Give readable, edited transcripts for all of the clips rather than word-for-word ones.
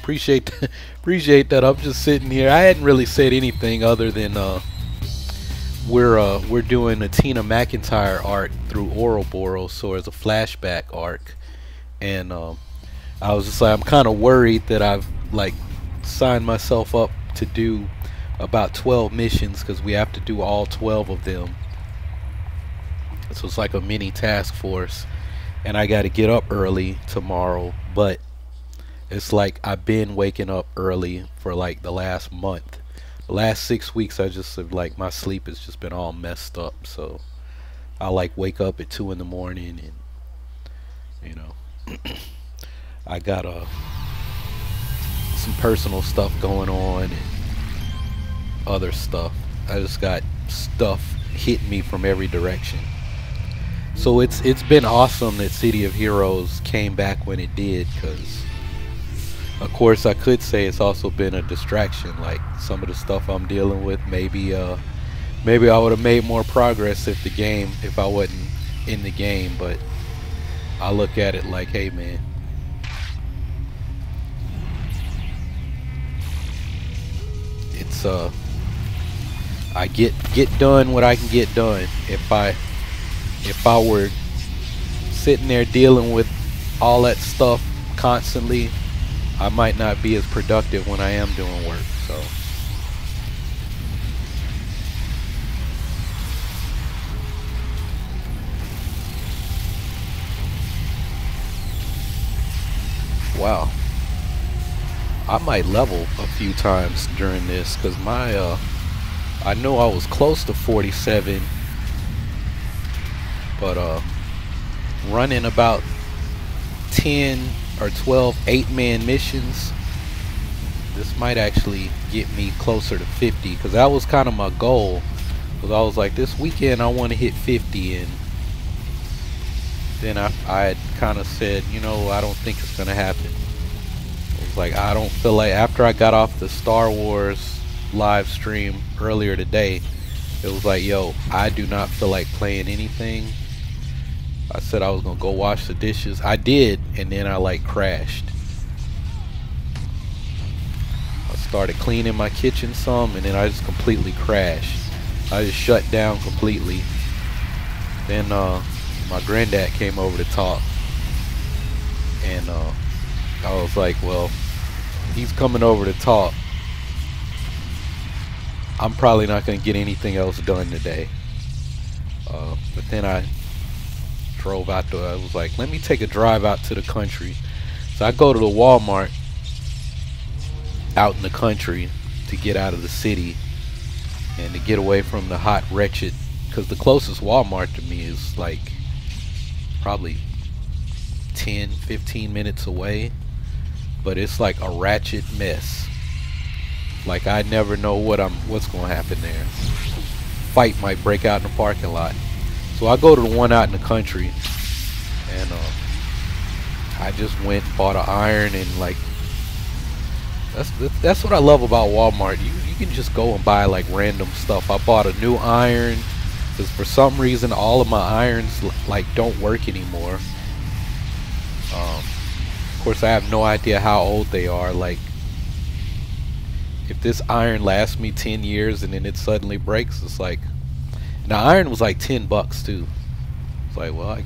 Appreciate appreciate that. I'm just sitting here. I hadn't really said anything other than we're doing a Tina MacIntyre arc through Ouroboros, so as a flashback arc, and I was just like, I'm kind of worried that I've like signed myself up to do about 12 missions because we have to do all 12 of them. So it's like a mini task force, and I got to get up early tomorrow, but it's like I've been waking up early for like the last month. The last 6 weeks I just have, like, my sleep has just been all messed up, so I like wake up at 2 in the morning, and you know I got some personal stuff going on and other stuff. I just got stuff hitting me from every direction. So it's been awesome that City of Heroes came back when it did, because of course I could say it's also been a distraction. Like some of the stuff I'm dealing with, maybe I would have made more progress if I wasn't in the game, but I look at it like, hey man, it's I get done what I can get done. If I were sitting there dealing with all that stuff constantly, I might not be as productive when I am doing work. So wow, I might level a few times during this, because my I know I was close to 47, but running about 10 or 12 8-man missions, this might actually get me closer to 50, because that was kind of my goal. Because I was like, this weekend I want to hit 50, and then I had kind of said, you know, I don't think it's gonna happen. It was like, I don't feel like, after I got off the Star Wars live stream earlier today, it was like, yo, I do not feel like playing anything. I said I was gonna go wash the dishes. I did, and then I like crashed. I started cleaning my kitchen some, and then I just completely crashed. I just shut down completely. Then my granddad came over to talk, and I was like, well, he's coming over to talk, I'm probably not going to get anything else done today. But then I drove out to, I was like, let me take a drive out to the country. So I go to the Walmart out in the country to get out of the city and to get away from the hot, wretched, because the closest Walmart to me is like probably 10-15 minutes away, but it's like a ratchet mess. Like, I never know what's gonna happen there. Fight might break out in the parking lot. So I go to the one out in the country, and I just went, bought an iron, and like, that's what I love about Walmart. You can just go and buy like random stuff. I bought a new iron because for some reason all of my irons like don't work anymore. Of course, I have no idea how old they are. Like, if this iron lasts me 10 years and then it suddenly breaks, it's like, and the iron was like $10 too. It's like, well,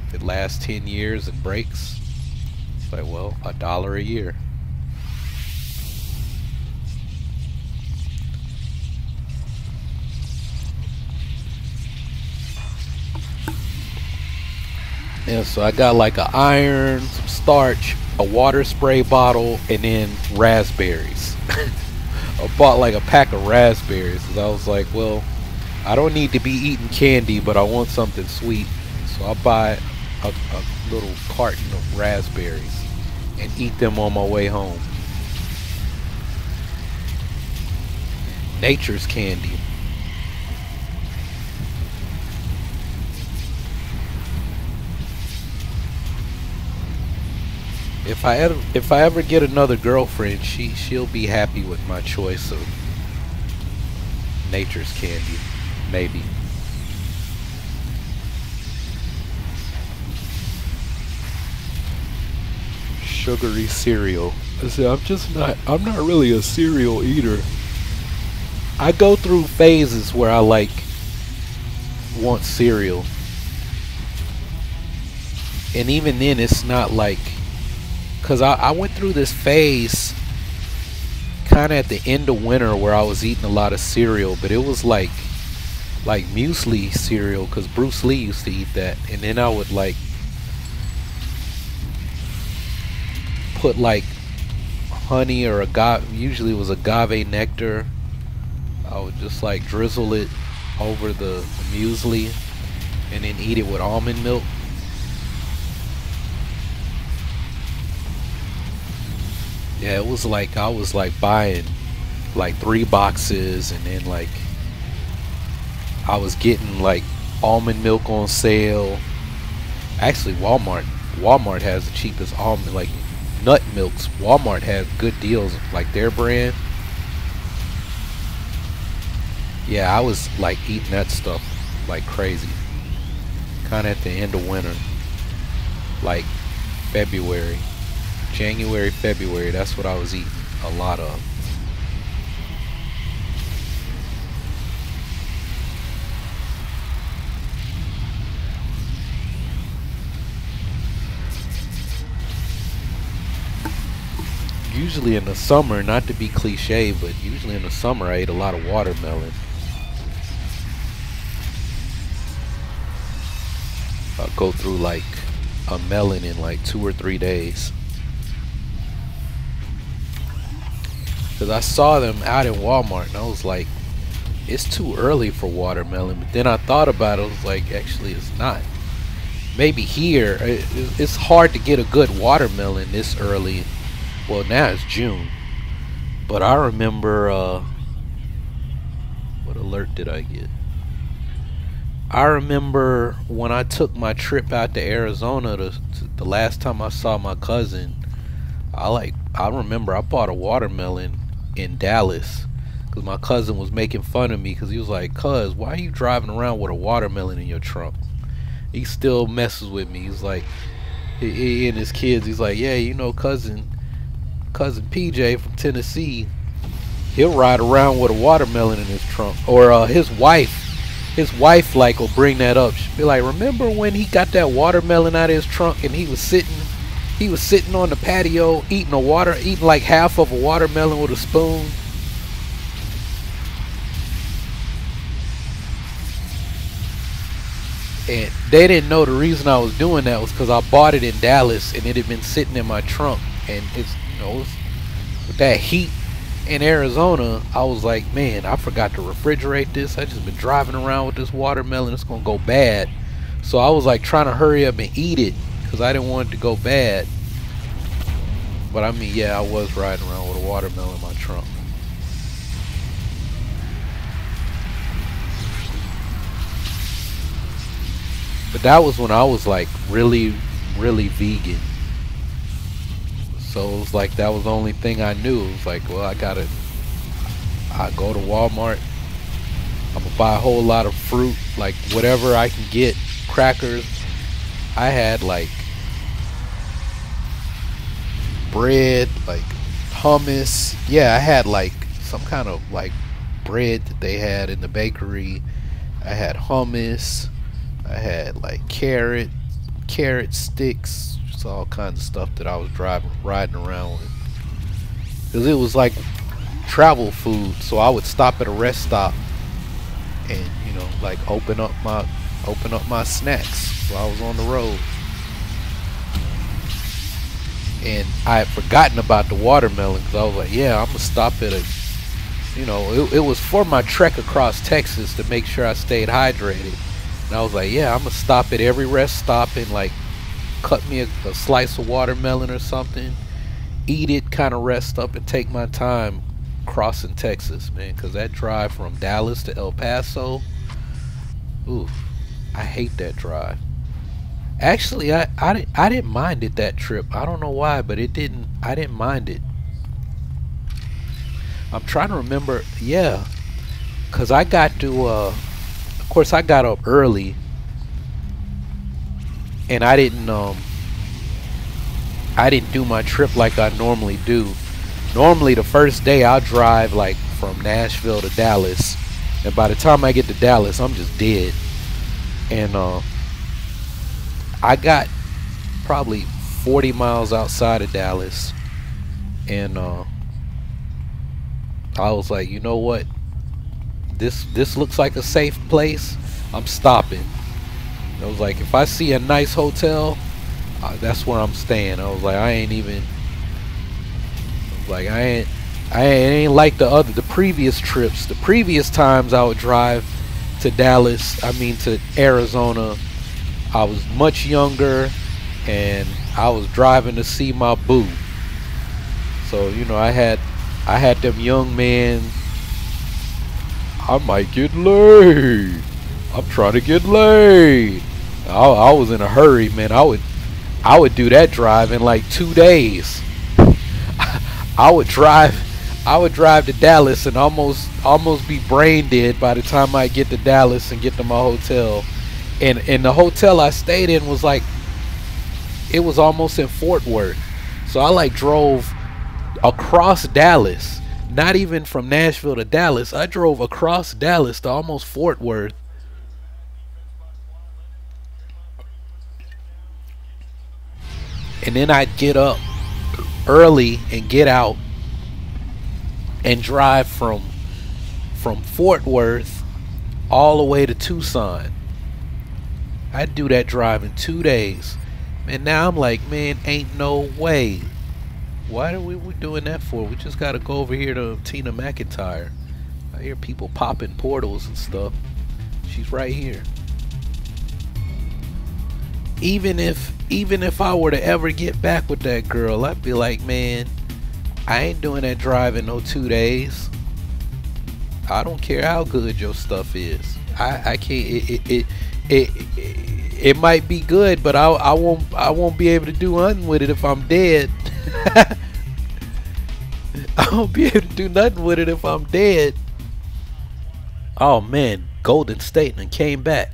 if it lasts 10 years and breaks, it's like, well, $1 a year. Yeah, so I got like an iron, some starch, a water spray bottle, and then raspberries. I bought like a pack of raspberries because I was like, well, I don't need to be eating candy, but I want something sweet. So I'll buy a little carton of raspberries and eat them on my way home. Nature's candy. If I ever get another girlfriend, she'll be happy with my choice of nature's candy, maybe. sugary cereal. I said, I'm not really a cereal eater. I go through phases where I like want cereal. And even then it's not like, cause I went through this phase kind of at the end of winter where I was eating a lot of cereal, but it was like muesli cereal, cause Bruce Lee used to eat that. And then I would like put like honey or agave, usually it was agave nectar. I would just like drizzle it over the muesli and then eat it with almond milk. Yeah, it was like I was like buying like 3 boxes, and then like I was getting like almond milk on sale. Actually, Walmart has the cheapest almond, like nut milks. Walmart has good deals, like their brand. Yeah, I was like eating that stuff like crazy. Kind of at the end of winter, like February, January, February. That's what I was eating a lot of. Usually in the summer, not to be cliche, but usually in the summer I ate a lot of watermelon. I'll go through like a melon in like 2 or 3 days. Cause I saw them out in Walmart and I was like, it's too early for watermelon. But then I thought about it, I was like, actually it's not. Maybe here, it's hard to get a good watermelon this early. Well, now it's June, but I remember, what alert did I get? I remember when I took my trip out to Arizona, the last time I saw my cousin, I remember I bought a watermelon in Dallas, because my cousin was making fun of me, because he was like, "Cuz, why are you driving around with a watermelon in your trunk?" He still messes with me. He's like, he and his kids, he's like, "Yeah, you know, cousin PJ from Tennessee, he'll ride around with a watermelon in his trunk." Or his wife like will bring that up. She'll be like, "Remember when he got that watermelon out of his trunk and he was sitting on the patio eating like half of a watermelon with a spoon?" And they didn't know the reason I was doing that was because I bought it in Dallas and it had been sitting in my trunk, and it's, you know, with that heat in Arizona, I was like, man, I forgot to refrigerate this. I just been driving around with this watermelon. It's gonna go bad. So I was like trying to hurry up and eat it because I didn't want it to go bad. But I mean, yeah, I was riding around with a watermelon in my trunk. But that was when I was like really, really vegan. So it was like that was the only thing I knew. It was like, well, I go to Walmart, I'm gonna buy a whole lot of fruit, like whatever I can get, crackers. I had like bread, like hummus. Yeah, I had like some kind of like bread that they had in the bakery. I had hummus. I had like carrot sticks, just all kinds of stuff that I was riding around with. Because it was like travel food, so I would stop at a rest stop and, you know, like open up my snacks while I was on the road. And I had forgotten about the watermelon because I was like, yeah, I'm gonna stop at a, you know, it was for my trek across Texas to make sure I stayed hydrated. And I was like, yeah, I'm gonna stop at every rest stop and like cut me a slice of watermelon or something, eat it, kind of rest up and take my time crossing Texas, man, because that drive from Dallas to El Paso, ooh, I hate that drive. Actually, I didn't mind it that trip. I don't know why, but I didn't mind it. I'm trying to remember, yeah, because I got to of course I got up early and I I didn't do my trip like I normally do. Normally the first day I'll drive like from Nashville to Dallas, and by the time I get to Dallas I'm just dead. And I got probably 40 miles outside of Dallas, and I was like, you know what, this looks like a safe place, I'm stopping. I was like, if I see a nice hotel, that's where I'm staying. I was like, I ain't like the previous trips. The previous times I would drive to Dallas, I mean to Arizona, I was much younger and I was driving to see my boo. So, you know, I had them young men. I might get laid. I'm trying to get laid. I was in a hurry, man. I would do that drive in like 2 days. I would drive to Dallas and almost be brain dead by the time I get to Dallas and get to my hotel. And the hotel I stayed in was like, it was almost in Fort Worth. So I like drove across Dallas, not even from Nashville to Dallas. I drove across Dallas to almost Fort Worth. And then I'd get up early and get out and drive from Fort Worth all the way to Tucson. I'd do that drive in 2 days. And now I'm like, man, ain't no way. Why are we doing that for? We just gotta go over here to Tina MacIntyre. I hear people popping portals and stuff. She's right here. Even if I were to ever get back with that girl, I'd be like, man, I ain't doing that drive in no 2 days. I don't care how good your stuff is. I can't. It might be good, but I won't be able to do nothing with it if I'm dead. I won't be able to do nothing with it if I'm dead. Oh man, Golden State and came back.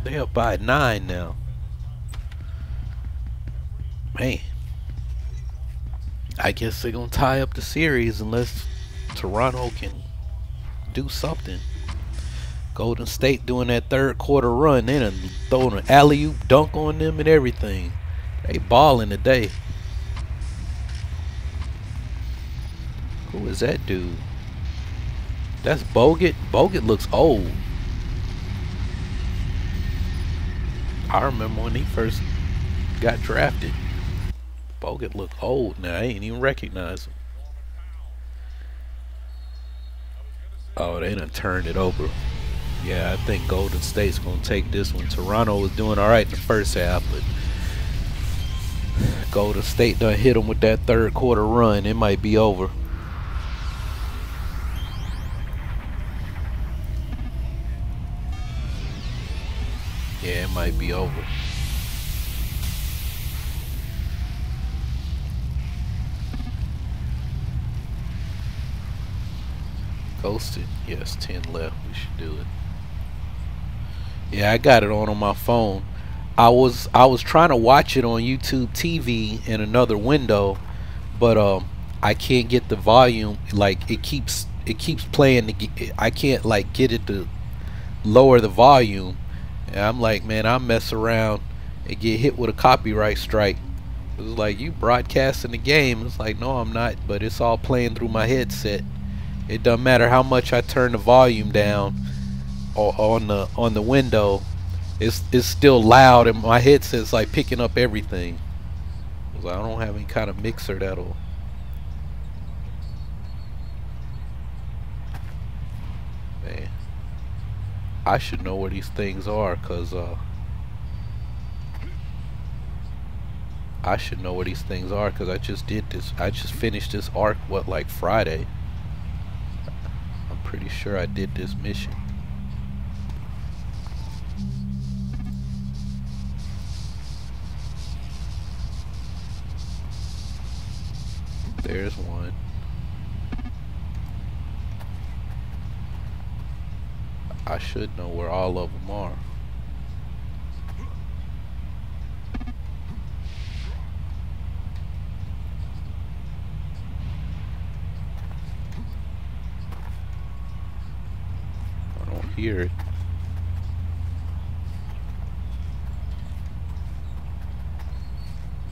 They're up by 9 now. Man, I guess they're gonna tie up the series unless Toronto can do something. Golden State doing that third quarter run, they done throwing an alley-oop dunk on them and everything. They balling today. Who is that dude? That's Bogut. Bogut looks old. I remember when he first got drafted. Bogut look old now. I ain't even recognize him. Oh, they done turned it over. Yeah, I think Golden State's gonna take this one. Toronto was doing alright in the first half, but Golden State done hit them with that third quarter run. It might be over. Yeah, it might be over. Ghosted. Yes, 10 left. We should do it. Yeah, I got it on my phone. I was trying to watch it on YouTube TV in another window, but I can't get the volume. Like it keeps playing. I can't like get it to lower the volume. And I'm like, man, I mess around and get hit with a copyright strike. It was like, you broadcasting the game. It's like, no, I'm not. But it's all playing through my headset. It doesn't matter how much I turn the volume down or on the window. It's still loud, and my headset's like picking up everything. I don't have any kind of mixer that'll. Man, I should know where these things are, cause I should know where these things are, cause I just did this. I just finished this arc. What, like Friday? I'm pretty sure I did this mission. There's one. I should know where all of them are. hear it.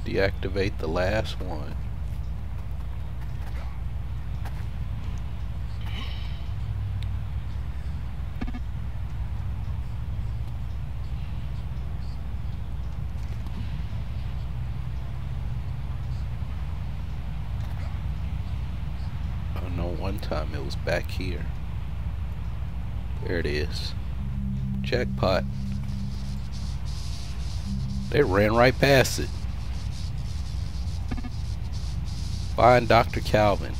Deactivate the last one. I know one time it was back here. There it is. Jackpot. They ran right past it. Find Dr. Calvin.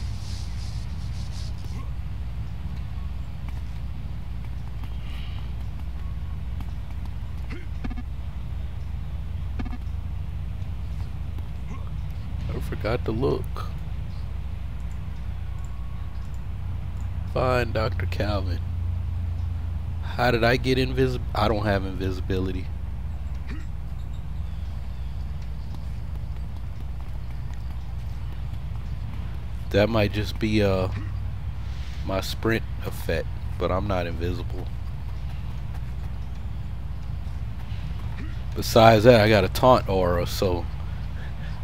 I forgot to look. Find Dr. Calvin. How did I get invisible? I don't have invisibility. That might just be my sprint effect, but I'm not invisible. Besides that, I got a taunt aura, so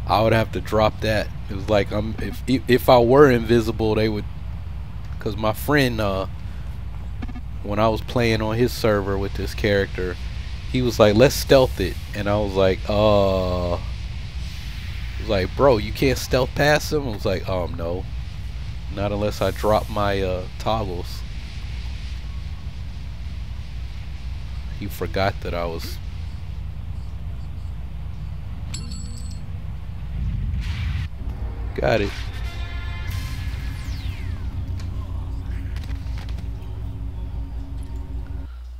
I would have to drop that. It was like if I were invisible, they would, cause my friend when I was playing on his server with this character, he was like, let's stealth it, and I was like, like, bro, you can't stealth past him. I was like, no, not unless I drop my toggles. He forgot that I was. Got it.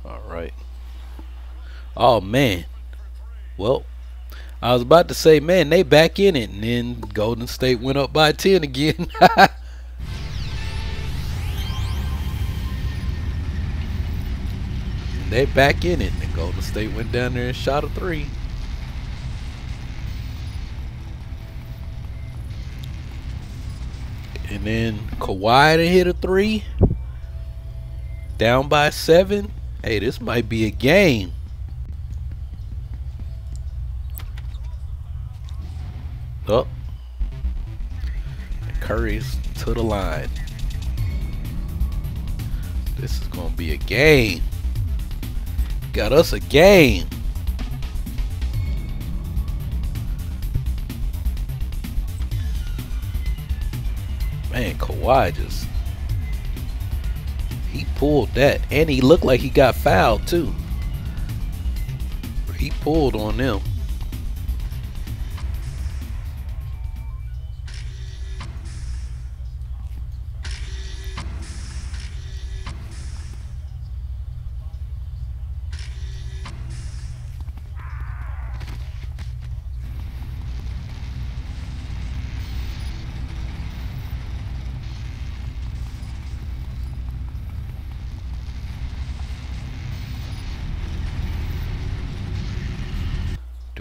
All right. Oh man. Well, I was about to say, man, they back in it, and then Golden State went up by 10 again. They back in it, and Golden State went down there and shot a 3. And then Kawhi to hit a 3. Down by 7. Hey, this might be a game. Up. Curry's to the line. This is gonna be a game. Got us a game. Man, Kawhi just, he pulled that, and he looked like he got fouled too. He pulled on them.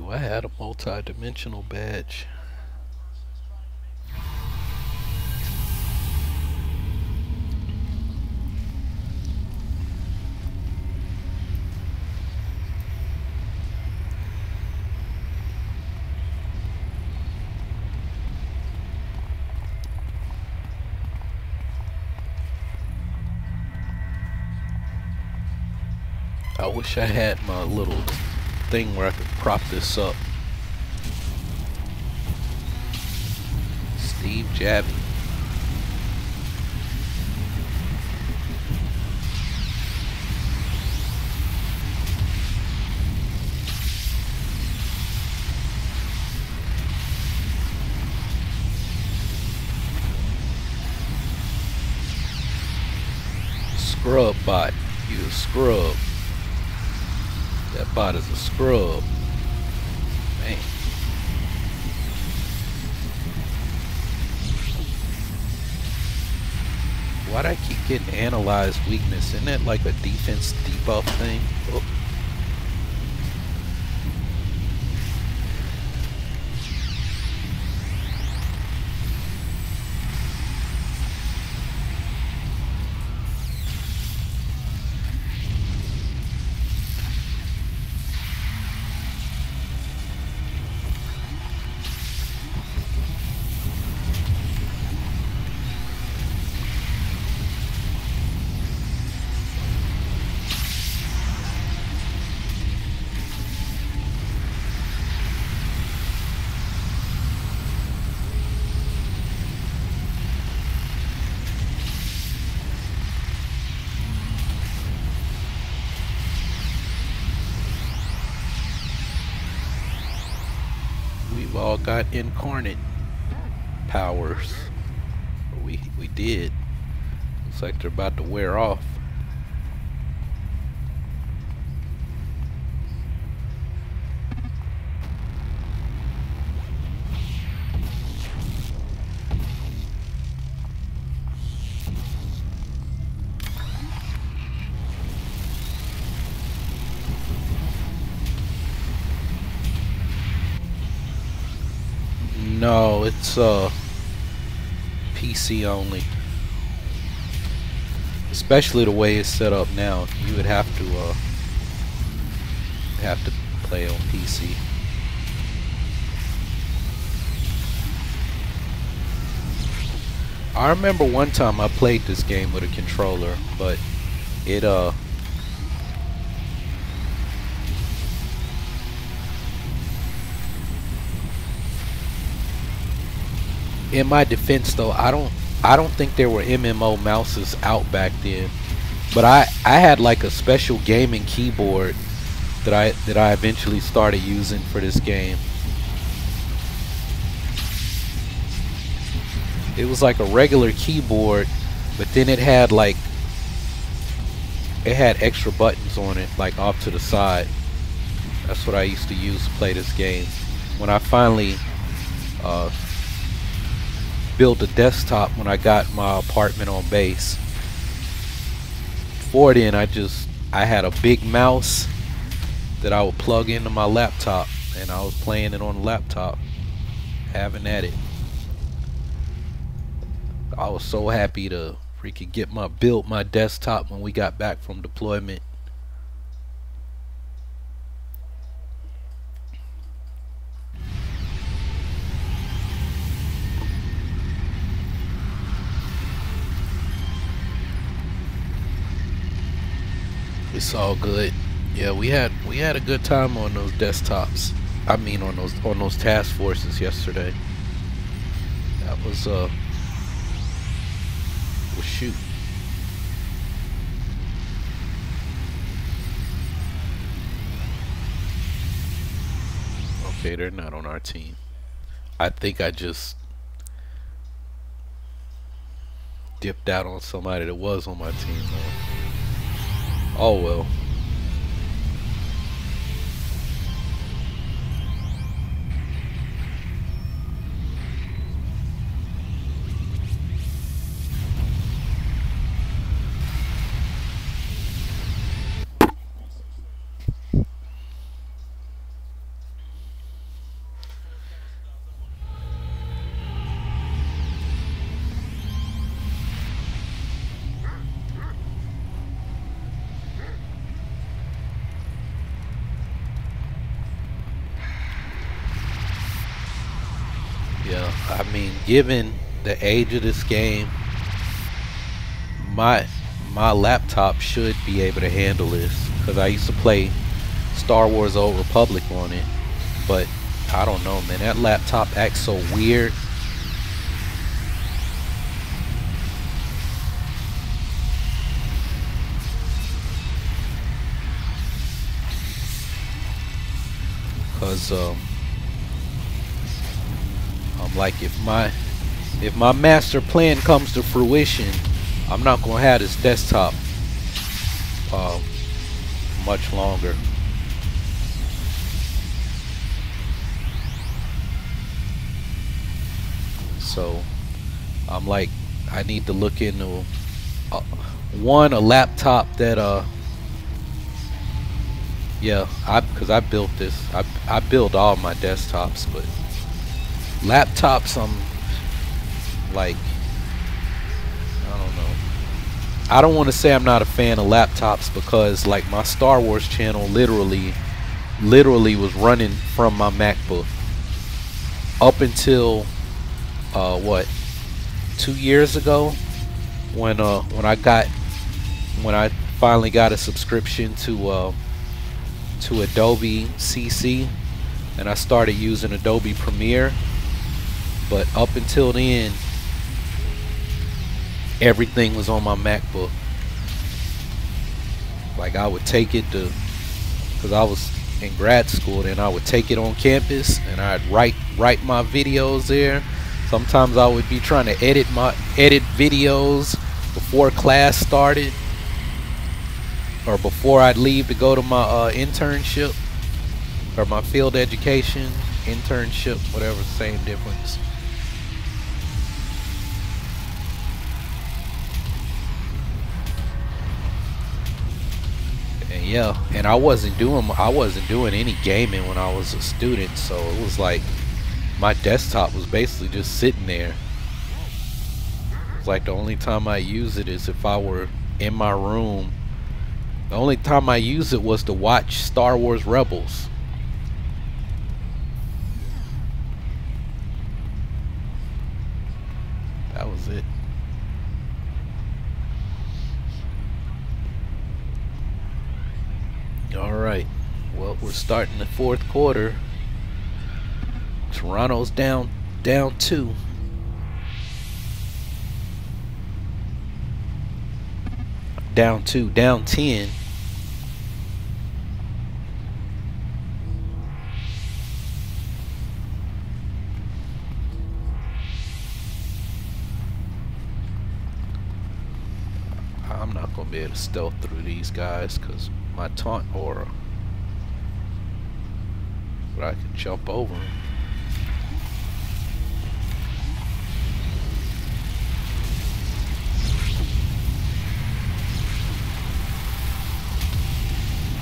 I had a multi-dimensional badge. I wish I had my little thing where I could prop this up. Steve Jabby. Scrub bot. You a scrub. That bot is a scrub. Man. Why'd I keep getting analyzed weakness? Isn't that like a defense debuff thing? Oh. we've all got incarnate powers. We did. Looks like they're about to wear off. No, it's PC only. Especially the way it's set up now. You would have to play on PC. I remember one time I played this game with a controller, but it in my defense though, I don't think there were MMO mouses out back then, but I had like a special gaming keyboard that I eventually started using for this game. It was like a regular keyboard, but then it had extra buttons on it, like off to the side. That's what I used to use to play this game. When I finally built a desktop when I got my apartment on base. Before then, I had a big mouse that I would plug into my laptop, and I was playing it on the laptop, having at it. I was so happy to freaking build my desktop when we got back from deployment. It's all good. Yeah, we had a good time on those desktops. I mean, on those task forces yesterday. That was well, shoot. Okay, they're not on our team. I think I just dipped out on somebody that was on my team though. Oh well. Yeah, I mean, given the age of this game, my laptop should be able to handle this, because I used to play Star Wars Old Republic on it, but I don't know, man, that laptop acts so weird. Because I'm like, if my master plan comes to fruition, I'm not gonna have this desktop much longer. So I'm like, I need to look into a laptop that yeah, because I built this. I build all my desktops, but laptops, I'm like, I don't know. I don't want to say I'm not a fan of laptops, because like my Star Wars channel literally was running from my MacBook up until what, 2 years ago, when I finally got a subscription to Adobe CC, and I started using Adobe Premiere. But up until then, everything was on my MacBook. Like, I would take it to, because in grad school. Then I would take it on campus and I'd write my videos there. Sometimes I would be trying to edit videos before class started, or before I'd leave to go to my internship, or my field education internship, whatever, same difference. And yeah, and I wasn't doing any gaming when I was a student, so it was like my desktop was basically just sitting there. It's like the only time I use it is if I were in my room. The only time I use it was to watch Star Wars Rebels. That was it. Alright, well, we're starting the fourth quarter. Toronto's down 2. Down 2, down 10. I'm not gonna be able to stealth through these guys because my taunt aura. But I can jump over them.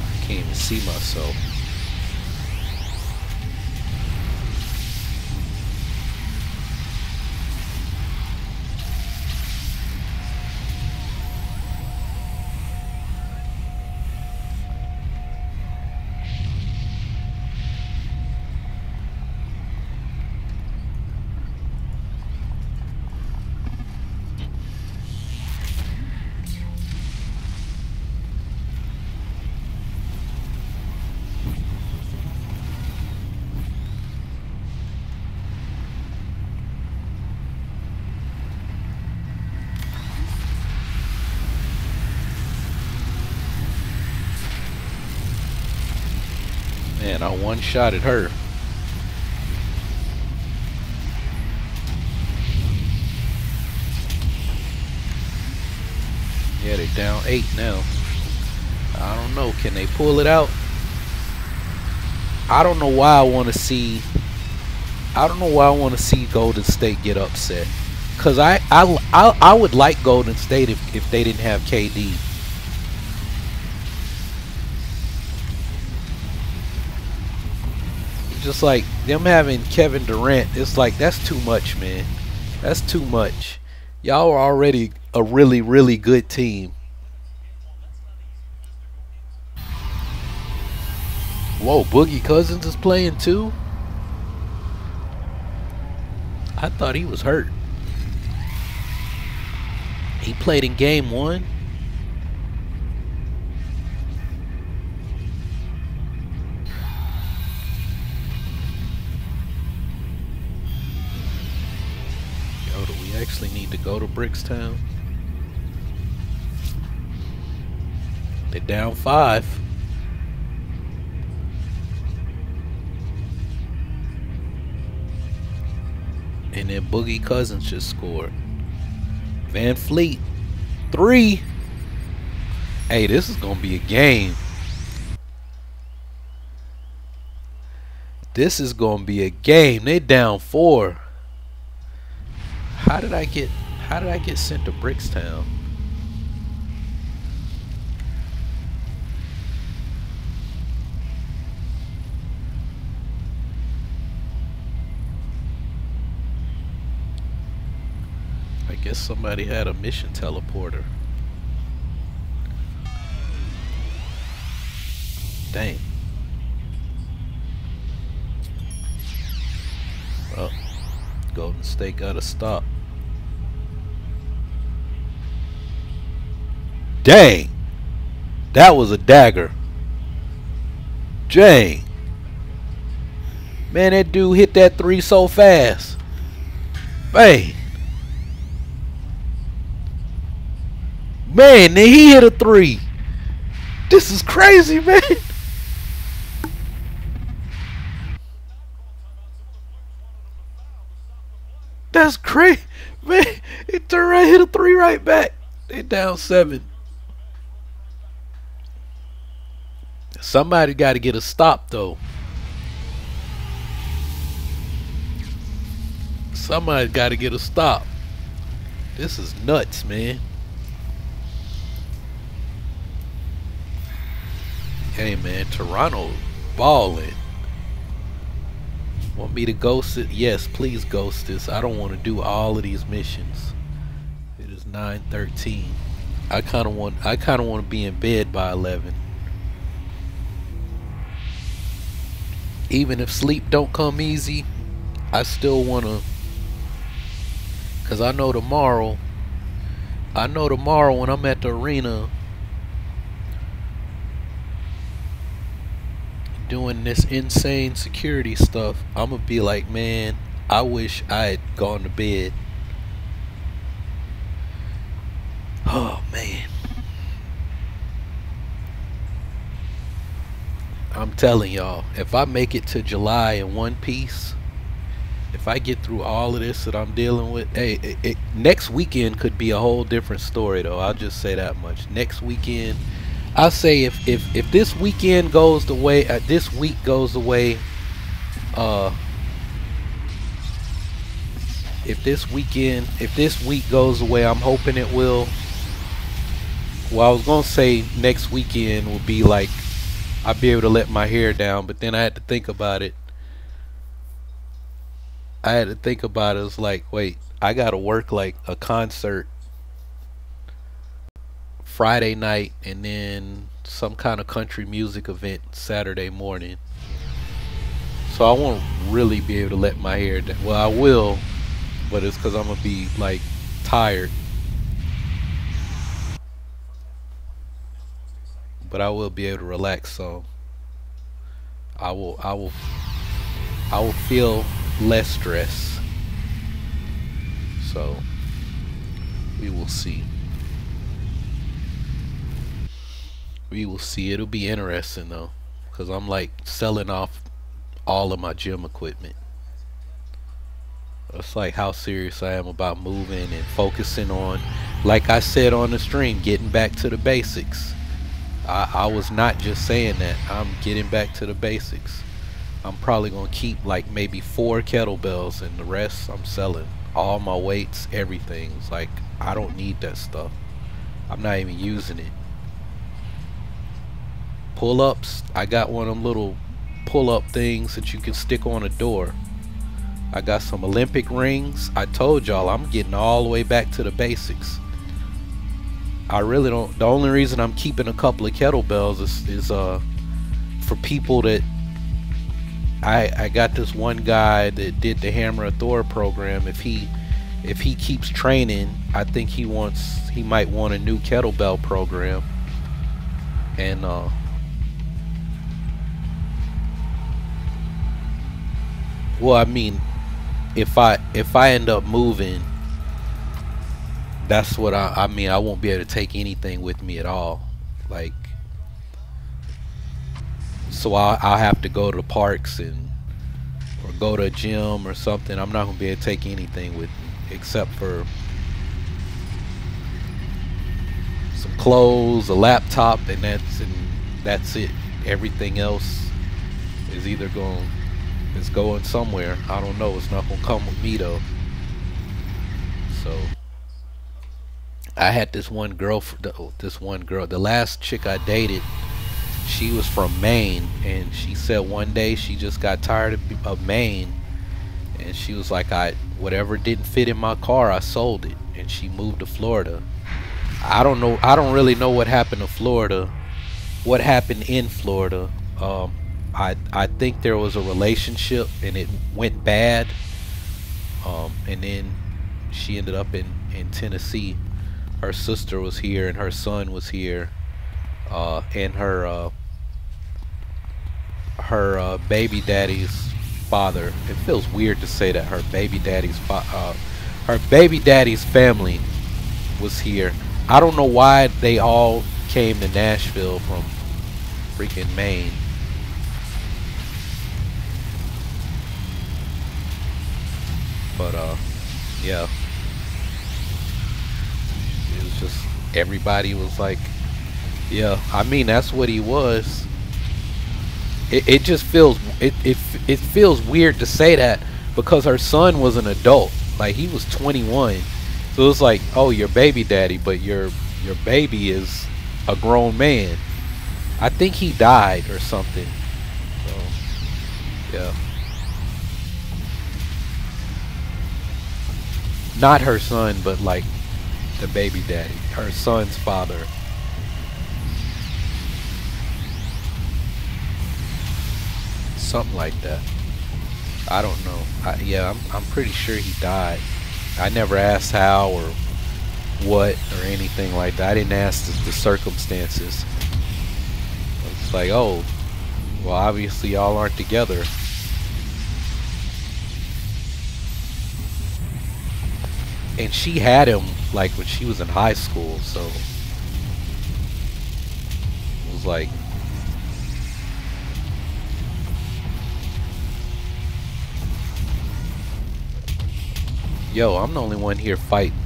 I can't even see myself. Man, I one-shotted her. Yeah, they're down 8 now. I don't know. Can they pull it out? I don't know why I want to see. I don't know why I want to see Golden State get upset. Cause I would like Golden State if they didn't have KD. Just like them having Kevin Durant, it's like that's too much, man. That's too much. Y'all are already a really, really good team. Whoa, Boogie Cousins is playing too? I thought he was hurt. He played in game 1. Yo, do we actually need to go to Brickstown? They're down 5. And then Boogie Cousins just scored. Van Fleet 3. Hey, this is gonna be a game. This is gonna be a game. They down 4. How did I get sent to Brickstown? I guess somebody had a mission teleporter. Dang. Well, Golden State gotta stop. Dang. That was a dagger. Dang. Man, that dude hit that 3 so fast. Bang. Man, then he hit a 3. This is crazy, man. That's crazy, man. It turned right, hit a three right back. They down 7. Somebody got to get a stop though. Somebody got to get a stop. This is nuts, man. Hey, man, Toronto balling. Want me to ghost it? Yes, please ghost this. I don't want to do all of these missions. It is 9:13. I kind of want to be in bed by 11. Even if sleep don't come easy, I still want to, cuz I know tomorrow when I'm at the arena doing this insane security stuff, I'm gonna be like, man, I wish I had gone to bed. Oh man, I'm telling y'all, if I make it to July in one piece, if I get through all of this that I'm dealing with, hey, next weekend could be a whole different story though. I'll just say that much. Next weekend, I say if this weekend goes the way this week goes the way, if this week goes the way I'm hoping it will. Well, I was gonna say next weekend will be like I'll be able to let my hair down, but then I had to think about it. It's like, wait, I gotta work like a concert Friday night and then some kind of country music event Saturday morning. So I won't really be able to let my hair down. Well, I will, but it's because I'm gonna be like tired. But I will be able to relax, so I will feel less stress. So we will see. We will see. It'll be interesting though, because I'm like selling off all of my gym equipment. It's like how serious I am about moving and focusing on, like I said on the stream, getting back to the basics. I was not just saying that. I'm getting back to the basics. I'm probably gonna keep like maybe 4 kettlebells and the rest I'm selling. All my weights, everything. It's like I don't need that stuff. I'm not even using it. Pull-ups, I got one of them little pull-up things that you can stick on a door. I got some Olympic rings. I told y'all I'm getting all the way back to the basics. I really don't. The only reason I'm keeping a couple of kettlebells is for people that I got this one guy that did the Hammer of Thor program. If he keeps training, I think he might want a new kettlebell program. And well, I mean, if I end up moving, that's what I mean. I won't be able to take anything with me at all. Like, so I'll have to go to the parks or go to a gym or something. I'm not gonna be able to take anything with me except for some clothes, a laptop, and that's it. Everything else is either going somewhere. I don't know. It's not gonna come with me though. So I had this one girl, the last chick I dated, she was from Maine, and she said one day she just got tired of Maine, and she was like, whatever didn't fit in my car, I sold it, and she moved to Florida. I don't know. I don't really know what happened to Florida. What happened in Florida? I think there was a relationship and it went bad. And then she ended up in Tennessee. Her sister was here and her son was here. And her baby daddy's father. It feels weird to say that her baby daddy's family was here. I don't know why they all came to Nashville from freaking Maine. But Yeah. It was just everybody was like, yeah. I mean, that's what he was. It just feels it feels weird to say that because her son was an adult. Like he was 21. So it's like, oh, your baby daddy, but your baby is a grown man. I think he died or something. So yeah. Not her son, but like the baby daddy, her son's father. Something like that. I don't know. Yeah, I'm pretty sure he died. I never asked how or what or anything like that. I didn't ask the circumstances. It's like, oh, well, obviously y'all aren't together. And she had him like when she was in high school, so it was like, yo, I'm the only one here fighting.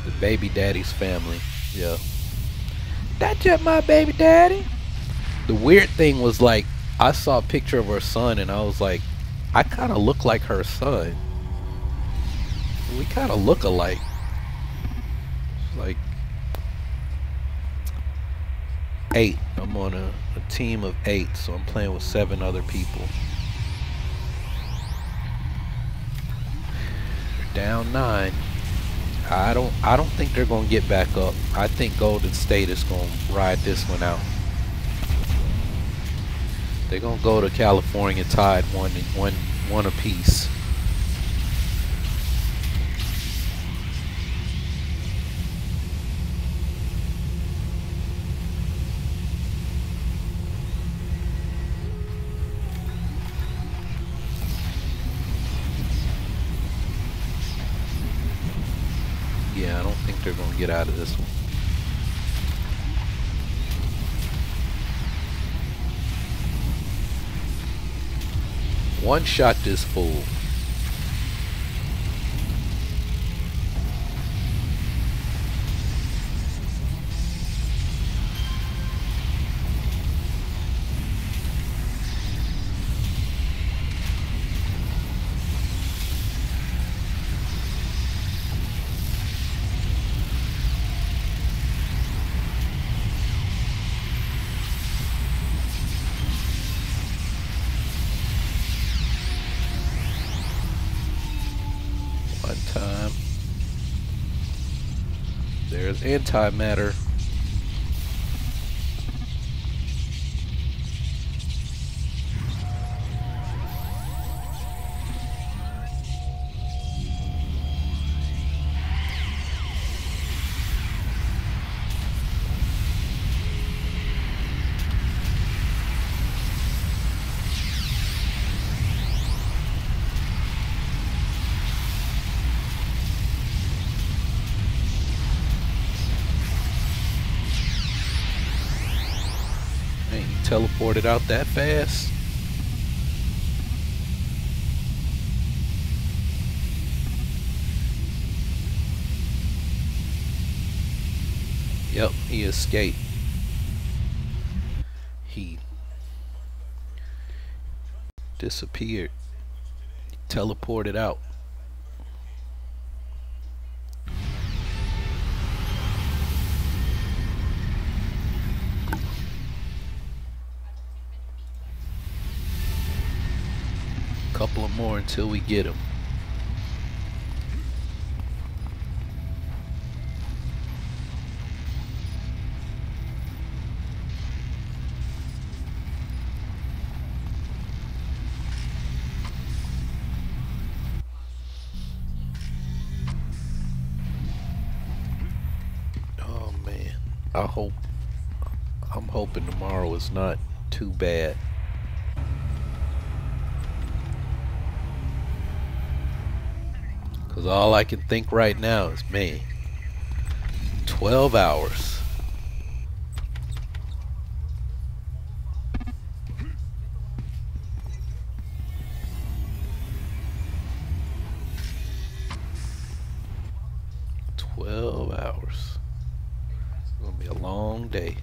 The baby daddy's family. Yeah. That's just my baby daddy. The weird thing was like, I saw a picture of her son and I was like, I kind of look like her son. We kind of look alike. Like 8. I'm on a team of 8, so I'm playing with 7 other people. They're down 9. I don't think they're gonna get back up. I think Golden State is gonna ride this one out. They're gonna go to California tied one apiece. Yeah, I don't think they're gonna get out of this one. One shot this fool. One time. There's antimatter. Man, you teleported out that fast? Yep, he escaped. He disappeared. Teleported out. Couple of more until we get him. Oh man, I'm hoping tomorrow is not too bad. Cause all I can think right now is, man, 12 hours. hours. It's gonna be a long day.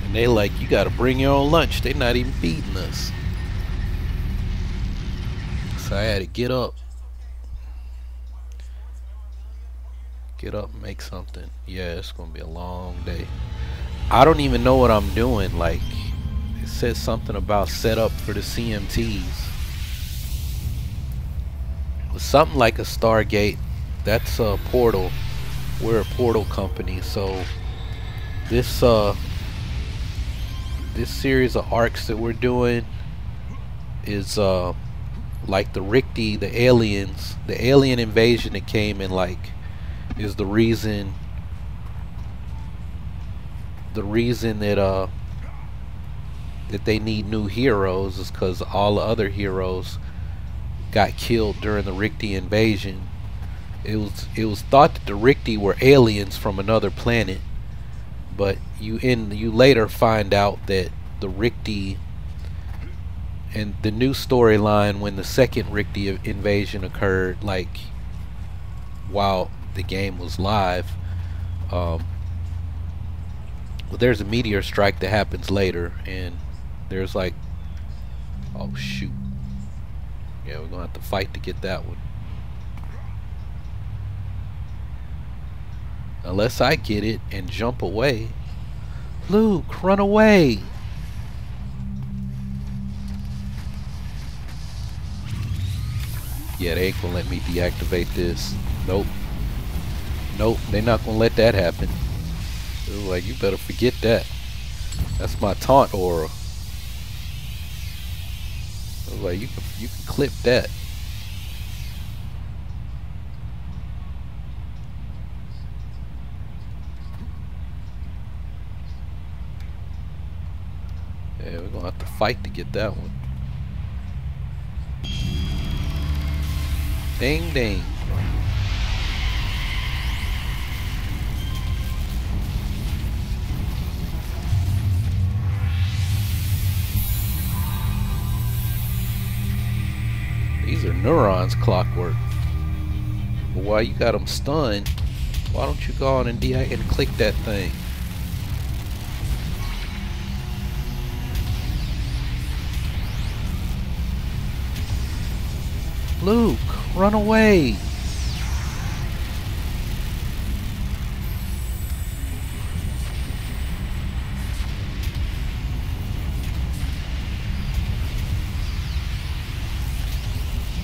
And they like, you gotta bring your own lunch. They not even feeding us. So I had to get up. Get up and make something. Yeah, it's gonna be a long day. I don't even know what I'm doing. Like, it says something about setup for the CMTs. It was something like a Stargate. That's a portal. We're a portal company, so this series of arcs that we're doing is like the Richter, the aliens, the alien invasion that came in, like, is the reason that that they need new heroes, is because all the other heroes got killed during the Richter invasion. It was thought that the Richter were aliens from another planet, but you later find out that the Richter, and the new storyline when the second Richter invasion occurred, like while the game was live, well, there's a meteor strike that happens later, and there's like, oh shoot, yeah, we're gonna have to fight to get that one. Unless I get it and jump away. Luke, run away! Yeah, they ain't gonna let me deactivate this. Nope. Nope, they're not gonna let that happen. They're like, you better forget that. That's my taunt aura. I was like, you can clip that. Yeah, we're gonna have to fight to get that one. Ding ding. These are neurons, clockwork. But while you got them stunned, why don't you go on and click that thing? Luke, run away!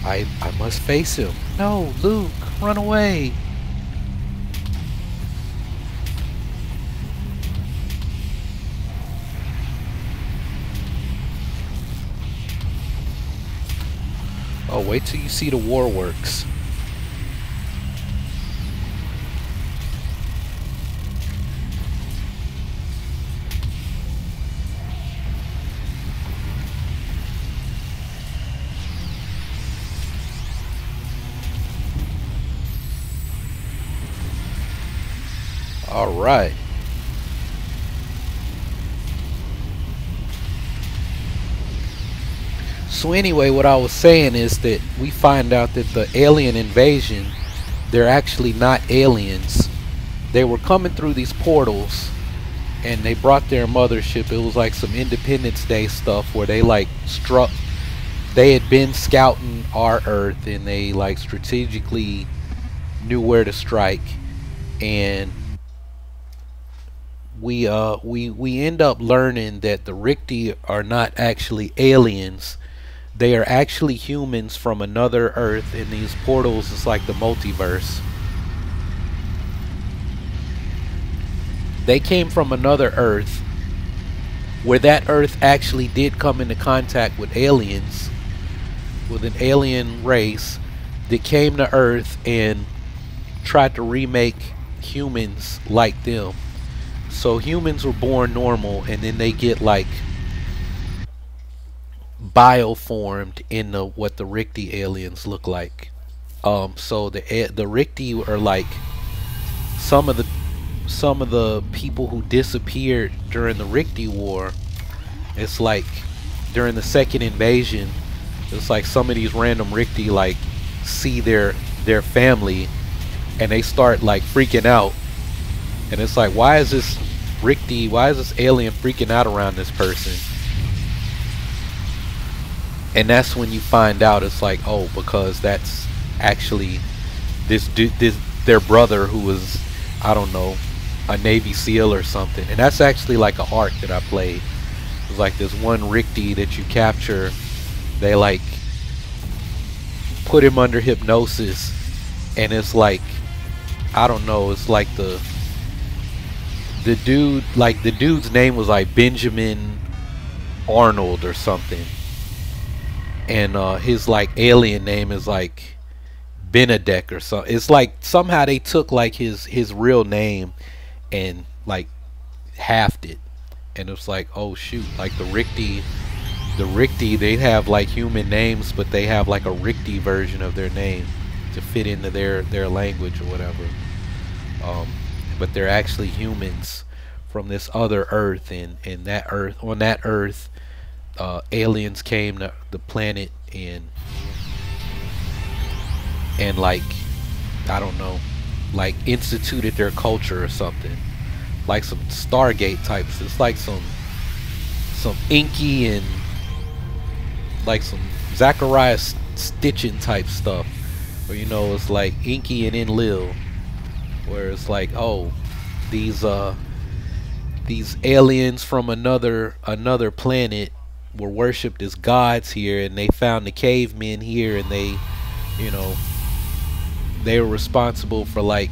I must face him. No, Luke, run away! Oh, wait till you see the war works. All right. So anyway, what I was saying is that we find out that the alien invasion, they're actually not aliens. They were coming through these portals and they brought their mothership. It was like some Independence Day stuff where they like struck, they had been scouting our Earth and they like strategically knew where to strike, and we end up learning that the Richter are not actually aliens. They are actually humans from another Earth, and these portals is like the multiverse. They came from another Earth, where that Earth actually did come into contact with aliens, with an alien race that came to Earth and tried to remake humans like them. So humans were born normal, and then they get like bioformed into what the Richter aliens look like. So the Richter are like some of the people who disappeared during the Richter War. It's like during the second invasion, it's like some of these random Rikti like see their family and they start like freaking out, and it's like, why is this Rikti, why is this alien freaking out around this person? And that's when you find out, it's like, oh, because that's actually this dude, their brother who was, I don't know, a Navy SEAL or something. And that's actually like an arc that I played. It was like this one Rikti that you capture, they like put him under hypnosis, and it's like, I don't know, it's like the dude, like the dude's name was like Benjamin Arnold or something, and his like alien name is like Benedek or something. It's like somehow they took like his real name and like halved it, and it's like, oh shoot, like the Rikti, they have like human names, but they have like a Rikti version of their name to fit into their language or whatever. But they're actually humans from this other Earth, and that Earth, on that Earth, aliens came to the planet and like, I don't know, like instituted their culture or something, like some Stargate types. It's like some Inky and like some Zachariah Stitchin type stuff, where, you know, it's like Inky and Enlil, where it's like, oh, these aliens from another planet were worshipped as gods here, and they found the cavemen here, and they, you know, they were responsible for like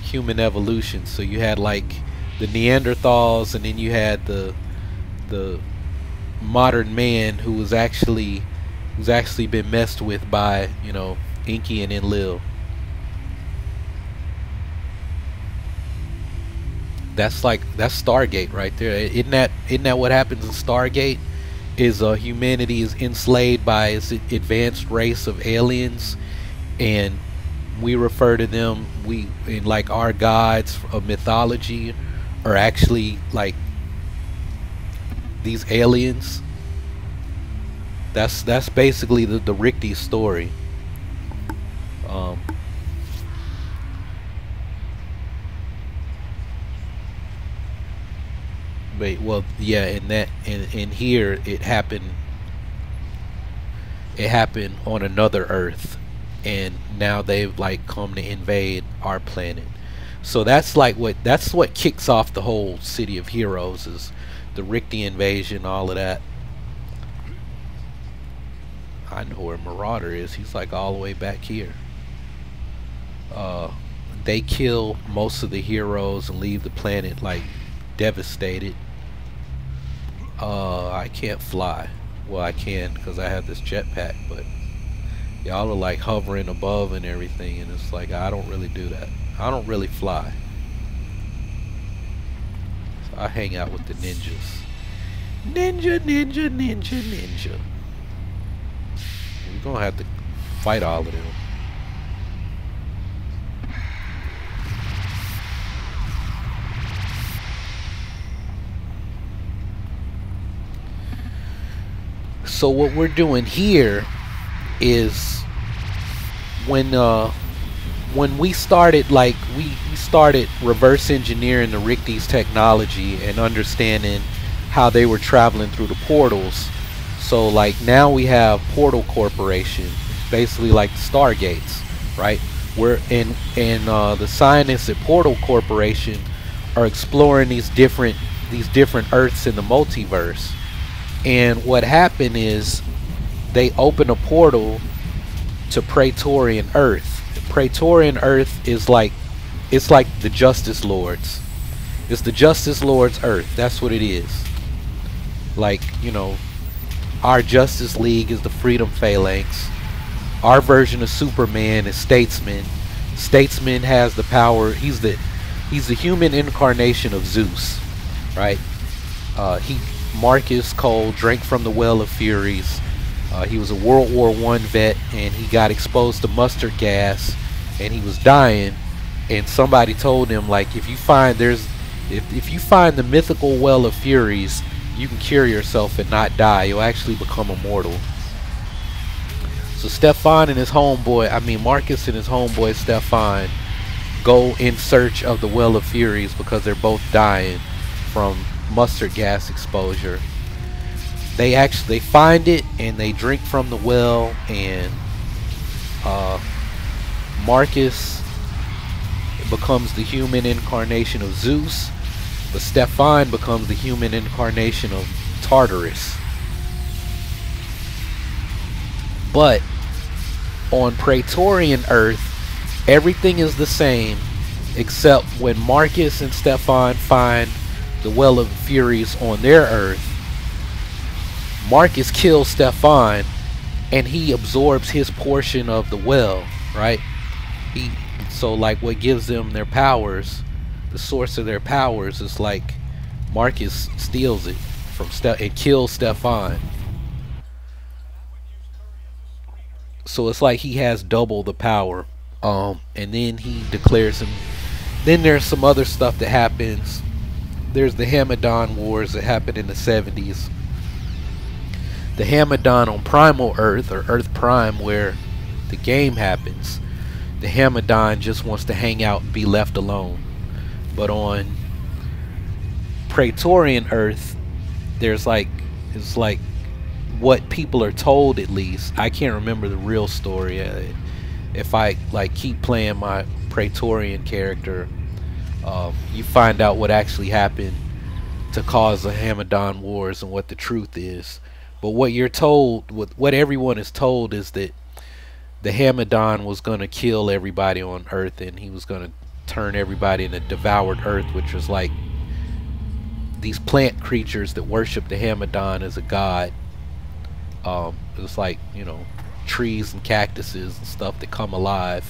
human evolution. So you had like the Neanderthals, and then you had the modern man who was actually been messed with by, you know, Inky and Enlil. That's Stargate right there. Isn't that what happens in Stargate? Is humanity is enslaved by its advanced race of aliens, and we refer to them, we in like our gods of mythology are actually like these aliens. That's basically the Rikti story. Well, yeah, in here it happened on another Earth, and now they've like come to invade our planet. So that's what kicks off the whole City of Heroes, is the Rikti invasion, all of that. I know where Marauder is. He's like all the way back here. They kill most of the heroes and leave the planet like devastated. I can't fly. Well, I can because I have this jetpack, but y'all are like hovering above and everything, and it's like, I don't really do that. I don't really fly. So I hang out with the ninjas. Ninja. We're gonna have to fight all of them. So what we're doing here is, when we started, like we started reverse engineering the Rikti's technology and understanding how they were traveling through the portals. So like now we have Portal Corporation, basically like Stargates, right? We're in the scientists at Portal Corporation are exploring these different Earths in the multiverse. And what happened is they open a portal to Praetorian Earth. Praetorian Earth is like, it's like the Justice Lords. It's the Justice Lords Earth. That's what it is. Like, you know, our Justice League is the Freedom Phalanx. Our version of Superman is Statesman. Statesman has the power. He's the human incarnation of Zeus, right? Marcus Cole drank from the Well of Furies. He was a World War I vet, and he got exposed to mustard gas, and he was dying. And somebody told him, like, if you find the mythical Well of Furies, you can cure yourself and not die. You'll actually become immortal. So Stefan and his homeboy, Marcus and his homeboy Stefan, go in search of the Well of Furies because they're both dying from mustard gas exposure. They find it and they drink from the well, and Marcus becomes the human incarnation of Zeus, but Stefan becomes the human incarnation of Tartarus. But on Praetorian Earth, everything is the same, except when Marcus and Stefan find the Well of Furies on their Earth, Marcus kills Stefan and he absorbs his portion of the well, right? So like what gives them their powers, the source of their powers, is like Marcus steals it from and kills Stefan. So it's like he has double the power. And then he declares him. Then there's some other stuff that happens. There's the Hamadon Wars that happened in the 70s. The Hamadon on Primal Earth, or Earth Prime, where the game happens, the Hamadon just wants to hang out and be left alone. But on Praetorian Earth, there's it's like what people are told, at least. I can't remember the real story. If I keep playing my Praetorian character, you find out what actually happened to cause the Hamadon Wars and what the truth is. But what you're told, what everyone is told, is that the Hamadon was going to kill everybody on Earth, and he was going to turn everybody into devoured Earth, which was like these plant creatures that worship the Hamadon as a god. It's like, you know, trees and cactuses and stuff that come alive.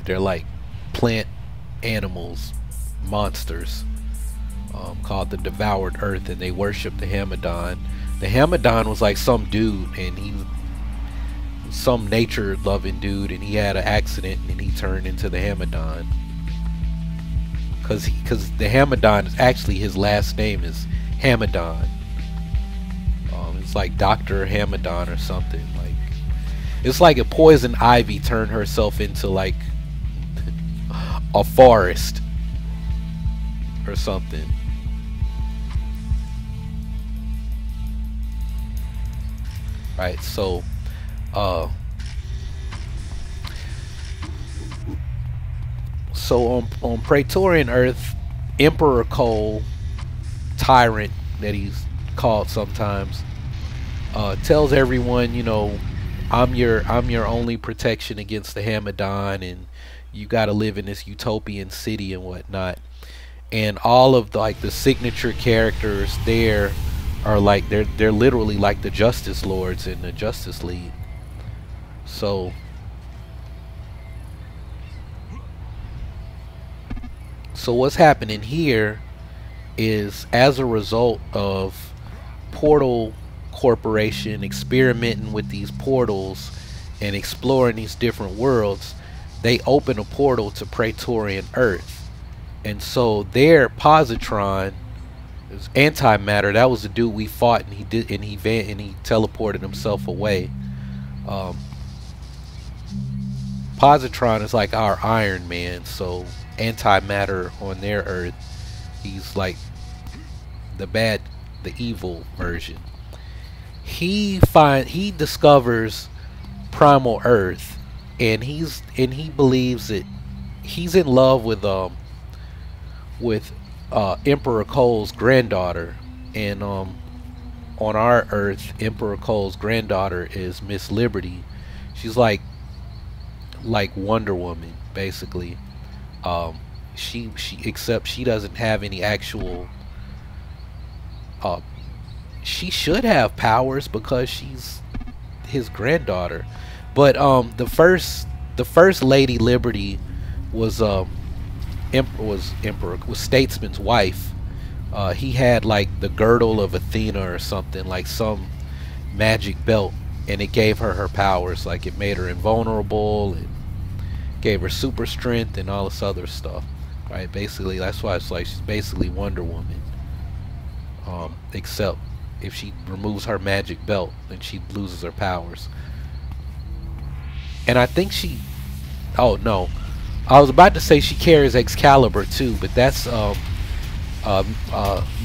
They're like plant animals, monsters, called the devoured Earth, and they worship the Hamadon. The Hamadon was like some dude, and he was some nature loving dude, and he had an accident and he turned into the Hamadon. Because the Hamadon is actually, his last name is Hamadon. It's like Dr. Hamadon or something. Like, it's like a Poison Ivy turned herself into like a forest or something. Right, so on Praetorian Earth, Emperor Cole, Tyrant that he's called sometimes, tells everyone, you know, I'm your only protection against the Hamadon, and you got to live in this utopian city and whatnot. And all of the signature characters there are like, they're literally like the Justice Lords in the Justice League. So what's happening here is, as a result of Portal Corporation experimenting with these portals and exploring these different worlds, they open a portal to Praetorian Earth. And so their positron is antimatter. That was the dude we fought, and he teleported himself away. Positron is like our Iron Man, so antimatter on their Earth, he's like the evil version. He discovers Primal Earth, and he believes that he's in love with Emperor Cole's granddaughter, and on our Earth, Emperor Cole's granddaughter is Miss Liberty. She's like Wonder Woman, basically. Except she doesn't have any actual. She should have powers because she's his granddaughter, but the first Lady Liberty was Statesman's wife. He had like the girdle of Athena or something, like some magic belt, and it gave her powers. Like, it made her invulnerable and gave her super strength and all this other stuff, right? Basically, that's why it's like she's basically Wonder Woman, except if she removes her magic belt, then she loses her powers. And I think she, oh no, I was about to say she carries Excalibur too, but that's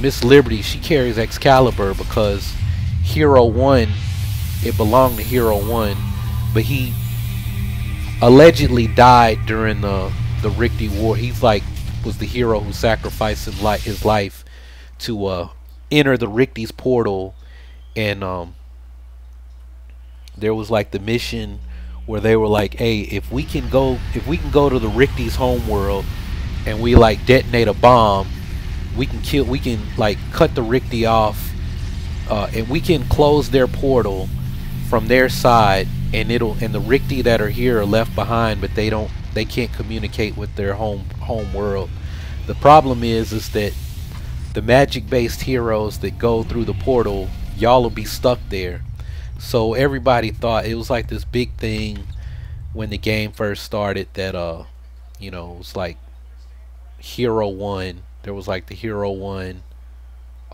Miss Liberty. She carries Excalibur because Hero 1, it belonged to Hero 1, but he allegedly died during the Richter War. He's like was the hero who sacrificed his life to enter the Richter's portal, and there was like the mission where they were like, hey, if we can go to the Richter's home world and we like detonate a bomb, we can like cut the Richter off, and we can close their portal from their side, and the Richter that are here are left behind, but they can't communicate with their home world. The problem is that the magic based heroes that go through the portal, y'all will be stuck there. So everybody thought it was like this big thing when the game first started, that you know, it was like Hero 1. There was like the Hero 1.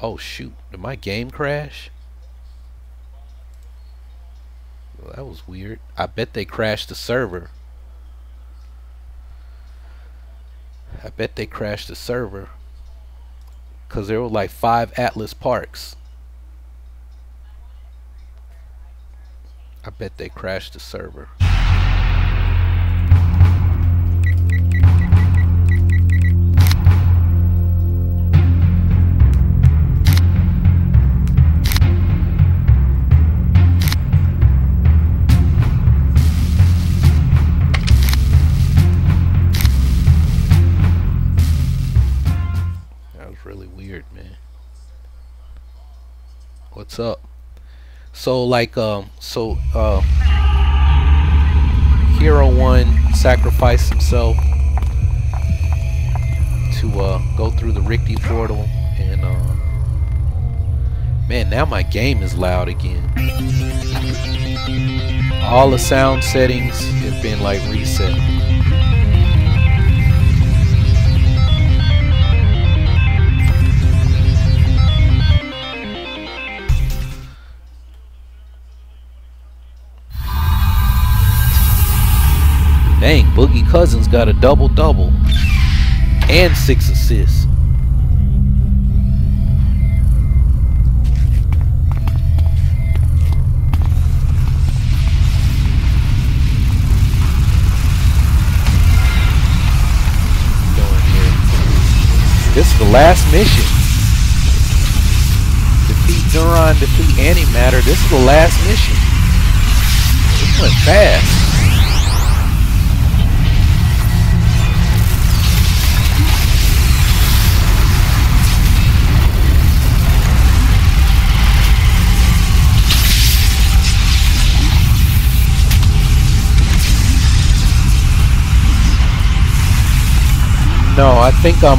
Oh shoot, did my game crash? Well, that was weird. I bet they crashed the server. I bet they crashed the server, because there were like 5 Atlas Parks. I bet they crashed the server. What's up? So like Hero 1 sacrificed himself to go through the Richter portal, and man, now my game is loud again. All the sound settings have been like reset. Dang, Boogie Cousins got a double-double and 6 assists. This is the last mission. Defeat Neuron, defeat Antimatter. This is the last mission. This went fast. No, I think I'm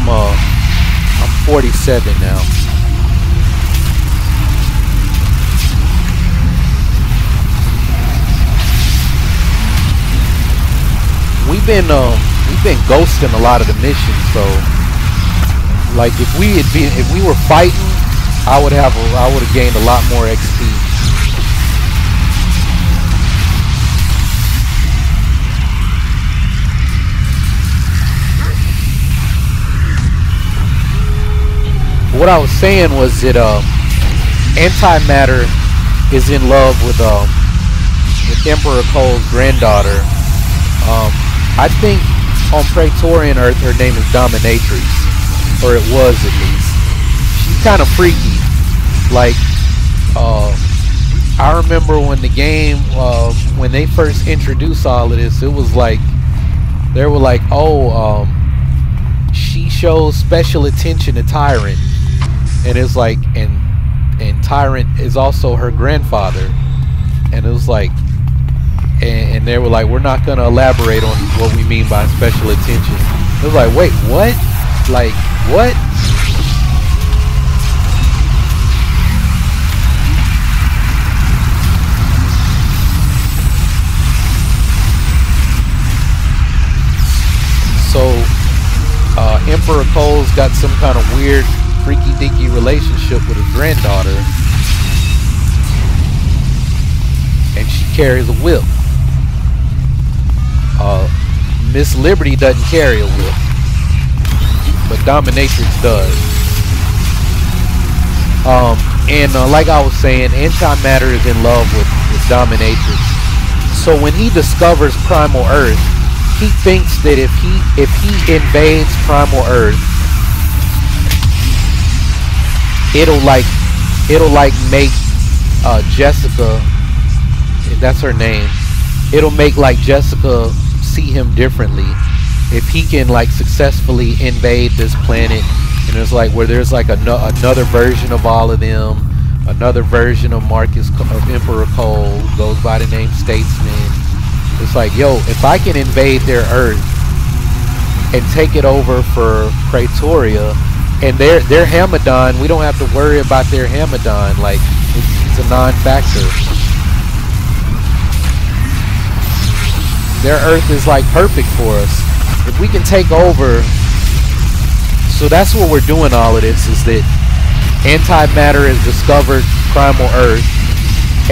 47 now. We've been ghosting a lot of the missions, so like if we were fighting, I would have gained a lot more XP. What I was saying was that Antimatter is in love with Emperor Cole's granddaughter. I think on Praetorian Earth her name is Dominatrix, or it was at least. She's kind of freaky. Like I remember when the game when they first introduced all of this, it was like they were like, oh, she shows special attention to Tyrant. And it's like, and Tyrant is also her grandfather, and it was like, and they were like, we're not gonna elaborate on what we mean by special attention. It was like, wait, what? Like, what? Emperor Cole's got some kind of weird, freaky-deaky relationship with his granddaughter. And she carries a whip. Miss Liberty doesn't carry a whip, but Dominatrix does. Like I was saying, Antimatter is in love with Dominatrix. So when he discovers Primal Earth, he thinks that if he invades Primal Earth, it'll make Jessica, that's her name, it'll make like Jessica see him differently if he can like successfully invade this planet. And it's like where there's like another version of all of them, another version of Emperor Cole, goes by the name Statesman. It's like, yo, if I can invade their Earth and take it over for Praetoria, and their Hamadon, we don't have to worry about their Hamadon. Like, it's a non-factor. Their Earth is like perfect for us. If we can take over, so that's what we're doing. All of this is that Antimatter has discovered Primal Earth,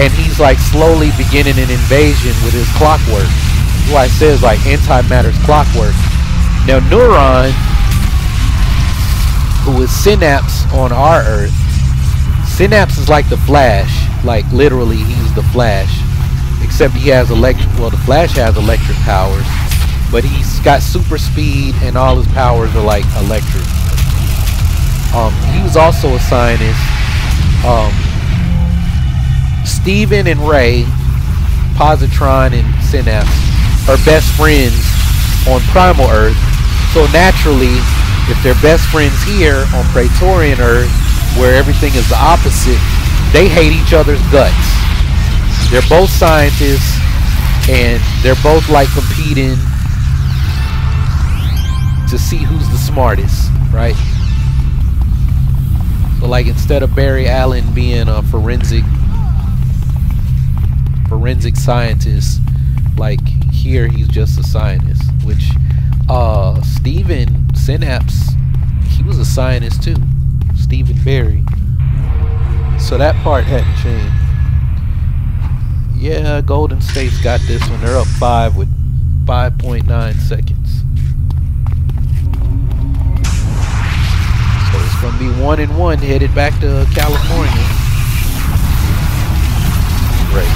and he's like slowly beginning an invasion with his clockwork. That's why it says like Antimatter's clockwork. Now Neuron, who is Synapse on our Earth, Synapse is like the Flash. Like literally, he's the Flash. Except he has electric, well, the Flash has electric powers, but he's got super speed and all his powers are like electric. He was also a scientist. Steven and Ray, Positron and Synapse, are best friends on Primal Earth. So naturally, if they're best friends here on Praetorian Earth, where everything is the opposite, they hate each other's guts. They're both scientists, and they're both like competing to see who's the smartest, right? So like instead of Barry Allen being a forensic scientist, like here he's just a scientist. Which Steven Synapse, he was a scientist too. Stephen Barry. So that part hadn't changed. Yeah, Golden State's got this one. They're up 5 with 5.9 seconds. So it's gonna be 1-1 headed back to California. Right.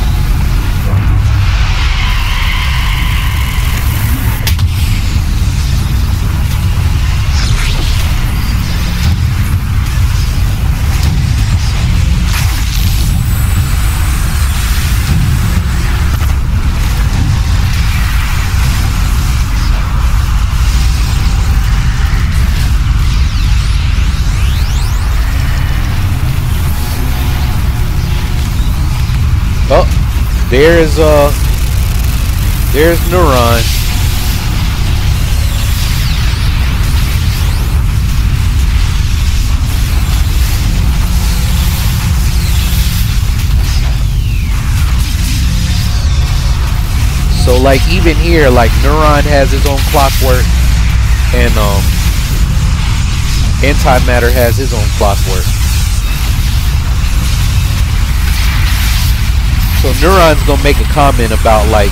Oh, there's Neuron. So like even here, like Neuron has his own clockwork, and Antimatter has his own clockwork. So Neuron's gonna make a comment about like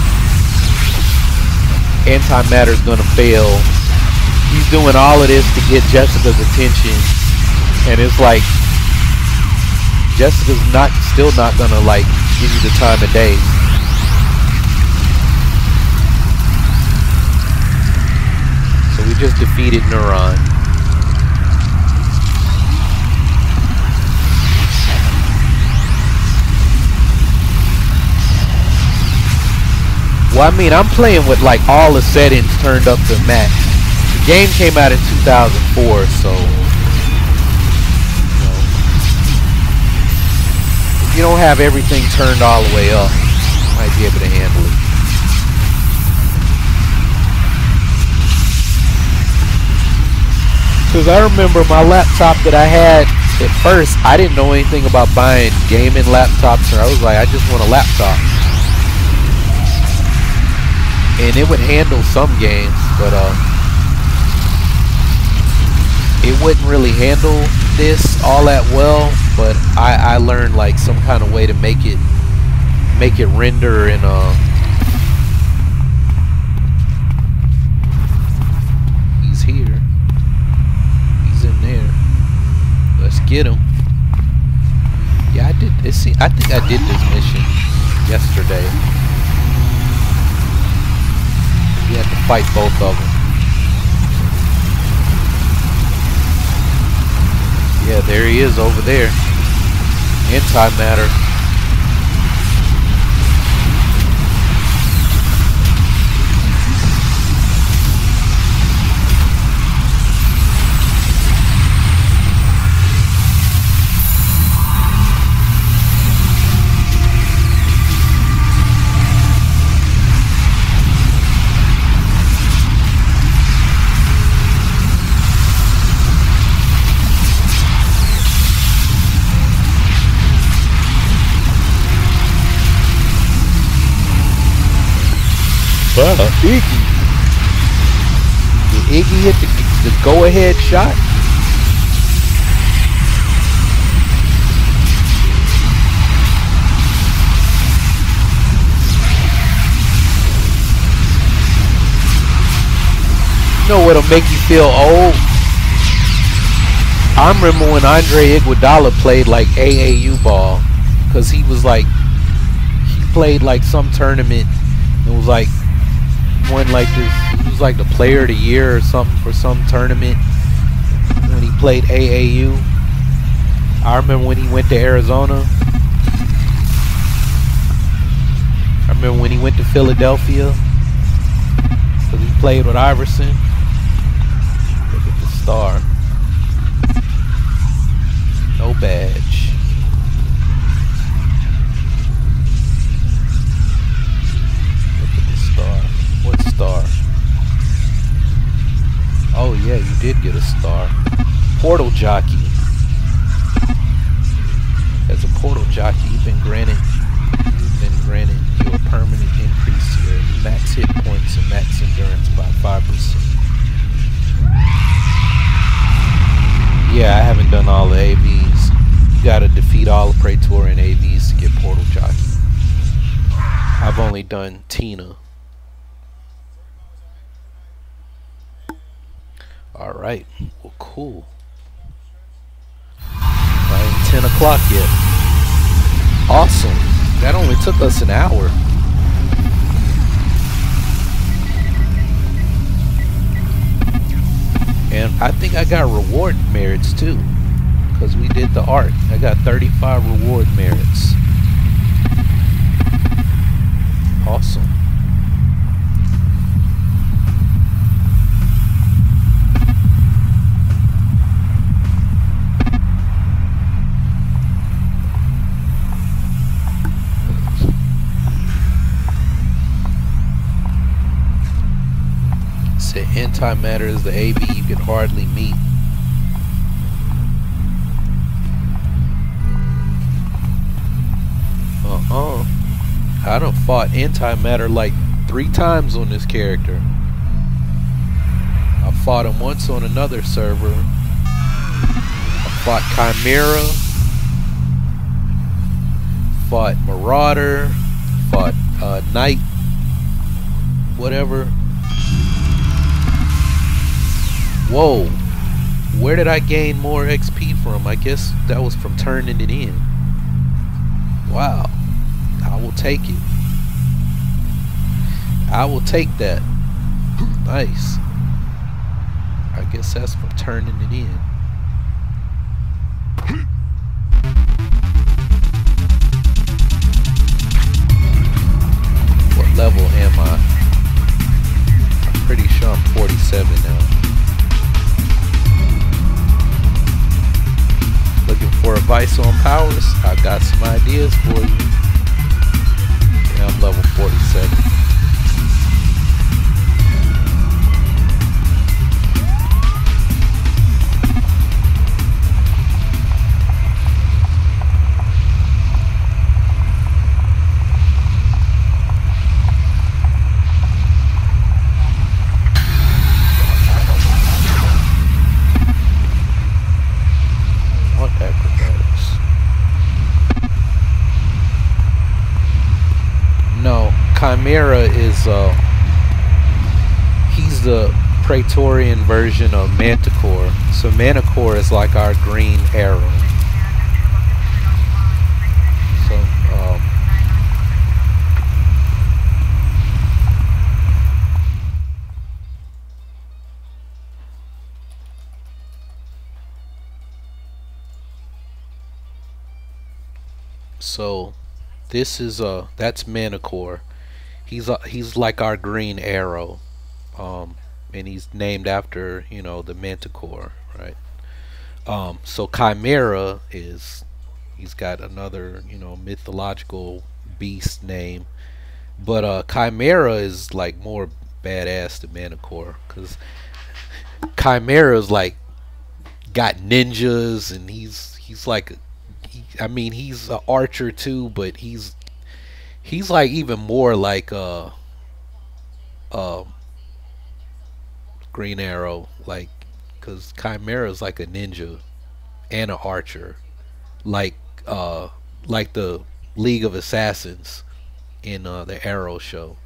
Antimatter's gonna fail. He's doing all of this to get Jessica's attention, and it's like Jessica's still not gonna like give you the time of day. So we just defeated Neuron. Well, I mean, I'm playing with like all the settings turned up to max. The game came out in 2004, so if you don't have everything turned all the way up, you might be able to handle it. Because I remember my laptop that I had at first, I didn't know anything about buying gaming laptops, or I was like, I just want a laptop. And it would handle some games, but wouldn't really handle this all that well, but I learned like some kind of way to make it render in he's here. He's in there. Let's get him. Yeah, I did. See, I think I did this mission yesterday. We had to fight both of them. Yeah, there he is over there. Antimatter. Iggy. Did Iggy hit the go-ahead shot? You know what'll make you feel old? I remember when Andre Iguodala played like AAU ball, because he was like, he played like some tournament. It was like won like this. He was like the player of the year or something for some tournament when he played AAU. I remember when he went to Arizona. I remember when he went to Philadelphia because he played with Iverson. Look at the star. No badge. What star? Oh yeah, you did get a star. Portal jockey. As a portal jockey, you've been granted your permanent increase to your max hit points and max endurance by 5%. Yeah, I haven't done all the AVs. You gotta defeat all the Praetorian AVs to get portal jockey. I've only done Tina. Alright, well cool. Not even 10 o'clock yet. Awesome. That only took us an hour. And I think I got reward merits too, because we did the art. I got 35 reward merits. Awesome. Said antimatter is the AV you can hardly meet. I done fought antimatter like 3 times on this character. I fought him once on another server. I fought Chimera, fought Marauder, fought Knight, whatever. Whoa, where did I gain more XP from? I guess that was from turning it in. Wow, I will take it. I will take that. Nice. I guess that's from turning it in. What level am I? I'm pretty sure I'm 47 now. Looking for advice on powers? I got some ideas for you. Yeah, I'm level 47. Chimera is he's the Praetorian version of Manticore. So Manticore is like our green arrow. So so this is that's Manticore. He's like our green arrow. And he's named after, you know, the Manticore, right? So Chimera is, he's got another, you know, mythological beast name, but Chimera is like more badass than Manticore, because Chimera is like got ninjas, and he's like, I mean, he's an archer too, but he's like even more like uh Green Arrow, like, because Chimera is like a ninja and an archer, like uh like the League of Assassins in the Arrow show,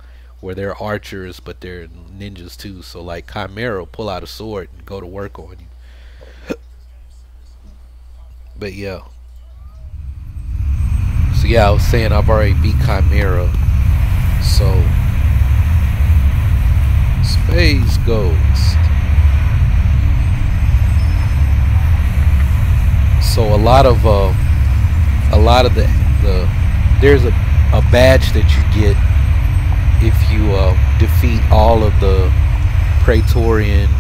where they're archers but they're ninjas too. So like Chimera will pull out a sword and go to work on you. But yeah, so yeah, I was saying I've already beat Chimera. So Space Ghost. So a lot of the there's a badge that you get if you defeat all of the Praetorian,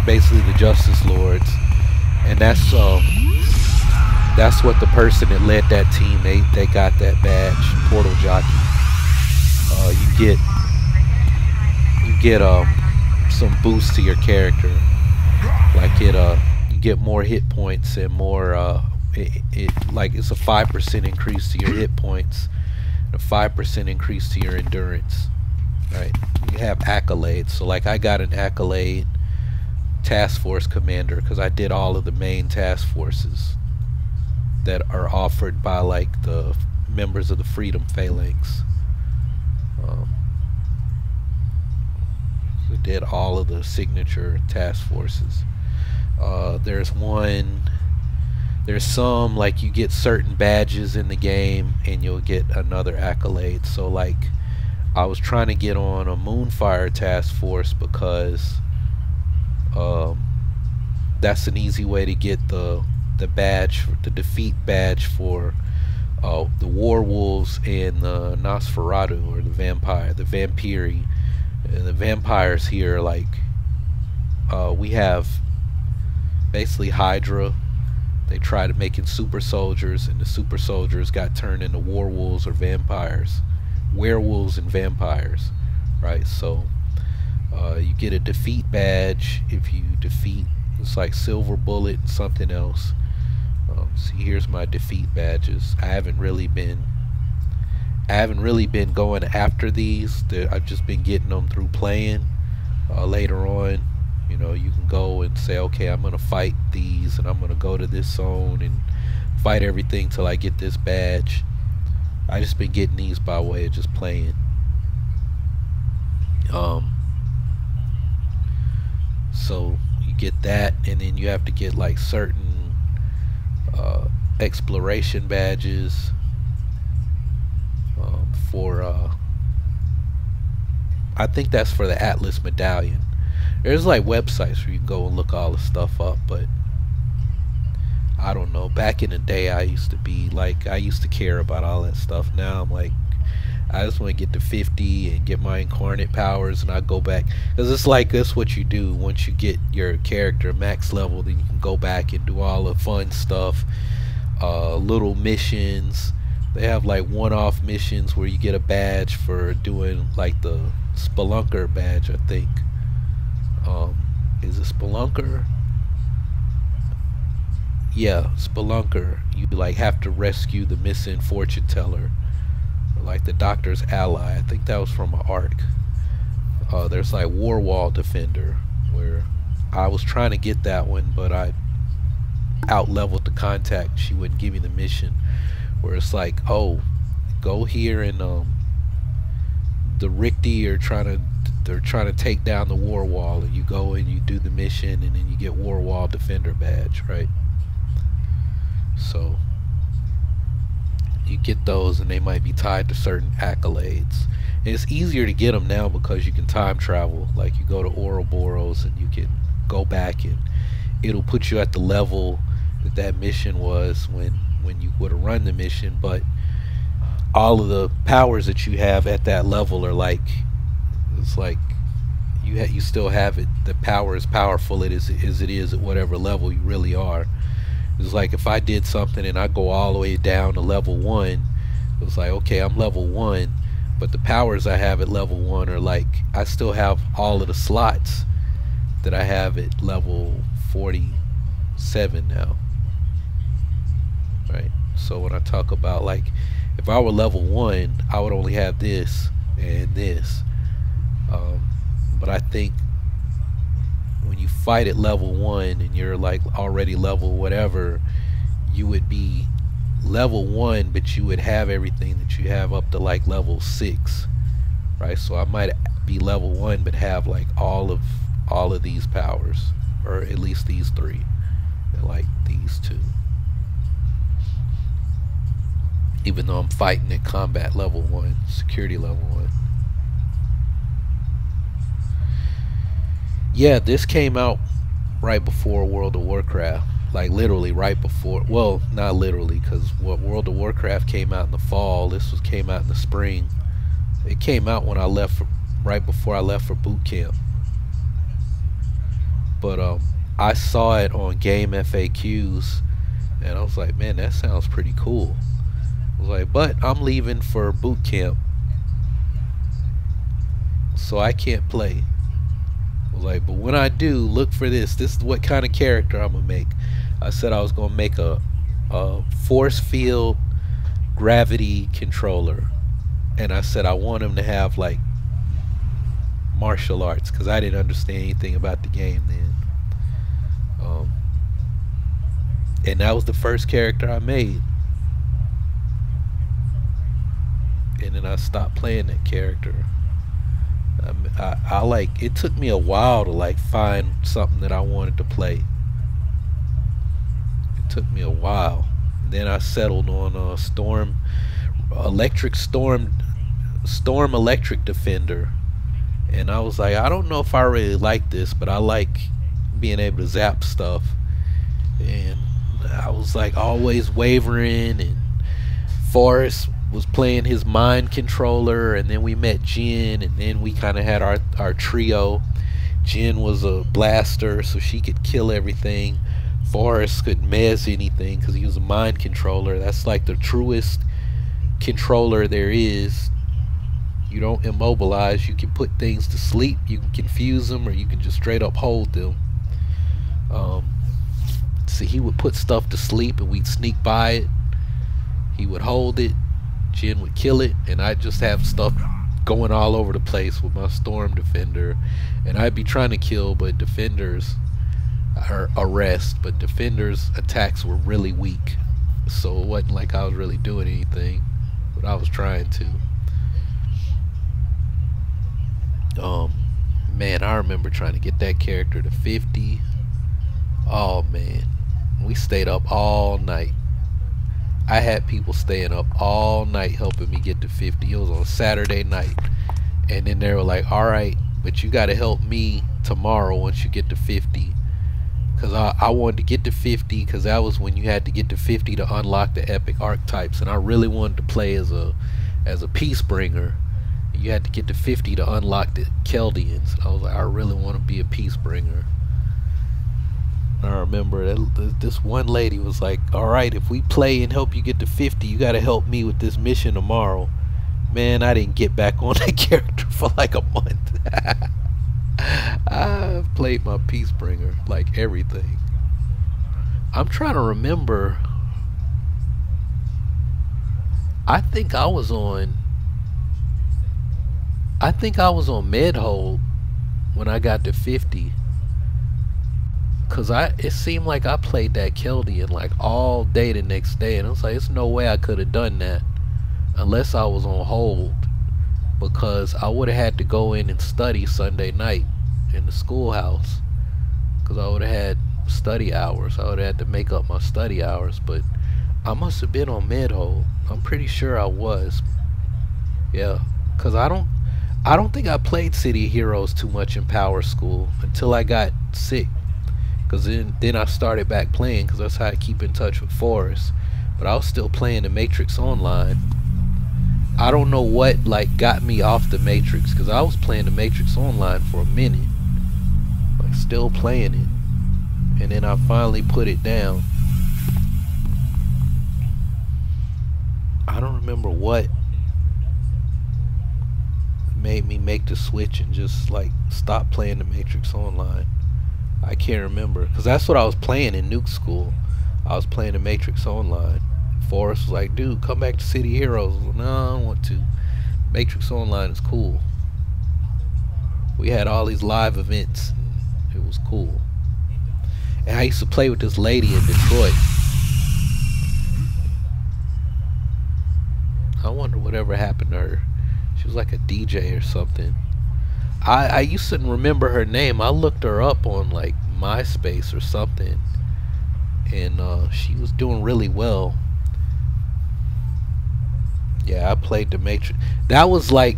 basically the Justice Lords, and that's what the person that led that team, they got that badge, Portal Jockey. You get some boost to your character, like you get more hit points and more it like it's a 5% increase to your hit points, a 5% increase to your endurance, right? You have accolades, so like I got an accolade task force commander because I did all of the main task forces that are offered by like the members of the Freedom Phalanx. So did all of the signature task forces. There's some like you get certain badges in the game and you'll get another accolade. So like I was trying to get on a Moonfire task force because that's an easy way to get the badge, the defeat badge for the Werewolves and the Nosferatu, or the Vampiri. And the vampires here, like we have basically Hydra. They tried making super soldiers, and the super soldiers got turned into werewolves or vampires, werewolves and vampires, right? So you get a defeat badge if you defeat. It's like Silver Bullet and something else. See, here's my defeat badges. I haven't really been going after these. I've just been getting them through playing. Later on, you know, you can go and say, okay, I'm gonna fight these, and I'm gonna go to this zone and fight everything till I get this badge. I just been getting these by way of just playing. So you get that, and then you have to get like certain exploration badges for I think that's for the Atlas Medallion. There's like websites where you can go and look all the stuff up, but I don't know. Back in the day, I used to care about all that stuff. Now I'm like, I just want to get to 50 and get my incarnate powers, and I go back, because it's like that's what you do once you get your character max level. Then you can go back and do all the fun stuff, little missions. They have like one-off missions where you get a badge for doing like the Spelunker badge, I think. Is it Spelunker? Yeah, Spelunker. You like have to rescue the missing fortune teller, or like the Doctor's ally. I think that was from an arc. There's like Warwall Defender, where I was trying to get that one, but I out-leveled the contact. She wouldn't give me the mission, where it's like, oh, go here and the Richti are they're trying to take down the war wall, and you go and you do the mission, and then you get war wall defender badge, right? So you get those, and they might be tied to certain accolades. And it's easier to get them now because you can time travel. Like, you go to Ouroboros and you can go back, and it'll put you at the level that that mission was when you would have run the mission. But all of the powers that you have at that level are like, it's like you still have it. The power is powerful as it is at whatever level you really are. It's like if I did something and I go all the way down to level 1, it's like, okay, I'm level 1, but the powers I have at level 1 are like, I still have all of the slots that I have at level 47 now, right? So when I talk about, like, if I were level 1, I would only have this and this, but I think when you fight at level 1 and you're like already level whatever, you would be level 1, but you would have everything that you have up to like level 6, right? So I might be level 1 but have like all of these powers, or at least these 3, and like these 2, even though I'm fighting at combat level 1, security level 1. Yeah, this came out right before World of Warcraft, like literally right before. Well, not literally, because World of Warcraft came out in the fall. This came out in the spring. It came out when I left right before I left for boot camp. But I saw it on Game FAQs, and I was like, man, that sounds pretty cool. I was like, but I'm leaving for boot camp, so I can't play. I was like, but when I do, look for this. This is what kind of character I'm gonna make. I said I was gonna make a force field gravity controller, and I said I want him to have like martial arts, because I didn't understand anything about the game then. And that was the first character I made, and then I stopped playing that character. I like, it took me a while to like find something that I wanted to play. It took me a while. Then I settled on Storm Electric Defender, and I was like, I don't know if I really like this, but I like being able to zap stuff. And I was like always wavering, and Forrest was playing his mind controller, and then we met Jen, and then we kind of had our trio. Jen was a blaster, so she could kill everything. Forrest couldn't mess anything because he was a mind controller. That's like the truest controller there is. You don't immobilize, you can put things to sleep, you can confuse them, or you can just straight up hold them. See, he would put stuff to sleep and we'd sneak by it. He would hold it, Jen would kill it, and I'd just have stuff going all over the place with my Storm Defender, and I'd be trying to kill, but Defenders or arrest, but Defenders attacks were really weak, so it wasn't like I was really doing anything, but I was trying to. Man, I remember trying to get that character to 50. Oh man, we stayed up all night. I had people staying up all night helping me get to 50. It was on Saturday night, and then they were like, alright, but you gotta help me tomorrow once you get to 50, because I wanted to get to 50, because that was when you had to get to 50 to unlock the epic archetypes, and I really wanted to play as a Peacebringer. You had to get to 50 to unlock the Chaldeans. I was like, I really want to be a Peacebringer. I remember that this one lady was like, alright, if we play and help you get to 50, you gotta help me with this mission tomorrow. Man, I didn't get back on that character for like a month. I played my Peacebringer, like everything. I'm trying to remember. I think I was on Medhold when I got to 50. Cause it seemed like I played that Chaldean like all day the next day, and I was like, there's no way I could have done that unless I was on hold. because I would have had to go in and study Sunday night in the schoolhouse, because I would have had study hours. I would have had to make up my study hours, but I must have been on mid-hold. I'm pretty sure I was. Yeah, because I don't think I played City of Heroes too much in Power School until I got sick. Because then I started back playing, because that's how I keep in touch with Forrest. But I was still playing the Matrix Online. I don't know what like got me off the Matrix, because I was playing the Matrix Online for a minute. Like still playing it. And then I finally put it down. I don't remember what made me make the switch and just like stop playing the Matrix Online. I can't remember, because that's what I was playing in Nuke School. I was playing the Matrix Online. Forrest was like, dude, come back to City Heroes. I was like, no, I don't want to. Matrix Online is cool. We had all these live events. It was cool. And I used to play with this lady in Detroit. I wonder whatever happened to her. She was like a DJ or something. I used to remember her name. I looked her up on like MySpace or something, and she was doing really well. Yeah, I played the Matrix. That was like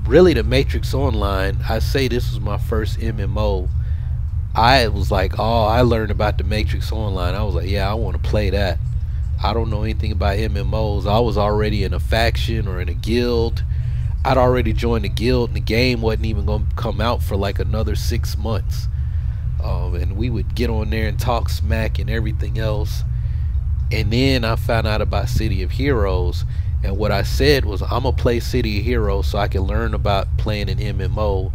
really the Matrix Online. I say this was my first MMO. I was like, oh, I learned about the Matrix Online. I was like, yeah, I want to play that. I don't know anything about MMOs. I was already in a faction or in a guild. I'd already joined the guild, and the game wasn't even going to come out for like another 6 months. And we would get on there and talk smack and everything else. And then I found out about City of Heroes. And what I said was, I'm going to play City of Heroes so I can learn about playing an MMO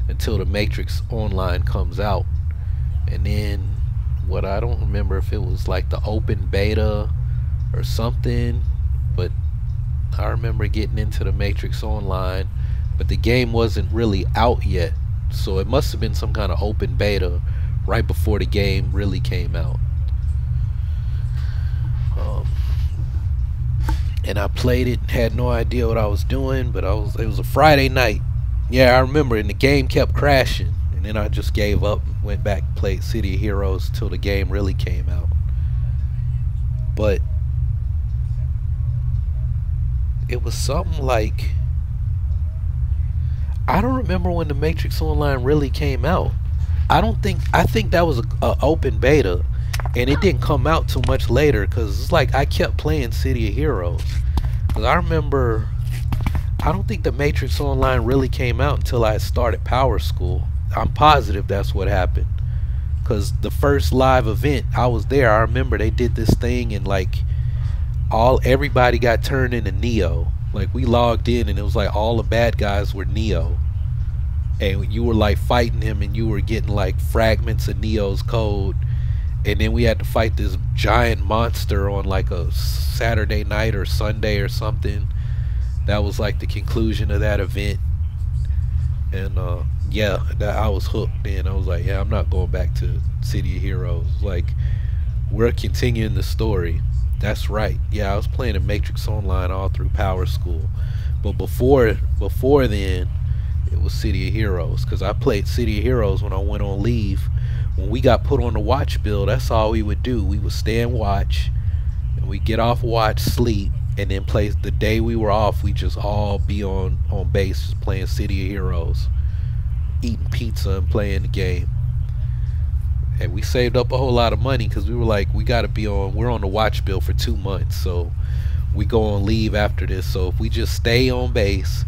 until the Matrix Online comes out. And then, what I don't remember if it was like the open beta or something, but I remember getting into the Matrix Online, but the game wasn't really out yet, so it must have been some kind of open beta right before the game really came out. And I played it, had no idea what I was doing, but it was a Friday night. Yeah, I remember, and the game kept crashing, and then I just gave up and went back and played City of Heroes till the game really came out. But it was something like, I don't remember when the Matrix Online really came out. I think that was a open beta, and it didn't come out too much later, because it's like I kept playing City of Heroes. Because I remember, I don't think the Matrix Online really came out until I started Power School. I'm positive that's what happened, because the first live event, I was there. I remember they did this thing, and like everybody got turned into Neo. Like we logged in, and it was like all the bad guys were Neo, and you were like fighting him, and you were getting like fragments of Neo's code. And then we had to fight this giant monster on like a Saturday night or Sunday or something. That was like the conclusion of that event. And yeah, I was hooked then. I was like, yeah, I'm not going back to City of Heroes. Like, we're continuing the story. That's right. Yeah, I was playing a Matrix Online all through Power School. But before then, it was City of Heroes, because I played City of Heroes when I went on leave. When we got put on the watch bill, that's all we would do. We would stay and watch, and we get off watch, sleep, and then play. The day we were off, we just all be on base, just playing City of Heroes, eating pizza and playing the game. And we saved up a whole lot of money, because we were like, we're on the watch bill for 2 months, so we go on leave after this. So if we just stay on base,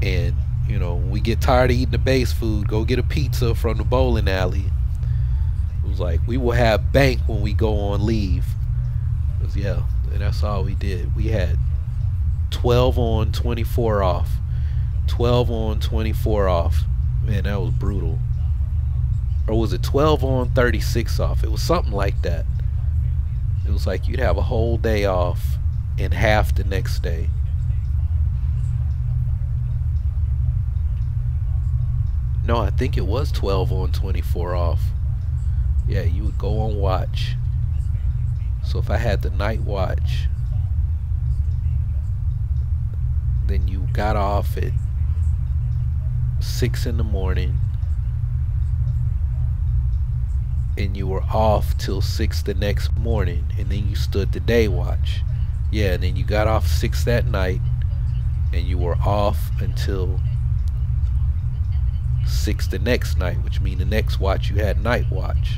and you know, we get tired of eating the base food, go get a pizza from the bowling alley. It was like, we will have bank when we go on leave. Yeah, and that's all we did. We had 12 on, 24 off. 12 on, 24 off. Man, that was brutal. Or was it 12 on, 36 off? It was something like that. It was like you'd have a whole day off and half the next day. No, I think it was 12 on, 24 off. Yeah, you would go on watch. So if I had the night watch, then you got off at 6 in the morning, and you were off till 6 the next morning, and then you stood the day watch. Yeah, and then you got off 6 that night, and you were off until 6 the next night, which means the next watch you had night watch.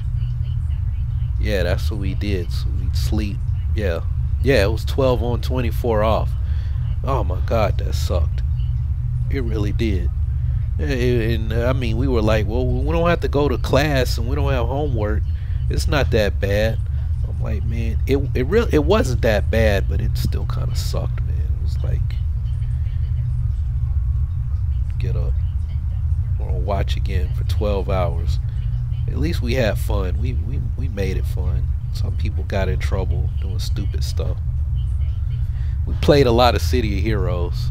Yeah, that's what we did. So we'd sleep. Yeah. Yeah, it was 12 on, 24 off. Oh my God, that sucked. It really did. And I mean, we were like, well, we don't have to go to class and we don't have homework. It's not that bad. I'm like, man, it wasn't that bad, but it still kind of sucked, man. It was like, get up, we're gonna watch again for 12 hours. At least we had fun. We made it fun. Some people got in trouble doing stupid stuff. We played a lot of City of Heroes.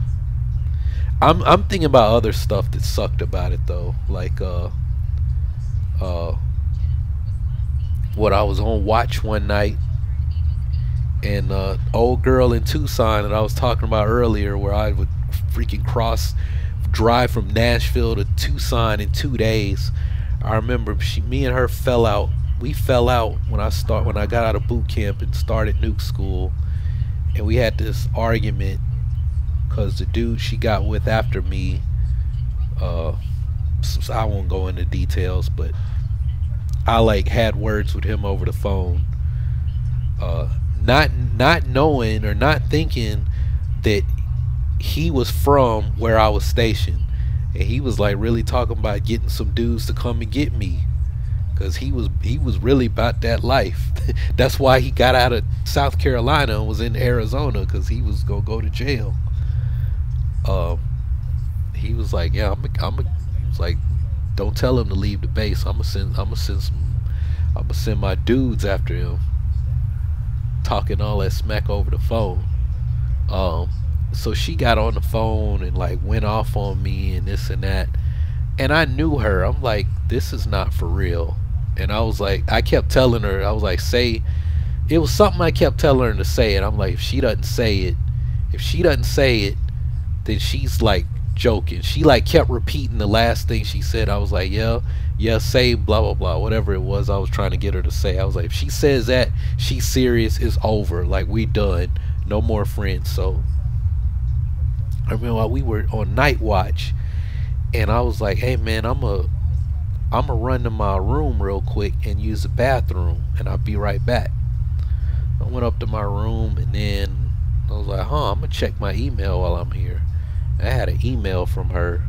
I'm thinking about other stuff that sucked about it though, like what I was on watch one night, and old girl in Tucson that I was talking about earlier, where I would freaking drive from Nashville to Tucson in 2 days. I remember me and her fell out. We fell out when I got out of boot camp and started nuke school, and we had this argument because the dude she got with after me, so I won't go into details, but I like had words with him over the phone, not knowing or not thinking that he was from where I was stationed, and he was like really talking about getting some dudes to come and get me, because he was really about that life. That's why he got out of South Carolina and was in Arizona, because he was gonna go to jail. He was like, yeah, he was like, don't tell him to leave the base. I'm gonna send my dudes after him. Talking all that smack over the phone. So she got on the phone and like went off on me and this and that, and I knew her. I'm like, this is not for real. And I was like, I kept telling her, I was like, it was something I kept telling her to say, and I'm like, if she doesn't say it, then she's like joking. She like kept repeating the last thing she said. I was like, yeah, say blah blah blah, whatever it was I was trying to get her to say. I was like, if she says that, she's serious, it's over, like we done, no more friends. So I remember we were on night watch, and I was like, hey man, I'm a run to my room real quick and use the bathroom, and I'll be right back. I went up to my room, and then I was like, I'm gonna check my email while I'm here. I had an email from her.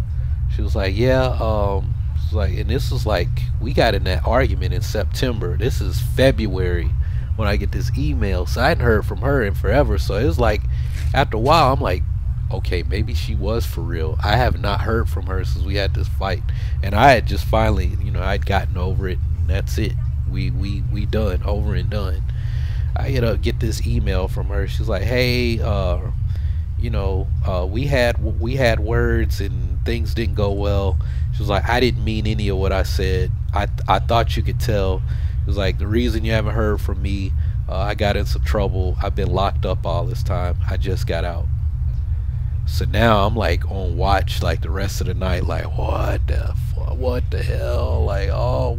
She was like, yeah, and this was like, we got in that argument in September. This is February when I get this email. So I hadn't heard from her in forever. So it was like, after a while, I'm like, okay, maybe she was for real. I have not heard from her since we had this fight, and I had just finally, I'd gotten over it, and that's it. We done, over and done. I get this email from her. She's like, hey, we had words and things didn't go well. She was like, I didn't mean any of what I said. I thought you could tell. It was like, the reason you haven't heard from me, I got in some trouble. I've been locked up all this time. I just got out. So now I'm like on watch like the rest of the night, like what the hell, like oh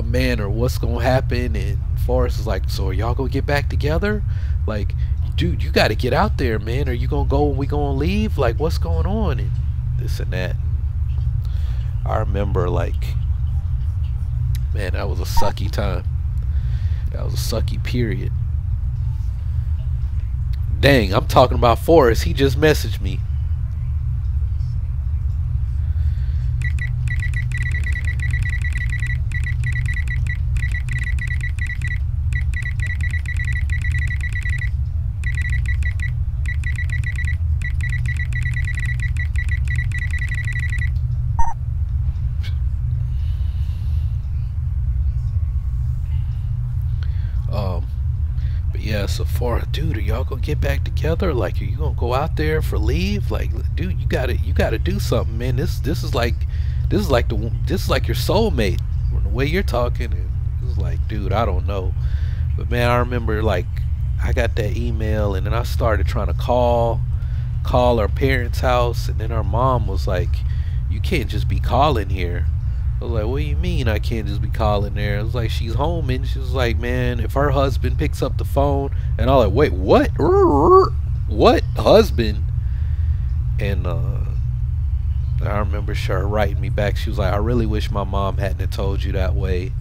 man, or what's gonna happen? And Forrest is like, so are y'all gonna get back together? Like, dude, you gotta get out there, man. Are you gonna go and we gonna leave? Like, what's going on? And this and that. I remember, like, man, that was a sucky time. That was a sucky period. Dang, I'm talking about Forrest. He just messaged me. Yeah, so far, dude, are y'all gonna get back together? Like, are you gonna go out there for leave? Like, dude, you gotta do something, man. This is like your soulmate. From the way you're talking, it's like, dude, I don't know, but man, I remember like I got that email, and then I started trying to call our parents' house, and then our mom was like, you can't just be calling here. I was like, what do you mean I can't just be calling there? I was like, she's home. And she was like, man, if her husband picks up the phone. And I was like, wait, what? What husband? And I remember her writing me back. She was like, I really wish my mom hadn't have told you that way.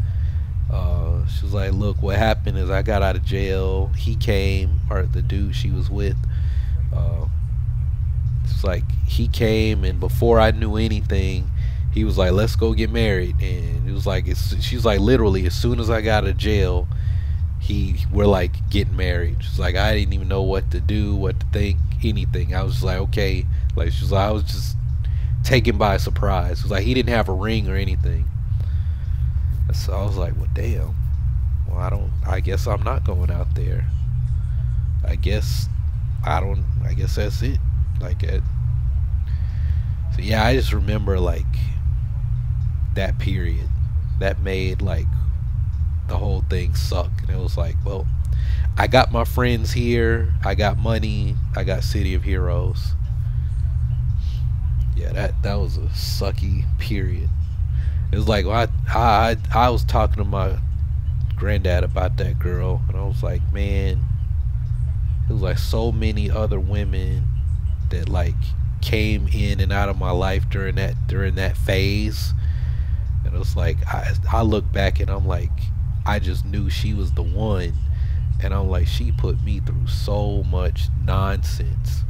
She was like, look, what happened is I got out of jail. He came, or the dude she was with. It's like he came, and before I knew anything, he was like, let's go get married. And it was like, she's like, literally as soon as I got out of jail, we're like getting married. She's like, I didn't even know what to do, what to think, anything. I was just like, okay. Like, she's like, I was just taken by surprise. It was like he didn't have a ring or anything. So I was like, well, damn. Well, I guess I'm not going out there. I guess that's it. Like it. So yeah, I just remember like that period that made like the whole thing suck. And it was like, well, I got my friends here, I got money, I got City of Heroes. Yeah, that was a sucky period. It was like, well, I was talking to my granddad about that girl, and I was like, man, it was like so many other women that like came in and out of my life during that phase. And it was like, I look back and I'm like, I just knew she was the one. And I'm like, she put me through so much nonsense.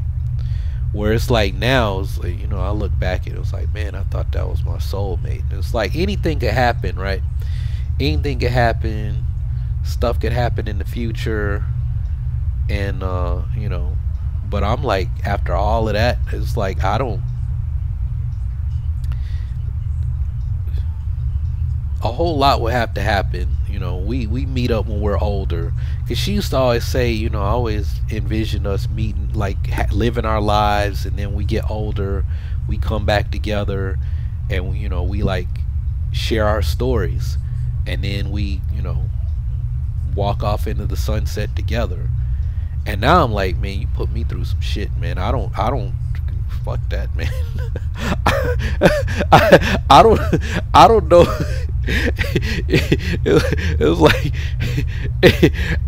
Where it's like now, it's like, you know, I look back and it was like, man, I thought that was my soulmate. And it's like anything could happen, right? Anything could happen. Stuff could happen in the future. And, you know, but I'm like, after all of that, it's like, a whole lot would have to happen. You know, we meet up when we're older, because she used to always say, you know, I always envision us meeting, like living our lives, and then we get older, we come back together, and you know, we like share our stories, and then we, you know, walk off into the sunset together. And now I'm like, man, you put me through some shit, man. I don't fuck that, man. I don't know. It was like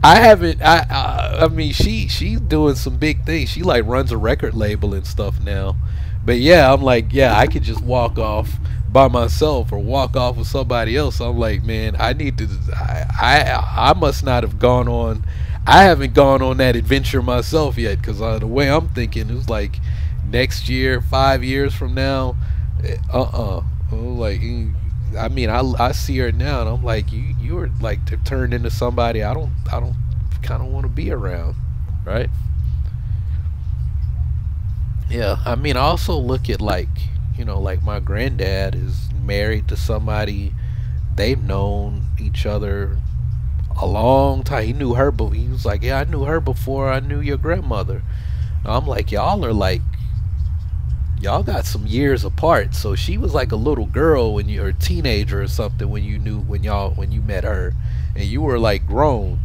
I mean, she's doing some big things. She like runs a record label and stuff now. But yeah, I'm like, yeah, I could just walk off by myself or walk off with somebody else. I'm like, man, I must not have gone on. I haven't gone on that adventure myself yet, because the way I'm thinking is like next year, 5 years from now, like, I mean, I see her now, and I'm like, you were like turned into somebody I don't kind of want to be around, right? Yeah, I mean, I also look at like, you know, like my granddad is married to somebody, they've known each other a long time. He knew her, but he was like, yeah, I knew her before I knew your grandmother. I'm like, y'all got some years apart. So she was like a little girl when you're a teenager or something when you met her, and you were like grown,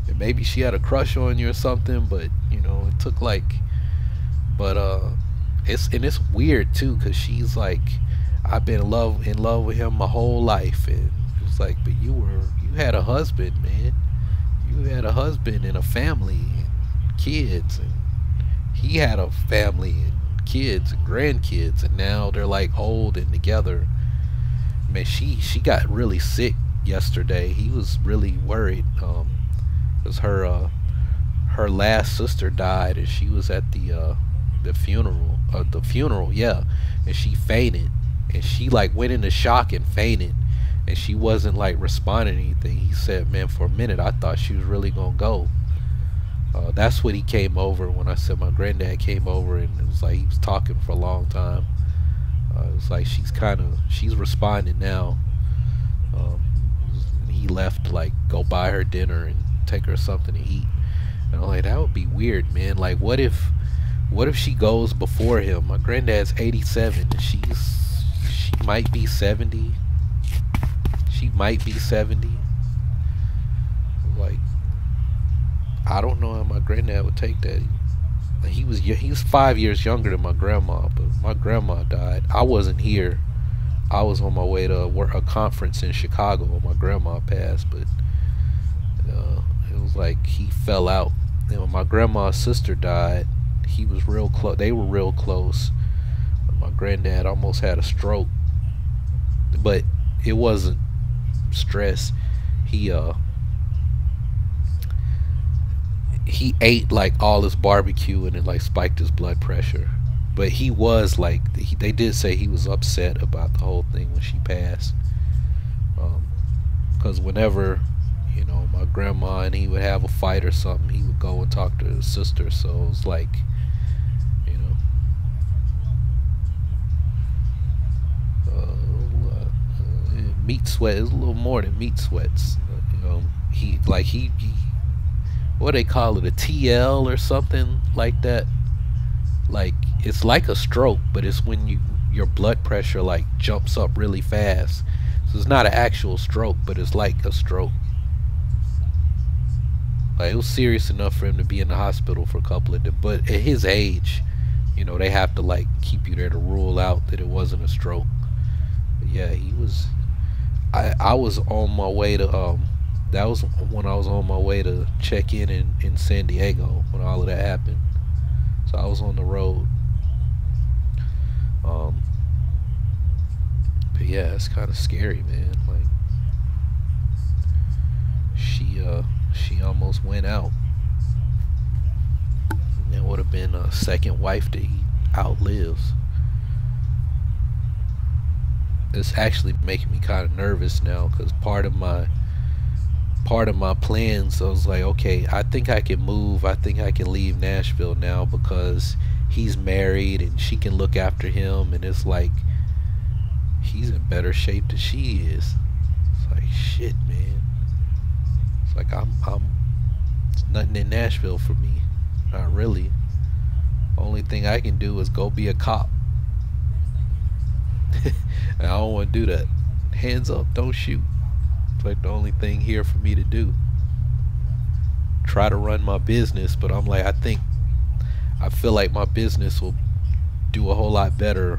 and maybe she had a crush on you or something. But you know, it took like, but it's weird too, because she's like, I've been in love with him my whole life, and it's like, but you had a husband, man. You had a husband and a family and kids, and he had a family and kids and grandkids, and now they're like old and together. Man, she got really sick yesterday. He was really worried, because her last sister died, and she was at the funeral, yeah, and she fainted, and she like went into shock and fainted, and she wasn't like responding to anything. He said, man, for a minute I thought she was really gonna go. That's what he came over when I said my granddad came over, and it was like he was talking for a long time. It was like she's responding now. He left to like go buy her dinner and take her something to eat, and I'm like, that would be weird, man. Like, what if she goes before him? My granddad's 87, and she might be 70. She might be 70. Like, I don't know how my granddad would take that. He was 5 years younger than my grandma, but my grandma died. I wasn't here. I was on my way to a conference in Chicago when my grandma passed, but it was like he fell out. And when my grandma's sister died, he was real close. They were real close. My granddad almost had a stroke, but it wasn't stress. He ate like all his barbecue and it like spiked his blood pressure. But he was like they did say he was upset about the whole thing when she passed. Because whenever my grandma and he would have a fight or something, he would go and talk to his sister. So it was like, meat sweat. It was a little more than meat sweats. He what do they call it, a TL or something like that. Like it's like a stroke, but it's when your blood pressure like jumps up really fast. So it's not an actual stroke, but it's like a stroke. Like it was serious enough for him to be in the hospital for a couple of days. But at his age, they have to like keep you there to rule out that it wasn't a stroke. But yeah, he was. I was on my way to that was when I was on my way to check in San Diego when all of that happened. So I was on the road. But yeah, it's kind of scary, man. Like she almost went out. That would have been a second wife that he outlives. It's actually making me kind of nervous now, because part of my plans, I was like, okay, I think I can move. I think I can leave Nashville now because he's married and she can look after him, and it's like he's in better shape than she is. It's like shit, man. It's like I'm it's nothing in Nashville for me. Not really. Only thing I can do is go be a cop. And I don't want to do that. Hands up, don't shoot. It's like the only thing here for me to do. Try to run my business, but I'm like, I feel like my business will do a whole lot better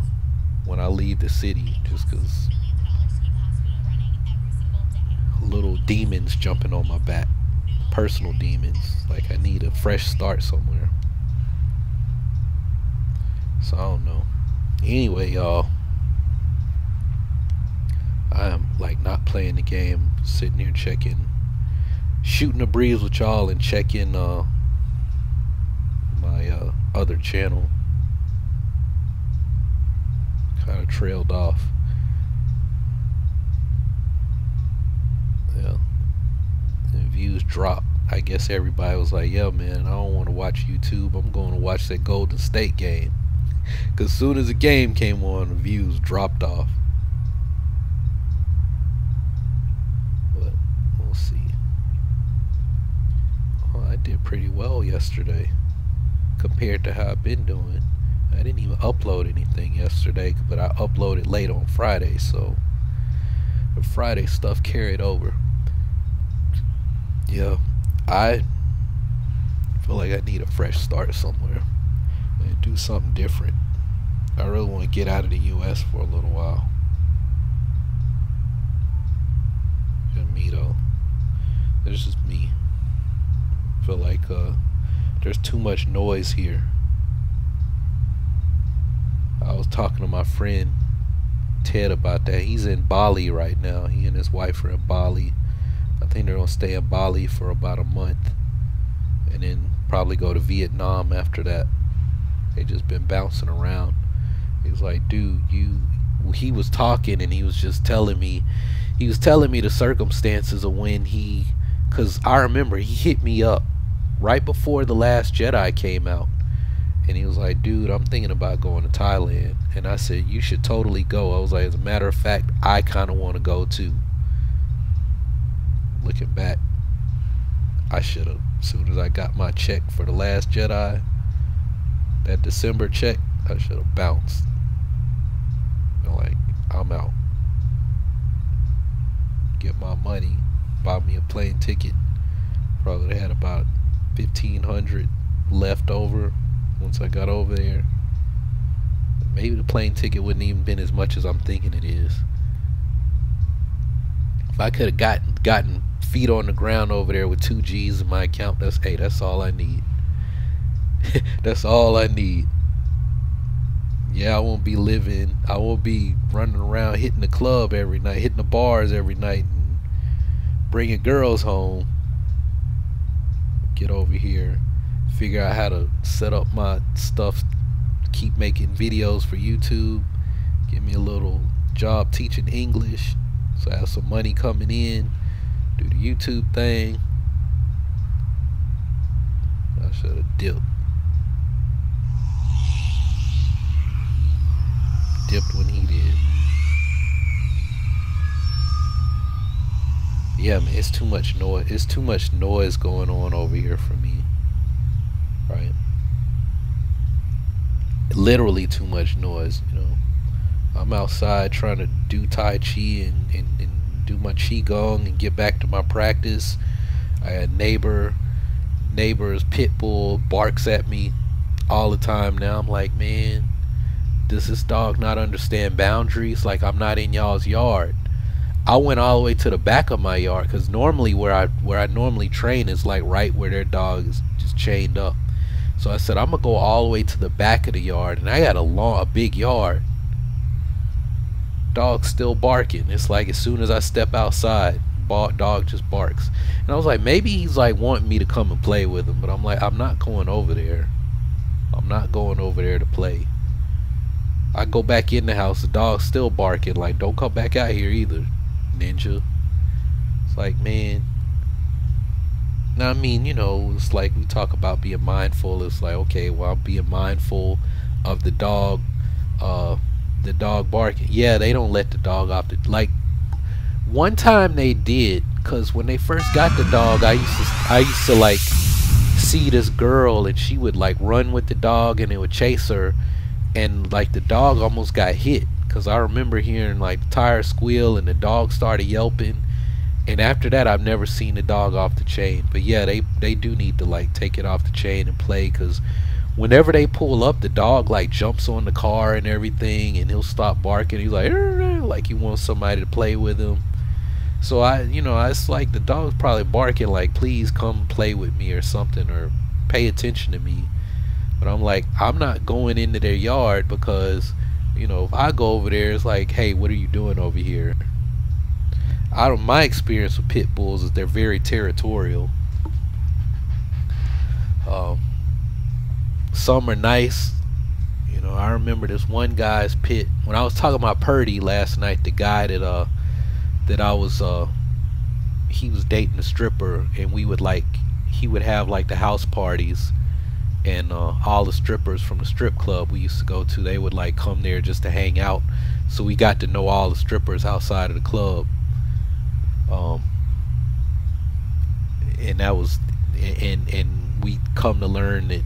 when I leave the city, just because little demons jumping on my back, personal demons. Like I need a fresh start somewhere. So I don't know. Anyway, y'all, I am like not playing the game, sitting here checking, shooting the breeze with y'all and checking my other channel. Kind of trailed off. Yeah, and views dropped. I guess everybody was like, yeah, man, I don't want to watch YouTube. I'm going to watch that Golden State game. Because as soon as the game came on, the views dropped off. But we'll see. Well, I did pretty well yesterday compared to how I've been doing. I didn't even upload anything yesterday, but I uploaded late on Friday, so the Friday stuff carried over. Yeah, I feel like I need a fresh start somewhere and do something different. I really want to get out of the US for a little while. Just me though. It's just me. I feel like there's too much noise here. I was talking to my friend Ted about that. He's in Bali right now. He and his wife are in Bali. I think they're gonna stay in Bali for about a month and then probably go to Vietnam after that. They just been bouncing around. He was like, dude, he was talking and he was just telling me the circumstances of when because I remember he hit me up right before The Last Jedi came out, and he was like, dude, I'm thinking about going to Thailand. And I said, you should totally go. I was like, as a matter of fact, I kind of want to go too. Looking back, I should have, as soon as I got my check for The Last Jedi, that December check, I should have bounced. Like, I'm out. Get my money, buy me a plane ticket. Probably had about $1,500 left over. once I got over there. Maybe the plane ticket wouldn't even been as much as I'm thinking it is. If I could have gotten feet on the ground over there with 2 G's in my account, that's all I need. That's all I need. Yeah, I won't be running around hitting the club every night, hitting the bars every night, and bringing girls home. Get over here, figure out how to set up my stuff, keep making videos for YouTube, give me a little job teaching English, so I have some money coming in, do the YouTube thing. I should have dipped when he did. Yeah, man, it's too much noise. It's too much noise going on over here for me. Right? Literally too much noise, you know. I'm outside trying to do Tai Chi and do my Qigong and get back to my practice. I had neighbor's pit bull barks at me all the time now. I'm like, man, does this dog not understand boundaries? Like, I'm not in y'all's yard. I went all the way to the back of my yard, because normally where I normally train is like right where their dog is just chained up. So I said, I'm gonna go all the way to the back of the yard, and I got a big yard. Dog's still barking. It's like as soon as I step outside, dog just barks. And I was like, maybe he's like wanting me to come and play with him, but I'm like, I'm not going over there. I'm not going over there to play. I go back in the house, the dog's still barking, like, don't come back out here either, ninja. It's like, man. Now, I mean, you know, it's like we talk about being mindful. It's like, okay, well, I'm being mindful of the dog barking. Yeah, they don't let the dog off the, like, one time they did, because when they first got the dog, I used to like see this girl, and she would like run with the dog, and it would chase her, and like the dog almost got hit, because I remember hearing like the tire squeal and the dog started yelping. And after that, I've never seen the dog off the chain. But yeah, they do need to like take it off the chain and play, because whenever they pull up, the dog like jumps on the car and everything, and he'll stop barking. He's like he wants somebody to play with him. So it's like the dog's probably barking like, please come play with me or something, or pay attention to me. But I'm like, I'm not going into their yard, because, you know, if I go over there, it's like, hey, what are you doing over here? My experience with pit bulls is they're very territorial. Some are nice. You know, I remember this one guy's pit, when I was talking about Purdy last night, the guy that I was he was dating a stripper, and he would have like the house parties, and all the strippers from the strip club we used to go to, they would like come there just to hang out. So we got to know all the strippers outside of the club. And that was, and we come to learn that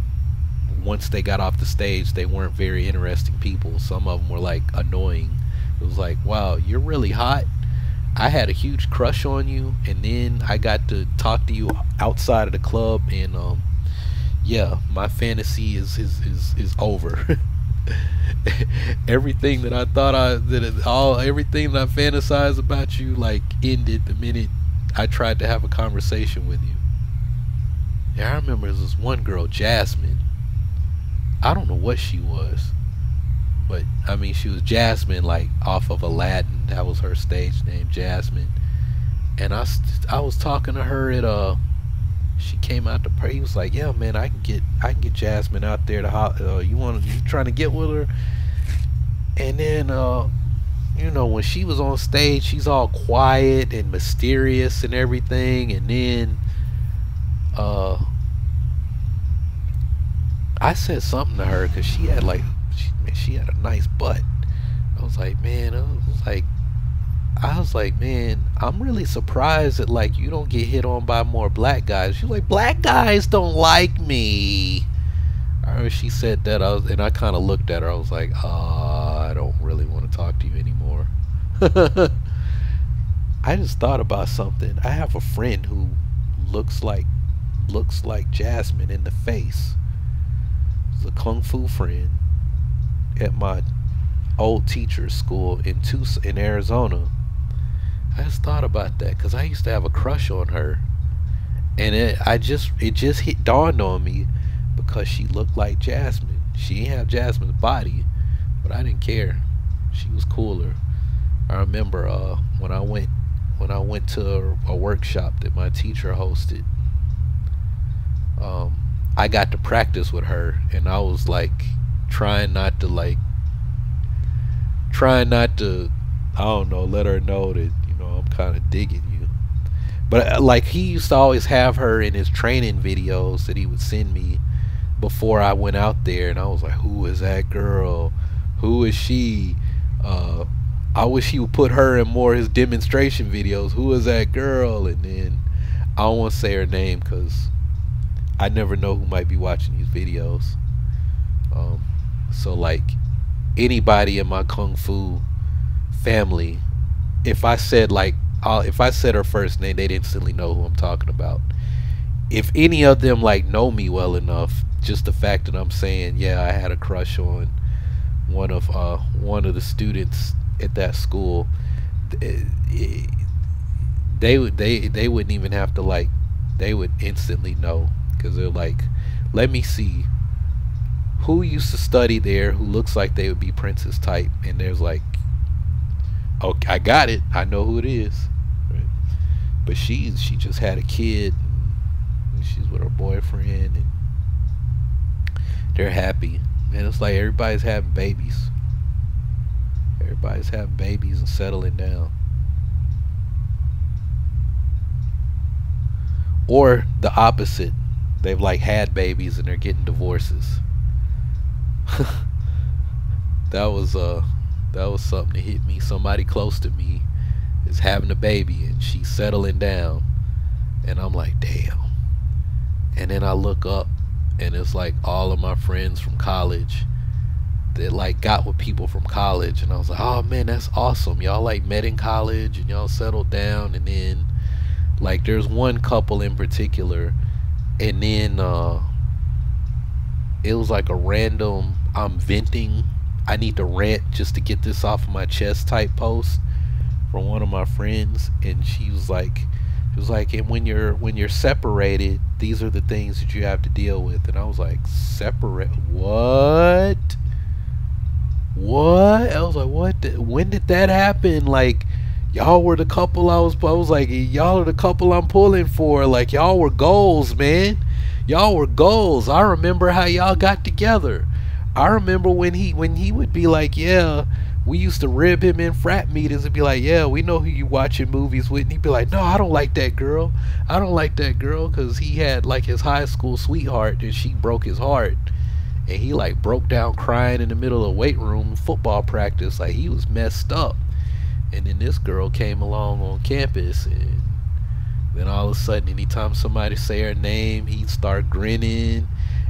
once they got off the stage, they weren't very interesting people. Some of them were like annoying. It was like, wow, you're really hot. I had a huge crush on you, and then I got to talk to you outside of the club, and yeah, my fantasy is over. Everything that I thought everything that I fantasized about you like ended the minute I tried to have a conversation with you. Yeah, I remember there was this one girl, Jasmine. I don't know what she was, but I mean, she was Jasmine, like off of Aladdin. That was her stage name, Jasmine. And I was talking to her at she came out to pray. He was like, yeah, man, I can get Jasmine out there to you trying to get with her? And then you know, when she was on stage, she's all quiet and mysterious and everything, and then I said something to her, because she had like she had a nice butt. I was like, man, man, I'm really surprised that like you don't get hit on by more black guys. She's like, black guys don't like me. I heard she said that, and I kind of looked at her. I was like, I don't really want to talk to you anymore. I just thought about something. I have a friend who looks like Jasmine in the face. was a kung fu friend at my old teacher's school in Arizona. I just thought about that because I used to have a crush on her, and it just dawned on me because she looked like Jasmine. She didn't have Jasmine's body, but I didn't care. She was cooler. I remember when I went to a workshop that my teacher hosted. I got to practice with her, and I was like trying not to I don't know, let her know that, you know, I'm kind of digging you. But like, he used to always have her in his training videos that he would send me before I went out there, and I was like, who is that girl? Who is she? I wish he would put her in more of his demonstration videos. Who is that girl? And then I don't want to say her name because I never know who might be watching these videos. So like, anybody in my kung fu family, if I said her first name, they'd instantly know who I'm talking about. If any of them like know me well enough, just the fact that I'm saying, yeah, I had a crush on one of the students at that school, they wouldn't even have to like, they would instantly know, because they're like, let me see who used to study there who looks like they would be Princess type, and there's like, okay, I got it, I know who it is, right? But she just had a kid, and she's with her boyfriend, and they're happy, and it's like everybody's having babies. Everybody's having babies and settling down. Or the opposite, they've like had babies and they're getting divorces. that was something that hit me. Somebody close to me is having a baby and she's settling down, and I'm like, damn. And then I look up and it's like all of my friends from college that like got with people from college, and I was like, oh man, that's awesome. Y'all like met in college and y'all settled down. And then like there's one couple in particular, and then it was like a random, I'm venting, I need to rant just to get this off of my chest type post from one of my friends, and she was like, and when you're separated, these are the things that you have to deal with. And I was like, separate what? I was like, what? When did that happen? Like, y'all were the couple I was like, y'all are the couple I'm pulling for. Like, y'all were goals, man. Y'all were goals. I remember how y'all got together. I remember when he would be like, yeah, we used to rib him in frat meetings and be like, yeah, we know who you watching movies with. And he'd be like, no, I don't like that girl. I don't like that girl, because he had like his high school sweetheart and she broke his heart. And he like broke down crying in the middle of weight room football practice. Like, he was messed up. And then this girl came along on campus, and then all of a sudden, anytime somebody say her name, he'd start grinning,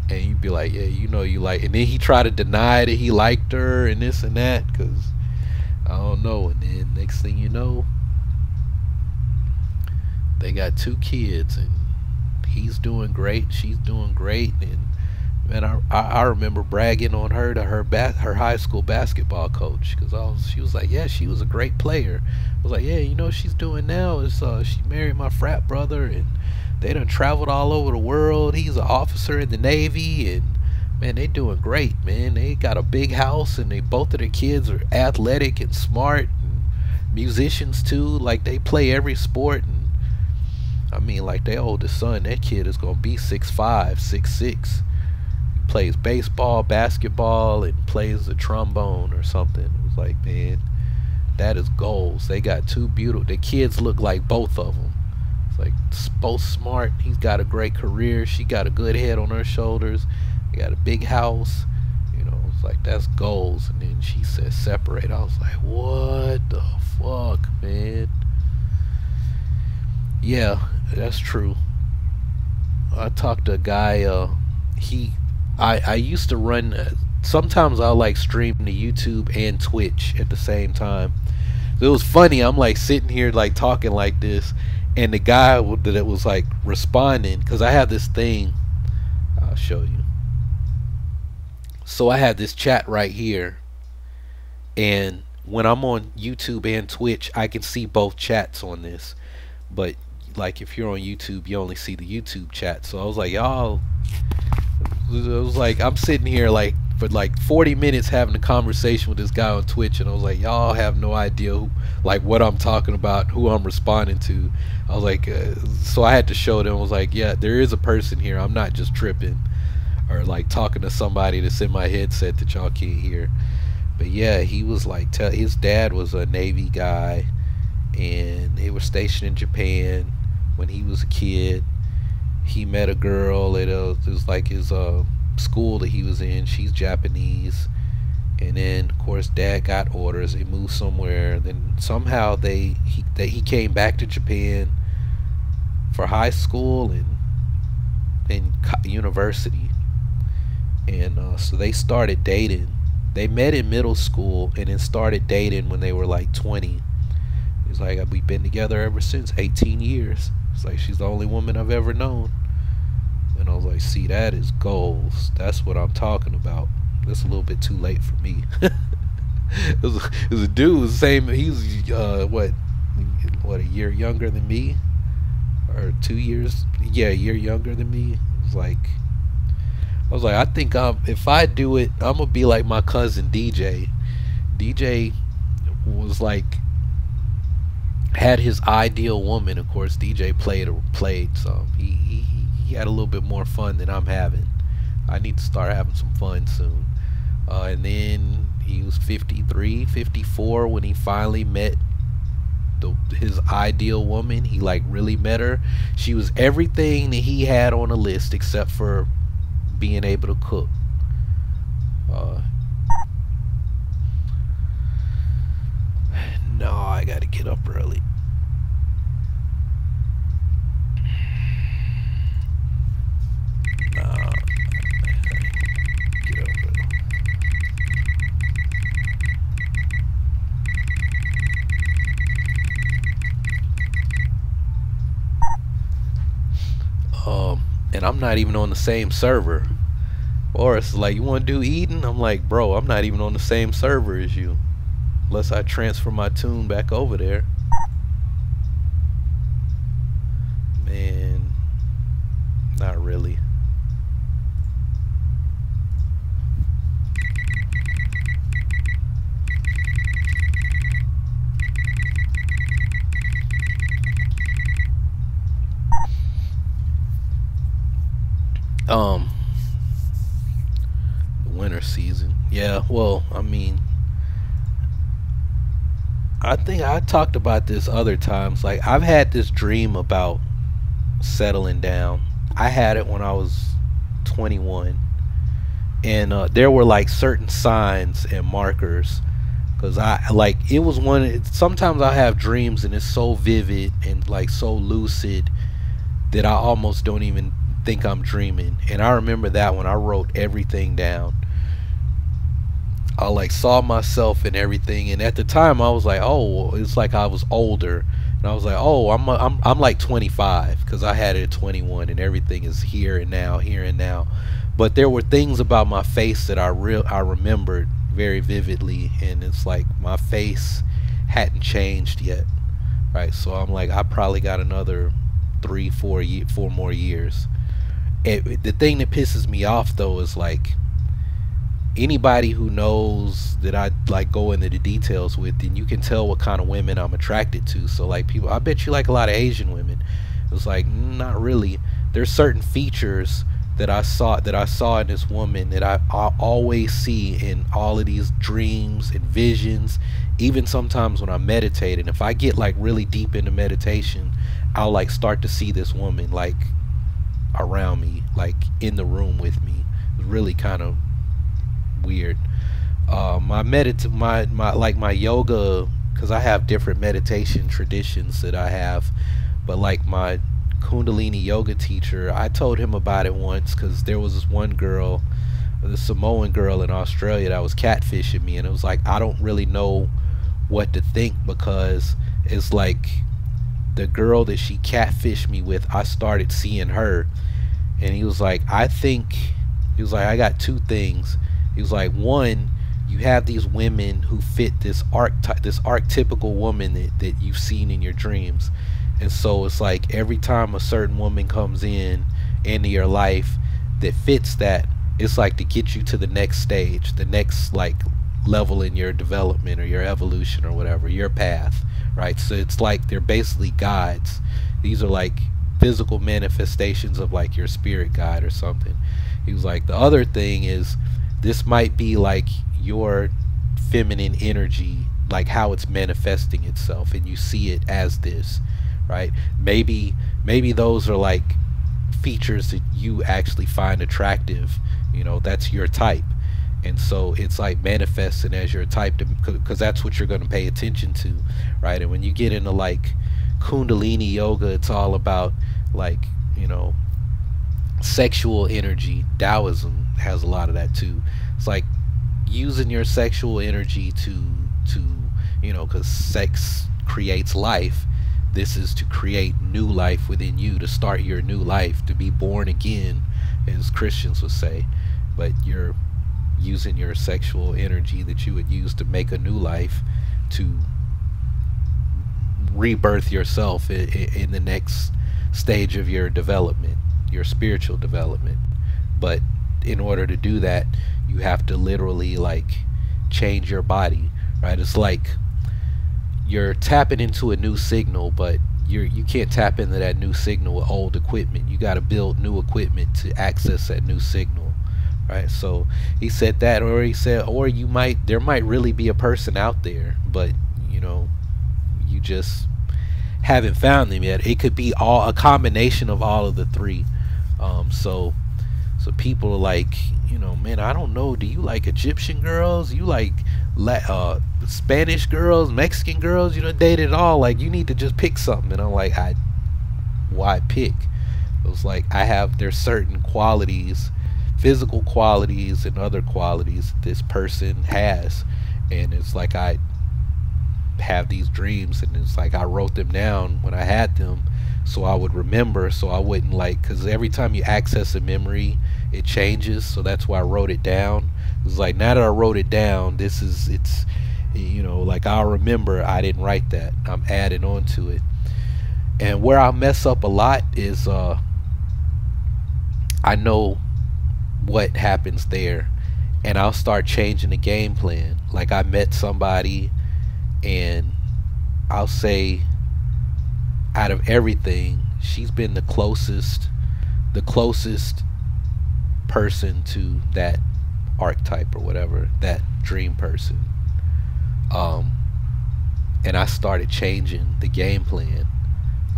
and you'd be like, yeah, you know you like. And then he tried to deny that he liked her and this and that, because I don't know. And then next thing you know, they got 2 kids, and he's doing great, she's doing great. And man, I remember bragging on her to her high school basketball coach, because she was like, yeah, she was a great player. I was like, yeah, you know what she's doing now is she married my frat brother, and they done traveled all over the world. He's an officer in the Navy, and man, they doing great, man. They got a big house, and both of their kids are athletic and smart, and musicians too. Like, they play every sport. And I mean, like, their oldest son, that kid is gonna be 6'5", 6'6". Plays baseball, basketball, and plays the trombone or something. It was like, man, that is goals. They got 2 beautiful, the kids look like both of them. It's like, both smart. He's got a great career, she got a good head on her shoulders, they got a big house, you know. It's like, that's goals. And then she said separate. I was like, what the fuck, man? Yeah, that's true. I talked to a guy, I used to run, sometimes I'll like stream to YouTube and Twitch at the same time. So it was funny, I'm like sitting here like talking like this, and the guy that was like responding, because I have this thing, I'll show you. So I have this chat right here, and when I'm on YouTube and Twitch, I can see both chats on this. But like if you're on YouTube, you only see the YouTube chat. So I was like, y'all, it was like I'm sitting here like for like 40 minutes having a conversation with this guy on Twitch, and I was like, y'all have no idea who, like what I'm talking about, who I'm responding to. I was like, so I had to show them. I was like, yeah, there is a person here. I'm not just tripping or like talking to somebody that's in my headset that y'all can't hear. But yeah, he was like, his dad was a Navy guy, and they were stationed in Japan when he was a kid. He met a girl at it was like his school that he was in. She's Japanese, and then of course dad got orders. They moved somewhere. Then somehow he came back to Japan for high school and university, and so they started dating. They met in middle school and then started dating when they were like 20. He's like, we've been together ever since, 18 years. It's like, she's the only woman I've ever known. And I was like, see, that is goals. That's what I'm talking about. That's a little bit too late for me. it was a dude, was the same. He was what a year younger than me, or 2 years? Yeah, a year younger than me. It was like, I was like, I think if I do it, I'm gonna be like my cousin DJ. DJ was like, had his ideal woman. Of course, DJ played some. He had a little bit more fun than I'm having. I need to start having some fun soon. And then he was 53, 54 when he finally met his ideal woman. He like really met her. She was everything that he had on the list except for being able to cook. No, I gotta get up early. Nah, get up early. And I'm not even on the same server. Or it's like, you want to do Eden? I'm like, bro, I'm not even on the same server as you. Unless I transfer my toon back over there. Man, not really. The winter season. Yeah, well, I mean, I think I talked about this other times. Like, I've had this dream about settling down. I had it when I was 21, and there were like certain signs and markers, because I like it was one. Sometimes I have dreams and it's so vivid and like so lucid that I almost don't even think I'm dreaming. And I remember that when I wrote everything down. I like saw myself and everything, and at the time I was like, oh, it's like I was older, and I was like, oh, I'm like 25, because I had it at 21, and everything is here and now. But there were things about my face that I remembered very vividly, and it's like my face hadn't changed yet, right? So I'm like, I probably got another 4 more years. The thing that pisses me off though is like, anybody who knows that I like go into the details with, and you can tell what kind of women I'm attracted to. So like people, I bet you like a lot of Asian women. It's like, not really. There's certain features that I saw in this woman that I always see in all of these dreams and visions. Even sometimes when I'm meditating, if I get like really deep into meditation, I'll like start to see this woman like around me, like in the room with me. It's really kind of weird. My yoga, because I have different meditation traditions that I have, but like my Kundalini yoga teacher, I told him about it once, because there was this one girl, the Samoan girl in Australia, that was catfishing me, and it was like, I don't really know what to think, because it's like the girl that she catfished me with, I started seeing her. And he was like, I got two things. He was like, one, you have these women who fit this archetype, this archetypical woman that you've seen in your dreams. And so it's like every time a certain woman comes in into your life that fits that, it's like to get you to the next stage, the next like level in your development or your evolution or whatever, your path, right? So it's like they're basically guides. These are like physical manifestations of like your spirit guide or something. He was like, the other thing is this might be like your feminine energy, like how it's manifesting itself, and you see it as this, right? Maybe those are like features that you actually find attractive, you know, that's your type. And so it's like manifesting as your type, because that's what you're going to pay attention to, right? And when you get into like Kundalini yoga, it's all about like, you know, sexual energy. Taoism has a lot of that too. It's like using your sexual energy to you know, because sex creates life. This is to create new life within you, to start your new life, to be born again, as Christians would say. But you're using your sexual energy that you would use to make a new life, to rebirth yourself in the next stage of your development, your spiritual development. But in order to do that, you have to literally like change your body, right? It's like you're tapping into a new signal, but you can't tap into that new signal with old equipment. You got to build new equipment to access that new signal, right? So he said that, or he said, or there might really be a person out there, but you know, you just haven't found them yet. It could be a combination of all of the three. So people are like, you know, man, I don't know, do you like Egyptian girls? You like Spanish girls, Mexican girls? You don't date it all. Like, you need to just pick something. And I'm like, why pick? It was like, there's certain qualities, physical qualities and other qualities this person has, and it's like I have these dreams, and it's like I wrote them down when I had them so I would remember, so I wouldn't like, because every time you access a memory it changes, so that's why I wrote it down. It's like, now that I wrote it down, it's you know, like I'll remember I didn't write that, I'm adding on to it. And where I mess up a lot is I know what happens there, and I'll start changing the game plan. Like, I met somebody and I'll say, out of everything, she's been the closest person to that archetype or whatever, that dream person. And I started changing the game plan.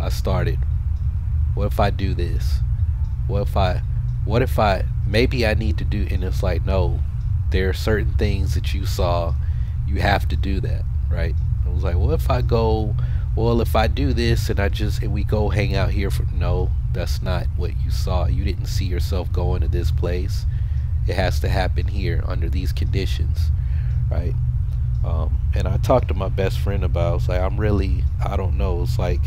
I started, what if I do this? What if I maybe I need to do, and it's like, no, there are certain things that you saw, you have to do that, right? I was like, well, if I go, well, if I do this and we go hang out here for, no, that's not what you saw. You didn't see yourself going to this place. It has to happen here under these conditions, right? And I talked to my best friend about, it's like, I don't know. It's like,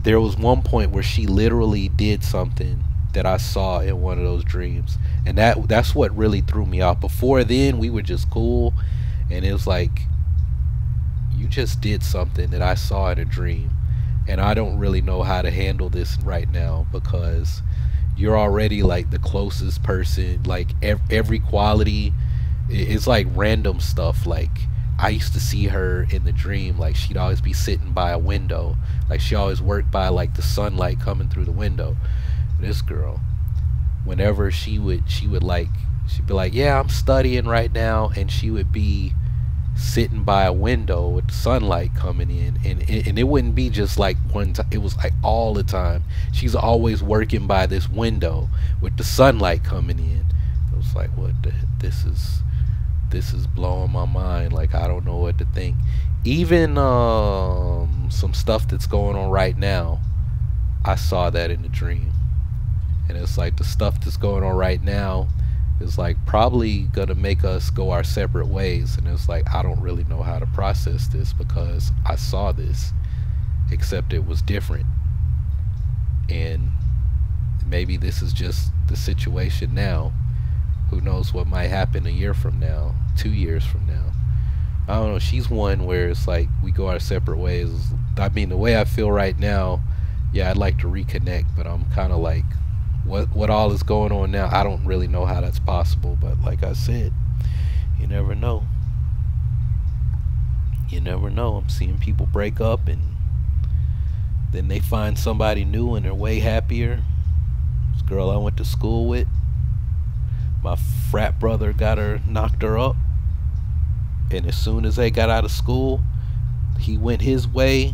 there was one point where she literally did something that I saw in one of those dreams, and that's what really threw me off. Before then, we were just cool, and it was like, you just did something that I saw in a dream, and I don't really know how to handle this right now, because you're already like the closest person, like every quality, it's like random stuff. Like, I used to see her in the dream, like she'd always be sitting by a window, like she always worked by like the sunlight coming through the window. This girl, whenever she'd be like, yeah, I'm studying right now, and she would be sitting by a window with the sunlight coming in, and it wouldn't be just like one time, it was like all the time. She's always working by this window with the sunlight coming in. It was like, what this is blowing my mind. Like, I don't know what to think. Even some stuff that's going on right now, I saw that in the dream, and it's like the stuff that's going on right now is like probably gonna make us go our separate ways. And it's like, I don't really know how to process this, because I saw this, except it was different, and maybe this is just the situation now. Who knows what might happen a year from now, 2 years from now. I don't know. She's one where it's like we go our separate ways. I mean, the way I feel right now, yeah, I'd like to reconnect, but I'm kind of like, what all is going on now? I don't really know how that's possible, but like I said, you never know. You never know. I'm seeing people break up and then they find somebody new and they're way happier. This girl I went to school with, my frat brother knocked her up, and as soon as they got out of school, he went his way,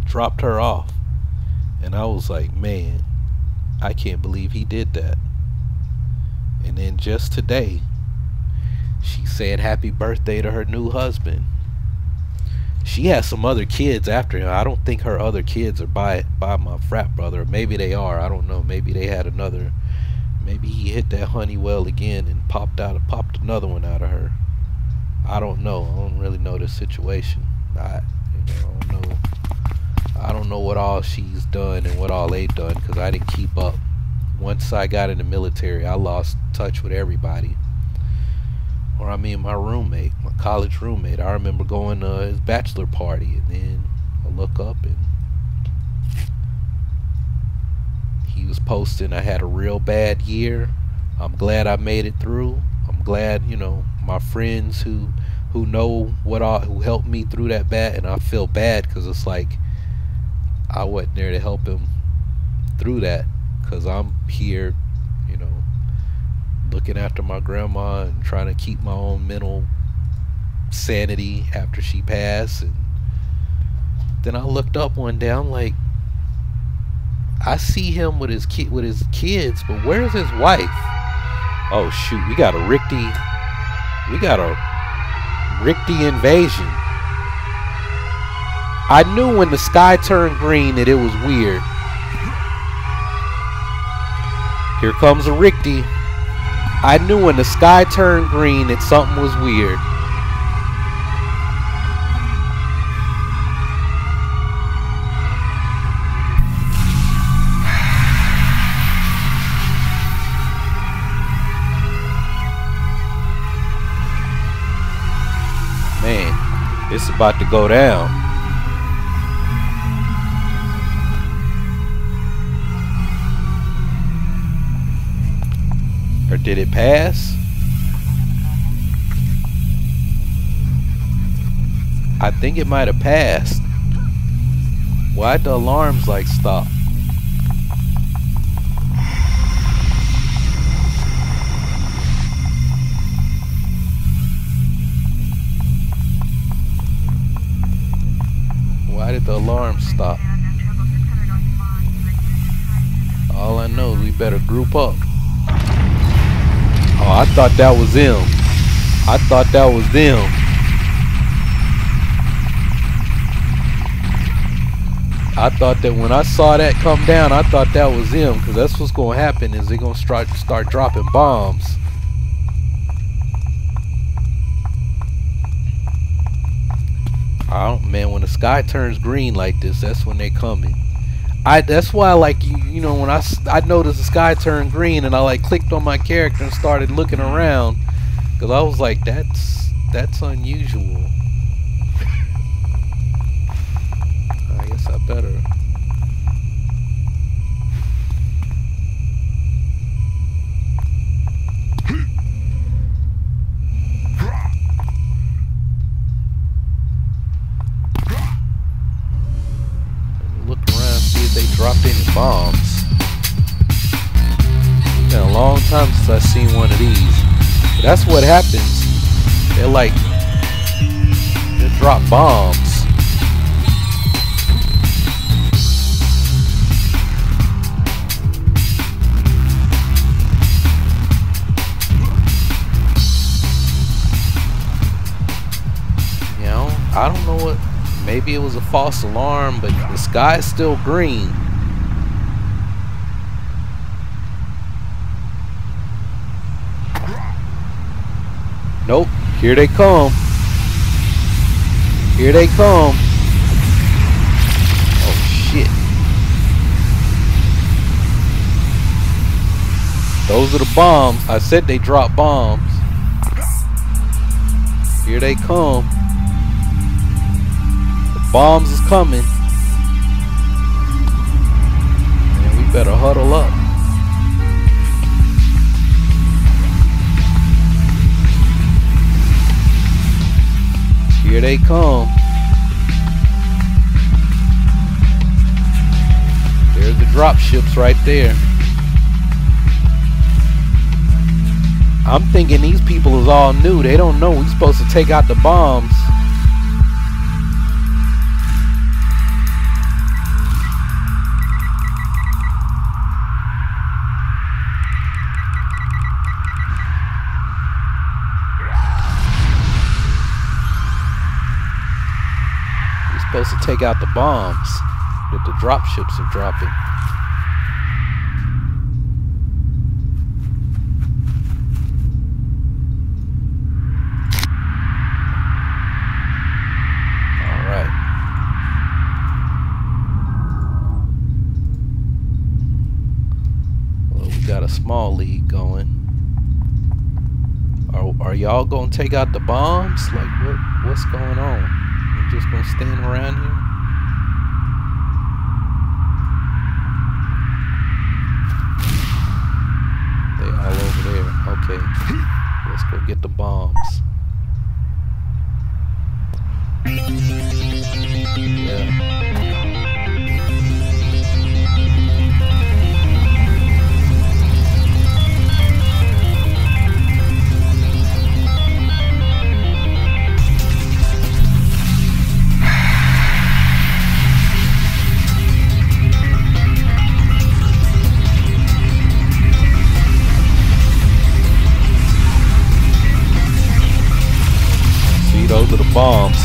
dropped her off. And I was like, man, I can't believe he did that. And then just today, she said happy birthday to her new husband. She has some other kids after him. I don't think her other kids are by my frat brother. Maybe they are. I don't know. Maybe they had another. Maybe he hit that honey well again and popped another one out of her. I don't know. I don't really know the situation. I don't know what all she's done and what all they've done, because I didn't keep up. Once I got in the military, I lost touch with everybody. Or I mean, my roommate, my college roommate. I remember going to his bachelor party, and then I look up and he was posting, I had a real bad year. I'm glad I made it through. I'm glad, you know, my friends who know who helped me through that bad, and I feel bad because it's like I wasn't there to help him through that, because I'm here, you know, looking after my grandma and trying to keep my own mental sanity after she passed. And then I looked up one day, I'm like, I see him with his kids, but where's his wife? Oh shoot, we got a Richter invasion. I knew when the sky turned green that it was weird. Here comes a Richter. I knew when the sky turned green that something was weird. Man, it's about to go down. Or did it pass? I think it might have passed. Why'd the alarms like stop? Why did the alarm stop? All I know is we better group up. Oh, I thought that was them. I thought that was them. I thought that when I saw that come down, I thought that was them, because that's what's going to happen, is they're going to start dropping bombs. Man, when the sky turns green like this, that's when they coming. That's why, like, you know, when I noticed the sky turned green and I like clicked on my character and started looking around, because I was like, that's unusual. I guess I better. Dropped any bombs. It's been a long time since I've seen one of these. But that's what happens. They drop bombs. You know, I don't know what. Maybe it was a false alarm, but the sky is still green. Nope, here they come. Here they come. Oh shit. Those are the bombs. I said they drop bombs. Here they come. The bombs is coming. And we better huddle up. Here they come. There's the drop ships right there. I'm thinking these people is all new. They don't know we're supposed to take out the bombs. We're supposed to take out the bombs that the drop ships are dropping. Got a small lead going. Are y'all gonna take out the bombs? Like what's going on? We're just gonna stand around here? They all over there. Okay. Let's go get the bombs. Yeah. Those are the bombs.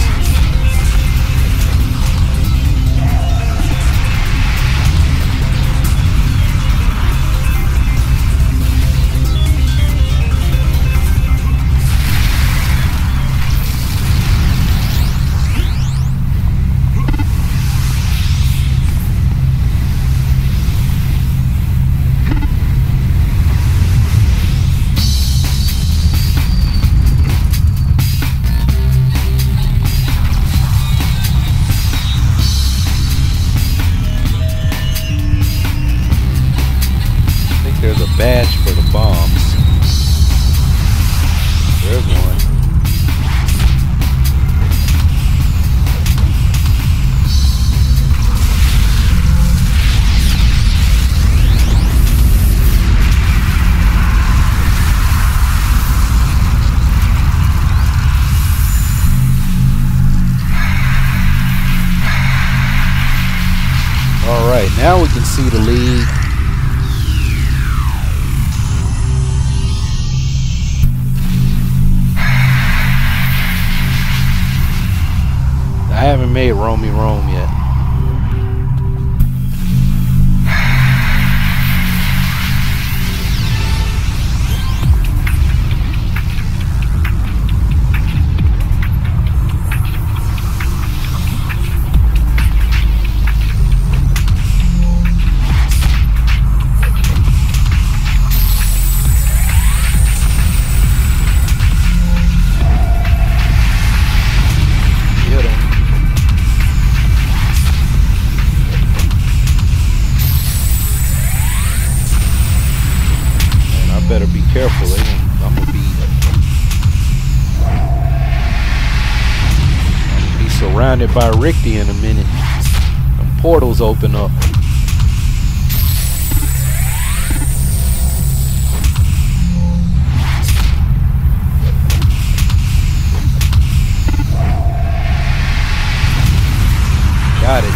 There's a badge for the bombs. There's one. All right, now we can see the lead. I haven't made Romy Rome yet. Better be careful. I'm gonna be surrounded by Ricky in a minute. Them portals open up. Got it.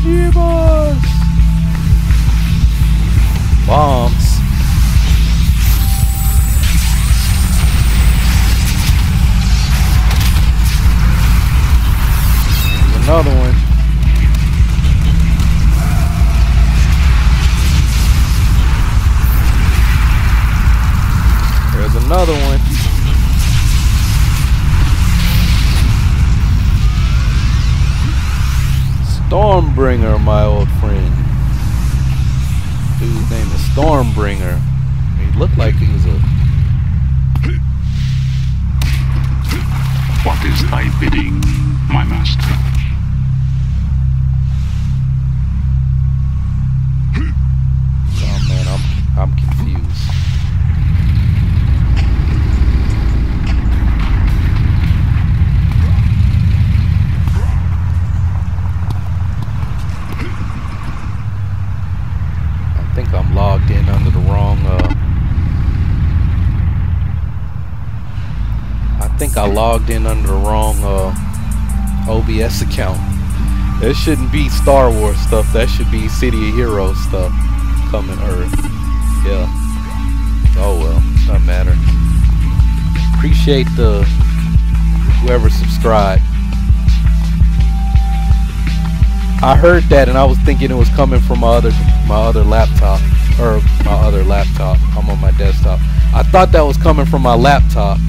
Jibos! Bombs. There's another one. There's another one. Stormbringer, my old friend. Dude's name is Stormbringer. He looked like he was a... What is thy bidding, my master? Oh man, I'm confused. I think I'm logged in under the wrong OBS account. That shouldn't be Star Wars stuff. That should be City of Heroes stuff coming Earth. Yeah. Oh well, doesn't matter. Appreciate the whoever subscribed. I heard that and I was thinking it was coming from my other laptop, or my other laptop. I'm on my desktop. I thought that was coming from my laptop.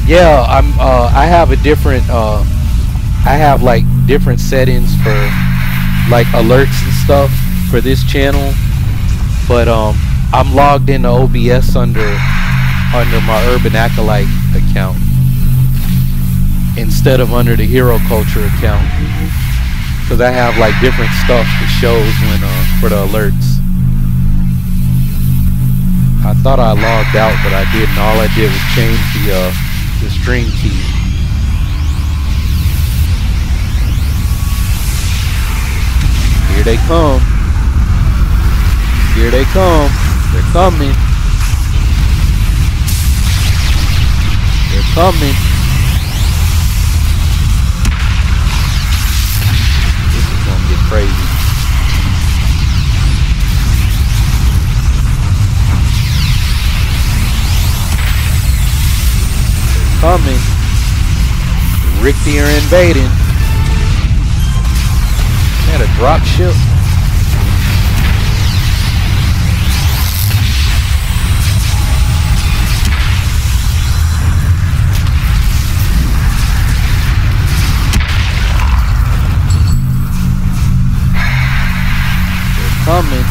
Yeah, I have a different I have like different settings for like alerts and stuff for this channel, but I'm logged into OBS under my Urban Acolyte account instead of under the Hero Culture account, because I have like different stuff that shows when for the alerts. I thought I logged out, but I didn't. All I did was change the string key. Here they come. Here they come. They're coming. They're coming. This is gonna get crazy. Coming. Ricky are invading. Had a drop ship. They're coming.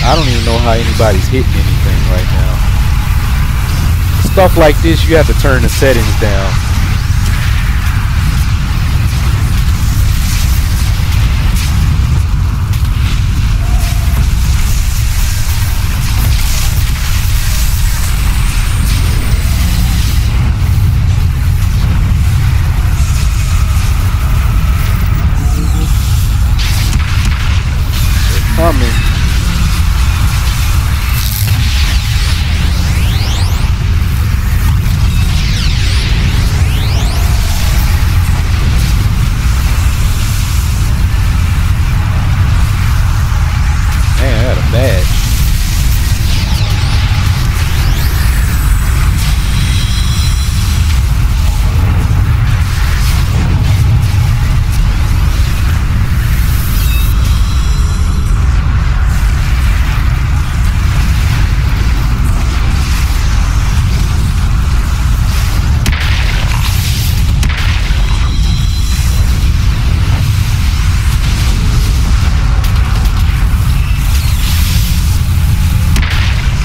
I don't even know how anybody's hitting anything right now. Stuff like this, you have to turn the settings down. They're coming. Badge.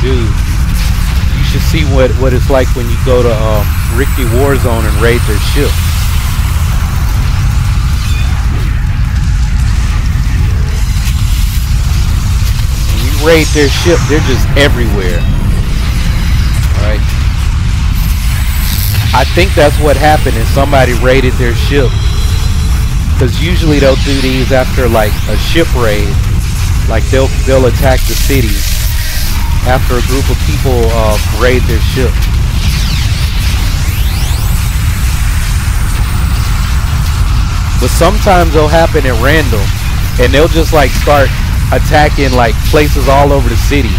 Dude, you should see what it's like when you go to Ricky Warzone and raid their ship. raid their ship, they're just everywhere. Alright. I think that's what happened, is somebody raided their ship. Because usually they'll do these after like a ship raid. Like they'll attack the city after a group of people raid their ship. But sometimes they'll happen at random, and they'll just like start attacking like places all over the city.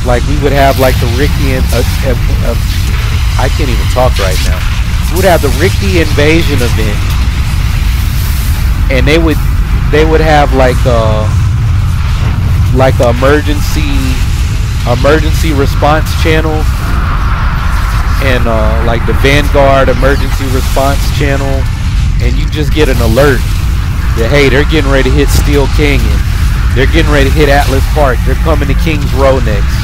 Like we would have like the Ricky and I can't even talk right now. We would have the Ricky invasion event, and they would have like a emergency response channel, and like the Vanguard emergency response channel, and you just get an alert that hey, they're getting ready to hit Steel Canyon, they're getting ready to hit Atlas Park, they're coming to Kings Row next.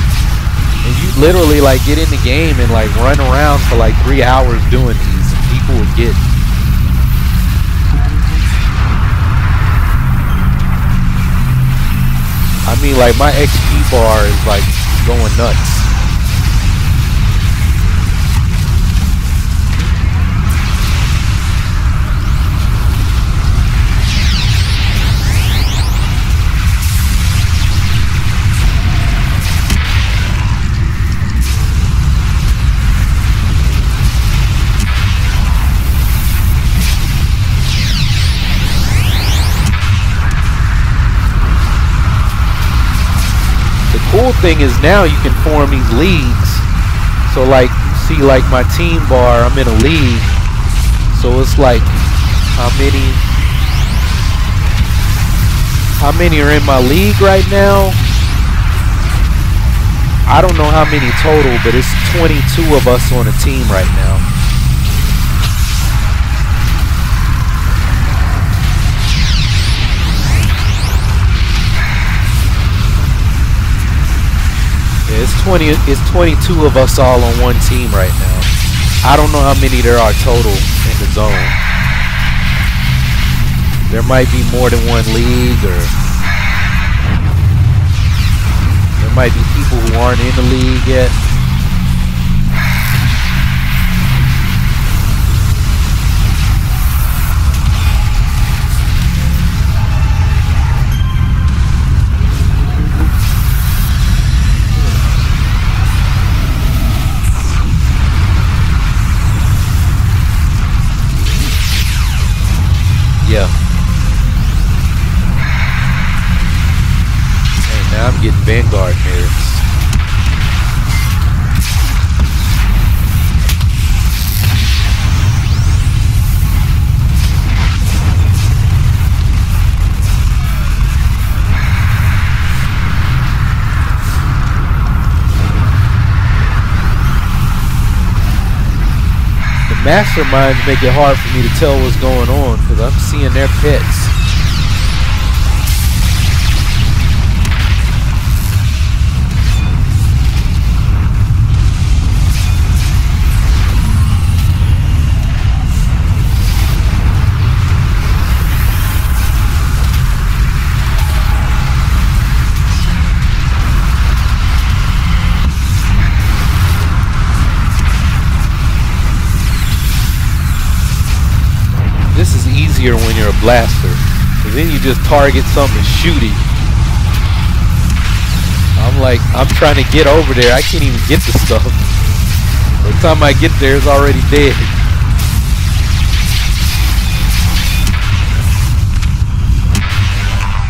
And you literally like get in the game and like run around for like 3 hours doing these, and people would get. I mean, like my XP bar is like going nuts. Cool thing is now you can form these leagues. So like see like my team bar, I'm in a league. So it's like how many are in my league right now? I don't know how many total, but it's 22 of us on a team right now. It's 22 of us all on one team right now. I don't know how many there are total in the zone. There might be more than one league, or there might be people who aren't in the league yet. Yeah. Hey, now I'm getting Vanguard merits. Masterminds make it hard for me to tell what's going on because I'm seeing their pets. This is easier when you're a blaster, because then you just target something and shoot it. I'm trying to get over there. I can't even get the stuff. By the time I get there, it's already dead.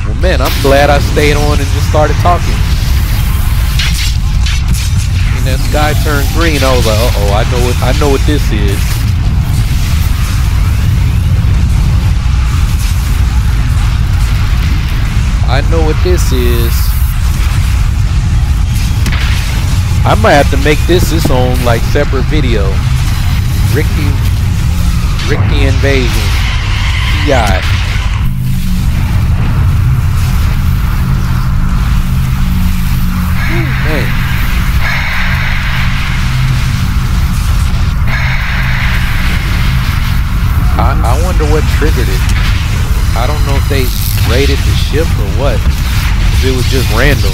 Well, man, I'm glad I stayed on and just started talking. And that sky turned green. I was like, uh-oh, I know what this is. I know what this is. I might have to make this its own like separate video. Ricky invasion. PI. Man. I wonder what triggered it. I don't know if they raided the ship or what. It was just random.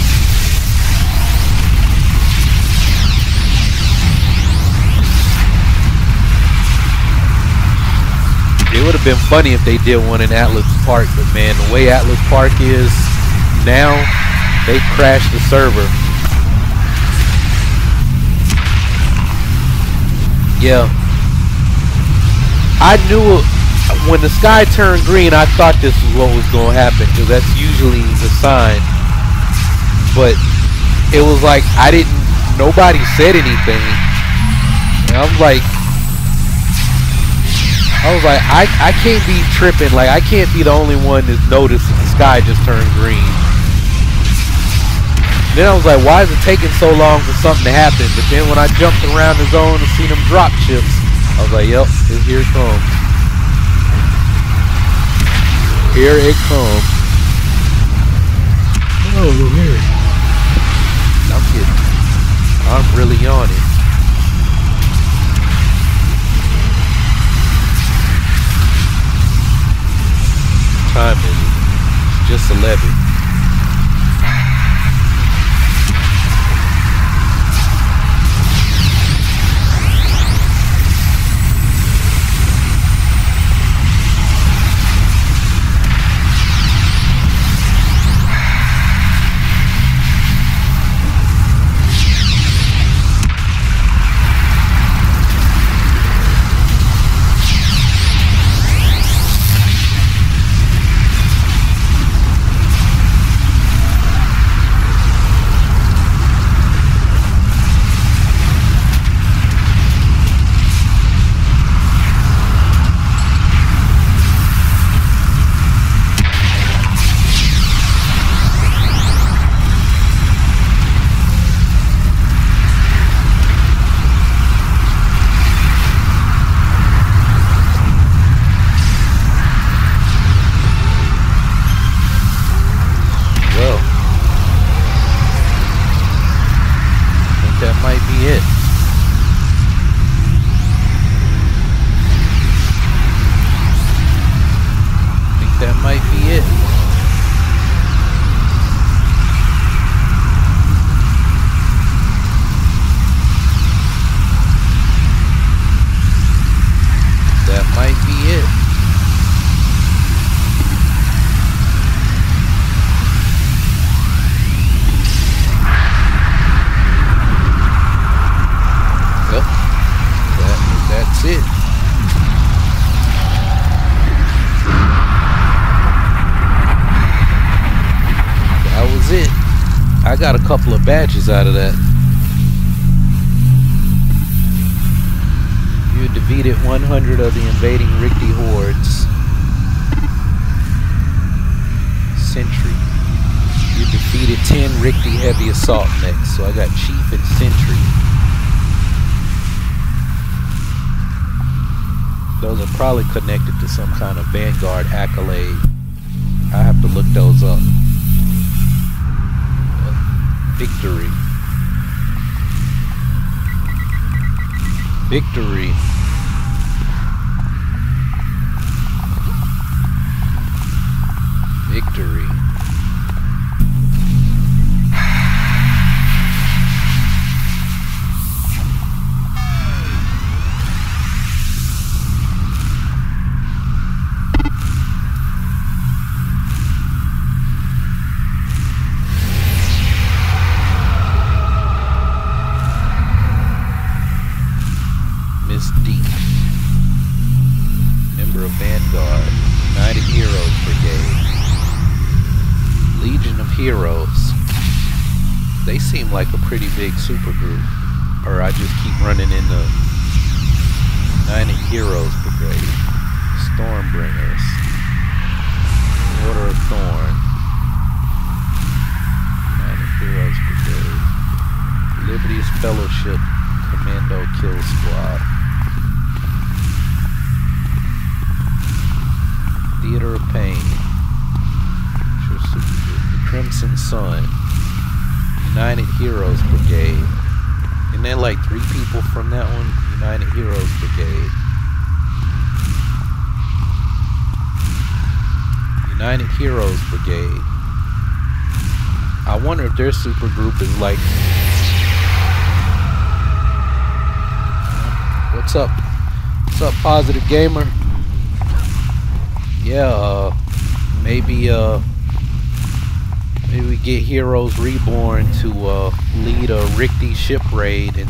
It would have been funny if they did one in Atlas Park, but man, the way Atlas Park is now, they crashed the server. Yeah. I knew when the sky turned green, I thought this was what was going to happen, because that's usually the sign. But it was like, nobody said anything. And I was like, I can't be tripping. Like, I can't be the only one that's noticed that the sky just turned green. Then I was like, why is it taking so long for something to happen? But then when I jumped around the zone and seen them drop chips, I was like, yep, here it comes. Here it comes. Oh, man. I'm kidding. I'm really yawning. Time is it? It's just 11. I got a couple of badges out of that. You defeated 100 of the invading Rigby hordes. Sentry. You defeated 10 Rigby heavy assault mechs. So I got Chief and Sentry. Those are probably connected to some kind of Vanguard Acolyte. I have to look those up. Victory. Victory. Victory. Member of Vanguard, United Heroes Brigade, Legion of Heroes. They seem like a pretty big supergroup, or I just keep running into United Heroes Brigade, Stormbringers, Order of Thorn, United Heroes Brigade, Liberty's Fellowship, Commando Kill Squad. Theater of Pain. The Crimson Sun. United Heroes Brigade. Isn't there like 3 people from that one? United Heroes Brigade. United Heroes Brigade. I wonder if their super group is like... What's up? What's up, Positive Gamer? Yeah, maybe we get Heroes Reborn to lead a Rikti ship raid and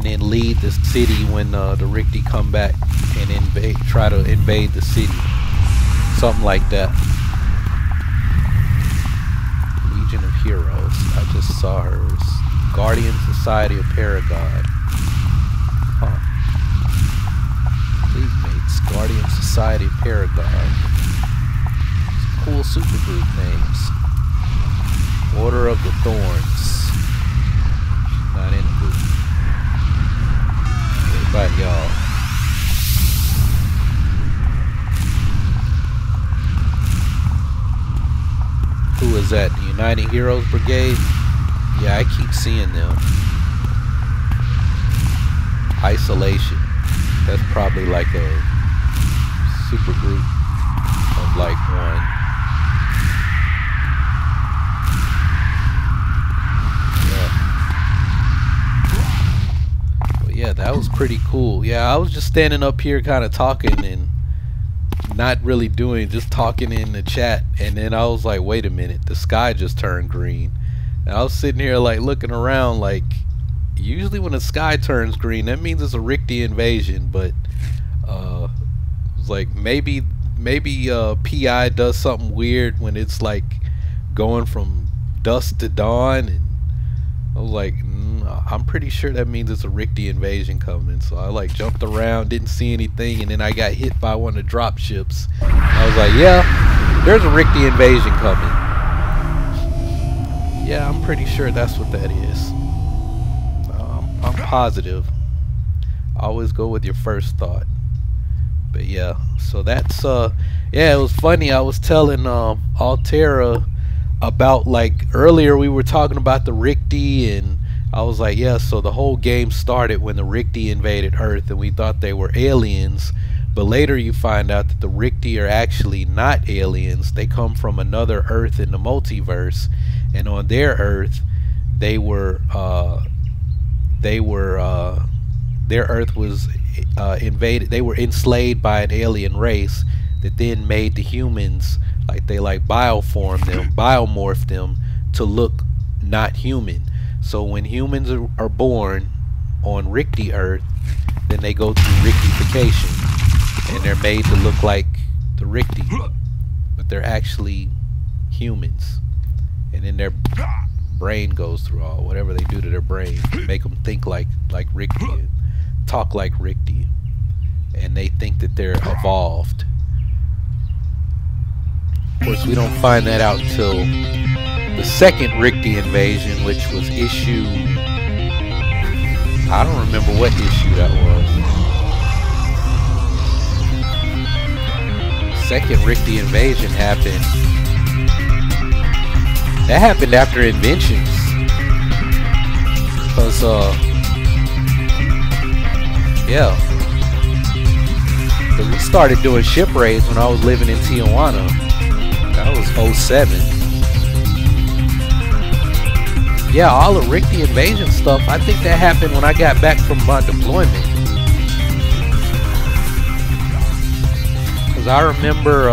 then lead the city when the Rikti come back and try to invade the city. Something like that. Legion of Heroes. I just saw hers. Guardian Society of Paragon. Huh. League mates. Guardian Society of Paragon. Some cool supergroup names. Order of the Thorns. Not in the group. What about y'all? Who is that? The United Heroes Brigade? Yeah, I keep seeing them. Isolation. That's probably like a super group of like one. Yeah. But yeah, that was pretty cool. Yeah, I was just standing up here kind of talking and not really doing, just talking in the chat, and then I was like, wait a minute, the sky just turned green. And I was sitting here like looking around, like usually when the sky turns green that means it's a Rikti invasion, but it's like maybe PI does something weird when it's like going from dusk to dawn, and I was like, I'm pretty sure that means it's a Rikti invasion coming. So I like jumped around, didn't see anything, and then I got hit by one of the drop ships. I was like, yeah, there's a Rikti invasion coming. Yeah, I'm pretty sure that's what that is. I'm positive. Always go with your first thought. But yeah, so that's yeah, it was funny. I was telling Altera about, like, earlier we were talking about the Rikti, and I was like, yeah, so the whole game started when the Rikti invaded Earth and we thought they were aliens, but later you find out that the Rikti are actually not aliens. They come from another Earth in the multiverse, and on their Earth their Earth was invaded. They were enslaved by an alien race that then made the humans, like, they like biomorphed them to look not human. So when humans are born on Rikti Earth, then they go through Riktification, and they're made to look like the Rikti, but they're actually humans. And then their brain goes through whatever they do to their brain to make them think like Rikti and talk like Rikti, and they think that they're evolved. Of course, we don't find that out until the second Rikti invasion, which was issue... I don't remember what issue that was. Second Rikti invasion happened. That happened after Inventions. Because, yeah. Because we started doing ship raids when I was living in Tijuana. That was 07. Yeah, all the Rikti invasion stuff, I think that happened when I got back from my deployment. Because I remember,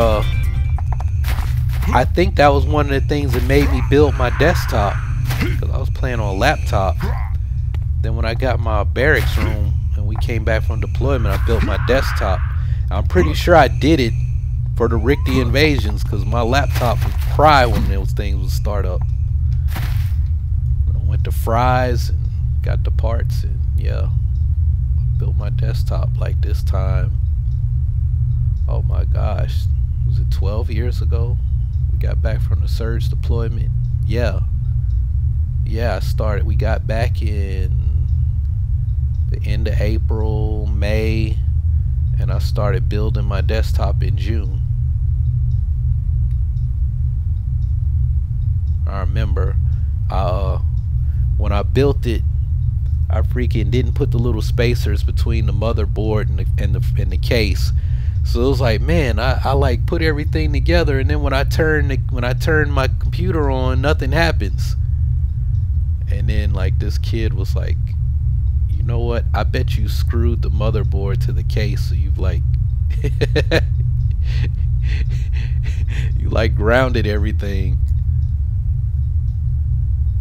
I think that was one of the things that made me build my desktop. Because I was playing on a laptop. Then when I got my barracks room and we came back from deployment, I built my desktop. I'm pretty sure I did it for the Rikti invasions, because my laptop would cry when those things would start up. I went to Fry's and got the parts, and yeah, built my desktop like this time. Oh my gosh, was it 12 years ago? We got back from the surge deployment. Yeah, we got back in the end of April, May, and I started building my desktop in June. I remember when I built it, I freaking didn't put the little spacers between the motherboard and the case. So it was like, man, I like put everything together, and then when I turn my computer on, nothing happens. And then like this kid was like, you know what? I bet you screwed the motherboard to the case, so you've like you like grounded everything.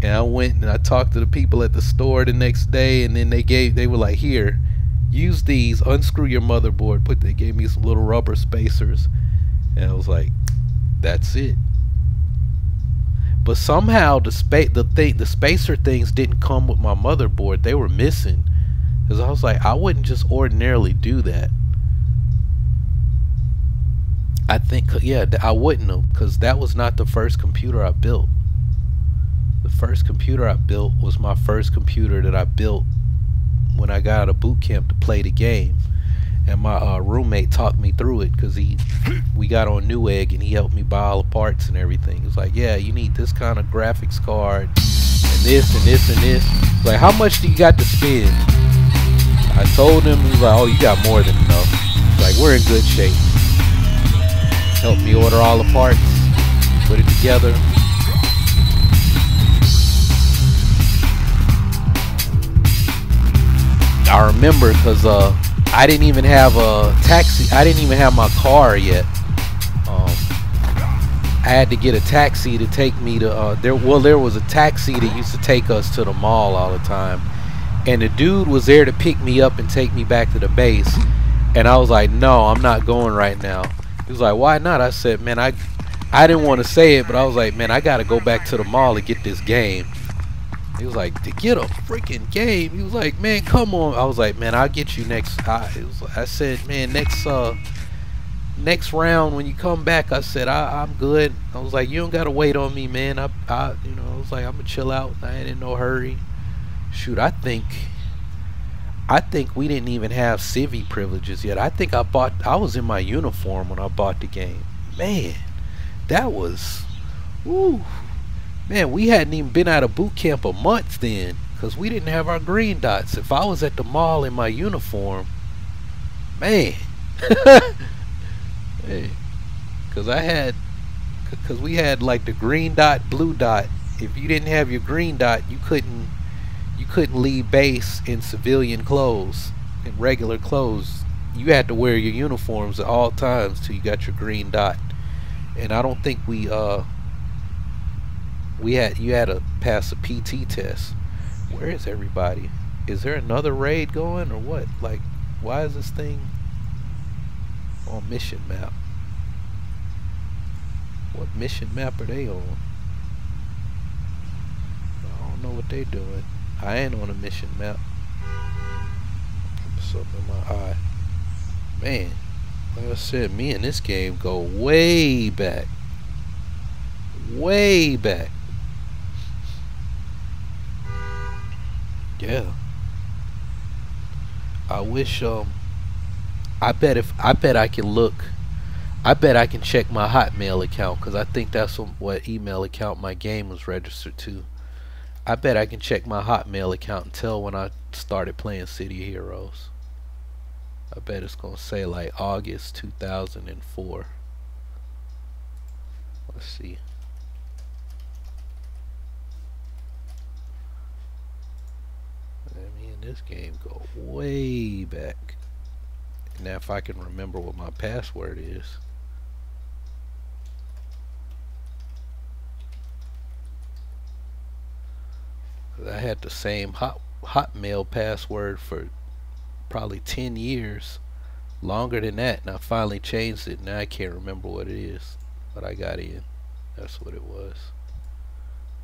And I went and I talked to the people at the store the next day, and then they were like, here, use these, unscrew your motherboard. They gave me some little rubber spacers, and I was like, that's it. But somehow the spacer things didn't come with my motherboard. They were missing, because I was like, I wouldn't just ordinarily do that. I think, yeah, I wouldn't have, because that was not the first computer I built. The first computer I built was my first computer that I built when I got out of boot camp to play the game. And my roommate talked me through it, because we got on Newegg and he helped me buy all the parts and everything. He was like, yeah, you need this kind of graphics card and this and this and this. Like, how much do you got to spend? I told him. He was like, oh, you got more than enough. Like, we're in good shape. Helped me order all the parts, put it together. I remember, because I didn't even have a taxi. I didn't even have my car yet. I had to get a taxi to take me to there was a taxi that used to take us to the mall all the time, and the dude was there to pick me up and take me back to the base. And I was like, no, I'm not going right now. He was like, why not? I said, man, I didn't want to say it, but I was like, man, I gotta go back to the mall to get this game. He was like, to get a freaking game? He was like, man, come on. I was like, man, I'll get you next. I said, man, next round when you come back. I said, I'm good. I was like, you don't gotta wait on me, man. I was like, I'm gonna chill out. I ain't in no hurry. Shoot, I think we didn't even have civvy privileges yet. I think I was in my uniform when I bought the game. Man, that was, woo. Man, we hadn't even been out of boot camp a month then, because we didn't have our green dots. If I was at the mall in my uniform, man, because we had like the green dot, blue dot. If you didn't have your green dot, you couldn't leave base in civilian clothes, in regular clothes. You had to wear your uniforms at all times till you got your green dot. And I don't think you had to pass a PT test. Where is everybody? Is there another raid going or what? Like, why is this thing on mission map? What mission map are they on? I don't know what they doing. I ain't on a mission map. Something in my eye. Man, like I said, me and this game go way back. Way back. Yeah. I wish I bet I can look. I bet I can check my Hotmail account, because I think that's what email account my game was registered to. I bet I can check my Hotmail account and tell when I started playing City of Heroes. I bet it's gonna say like August 2004. Let's see. This game go way back. Now if I can remember what my password is. I had the same Hotmail password for probably 10 years. Longer than that, and I finally changed it. Now I can't remember what it is, but I got in. That's what it was.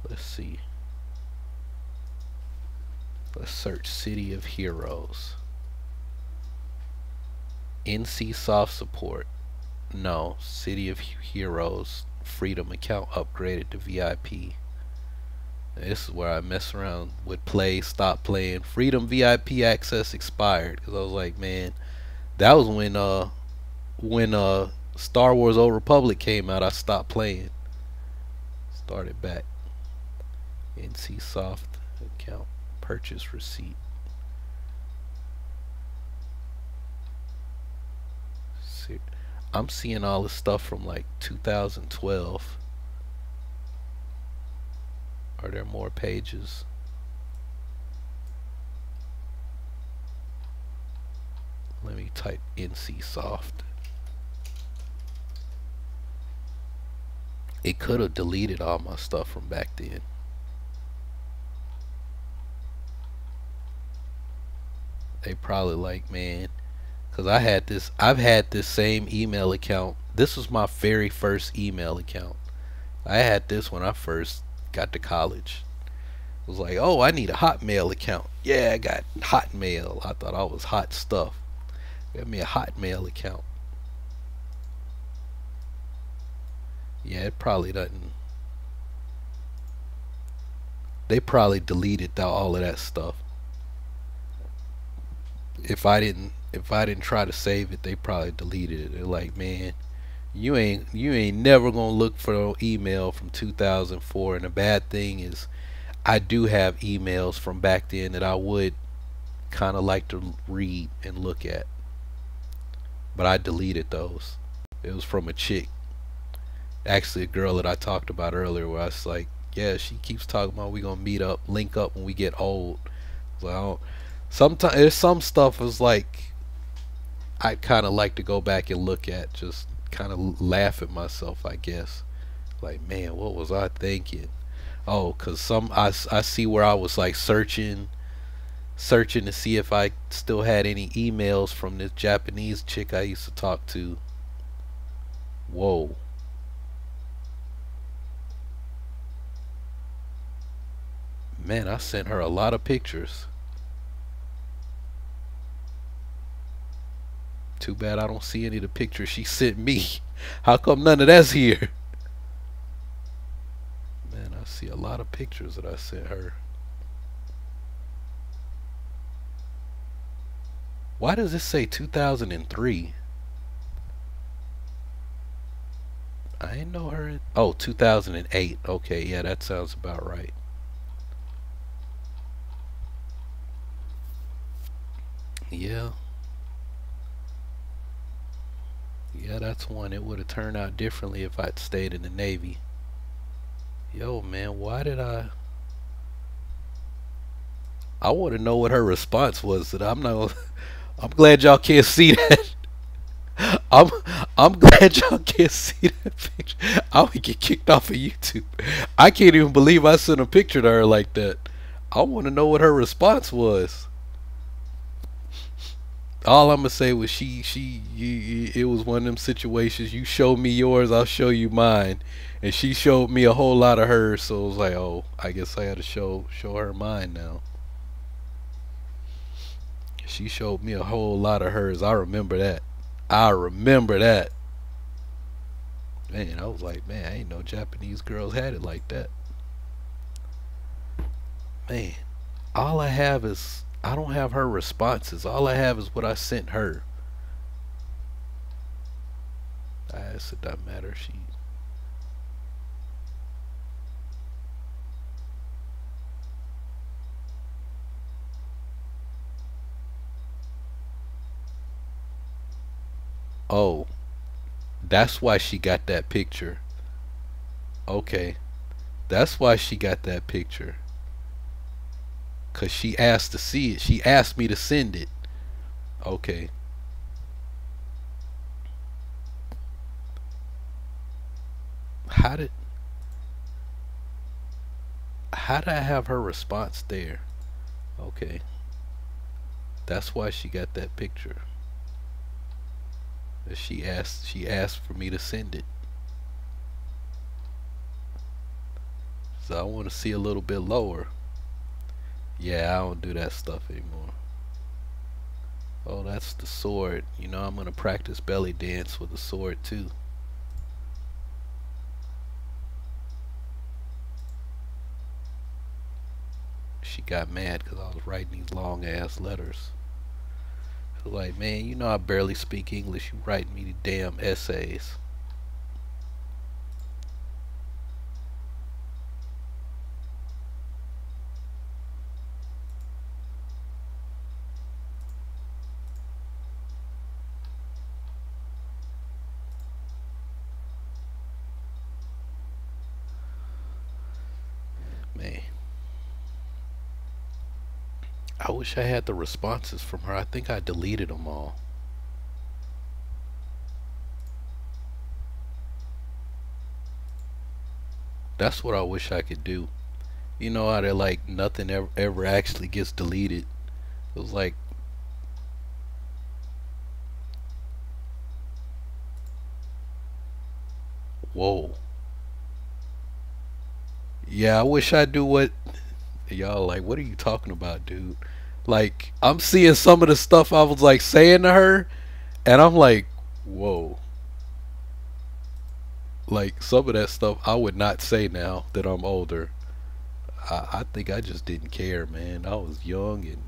Let's see. Let's search City of Heroes. NC Soft Support. No, City of Heroes Freedom account upgraded to VIP. This is where I mess around with play, stop playing. Freedom VIP access expired, because I was like, man, that was when Star Wars Old Republic came out. I stopped playing. Started back. NC Soft account. Purchase receipt. I'm seeing all this stuff from like 2012. Are there more pages? Let me type NCSoft. It could have deleted all my stuff from back then. They probably like, man, because I've had this same email account. This was my very first email account. I had this when I first got to college. It was like, oh, I need a Hotmail account. Yeah, I got Hotmail. I thought I was hot stuff. Got me a Hotmail account. Yeah, it probably doesn't. They probably deleted all of that stuff. If I didn't try to save it, they probably deleted it. They're like, man, you ain't never gonna look for no email from 2004. And the bad thing is, I do have emails from back then that I would kind of like to read and look at, but I deleted those. It was from a chick, actually a girl that I talked about earlier, where I was like, yeah, she keeps talking about we gonna meet up, link up when we get old. So I don't. Sometimes there's some stuff is like I kind of like to go back and look at, just kind of laugh at myself, I guess. Like, man, what was I thinking? Oh, cause I see where I was like searching to see if I still had any emails from this Japanese chick I used to talk to. Whoa. Man, I sent her a lot of pictures. Too bad I don't see any of the pictures she sent me. How come none of that's here? Man, I see a lot of pictures that I sent her. Why does this say 2003? I didn't know her. Oh, 2008. Okay, yeah, that sounds about right. Yeah. Yeah, that's one. It would have turned out differently if I'd stayed in the Navy. Yo, man, why did I want to know what her response was. That I'm not. I'm glad y'all can't see that. I'm I'm glad y'all can't see that picture. I would get kicked off of YouTube. I can't even believe I sent a picture to her like that. I want to know what her response was. All I'm gonna say was it was one of them situations. You show me yours, I'll show you mine, and she showed me a whole lot of hers. So it was like, oh, I guess I had to show her mine now. She showed me a whole lot of hers. I remember that. I remember that. Man, I was like, man, I ain't know Japanese girls had it like that. Man, all I have is, I don't have her responses. All I have is what I sent her. I guess it doesn't matter. She. Oh, that's why she got that picture. Okay, that's why she got that picture. Cause she asked to see it. She asked me to send it. Okay. How did how did I have her response there? Okay. That's why she got that picture. She asked for me to send it. So I want to see a little bit lower. Yeah, I don't do that stuff anymore. Oh, that's the sword. You know, I'm gonna practice belly dance with the sword too. She got mad because I was writing these long ass letters. She was like, man, you know I barely speak English. You write me the damn essays. Man, I wish I had the responses from her. I think I deleted them all. That's what I wish I could do. You know how they're like nothing ever actually gets deleted. It was like, whoa. Yeah, I wish I do what y'all like. What are you talking about, dude? Like, I'm seeing some of the stuff I was like saying to her, and I'm like, whoa. Like some of that stuff I would not say now that I'm older. I think I just didn't care, man. I was young and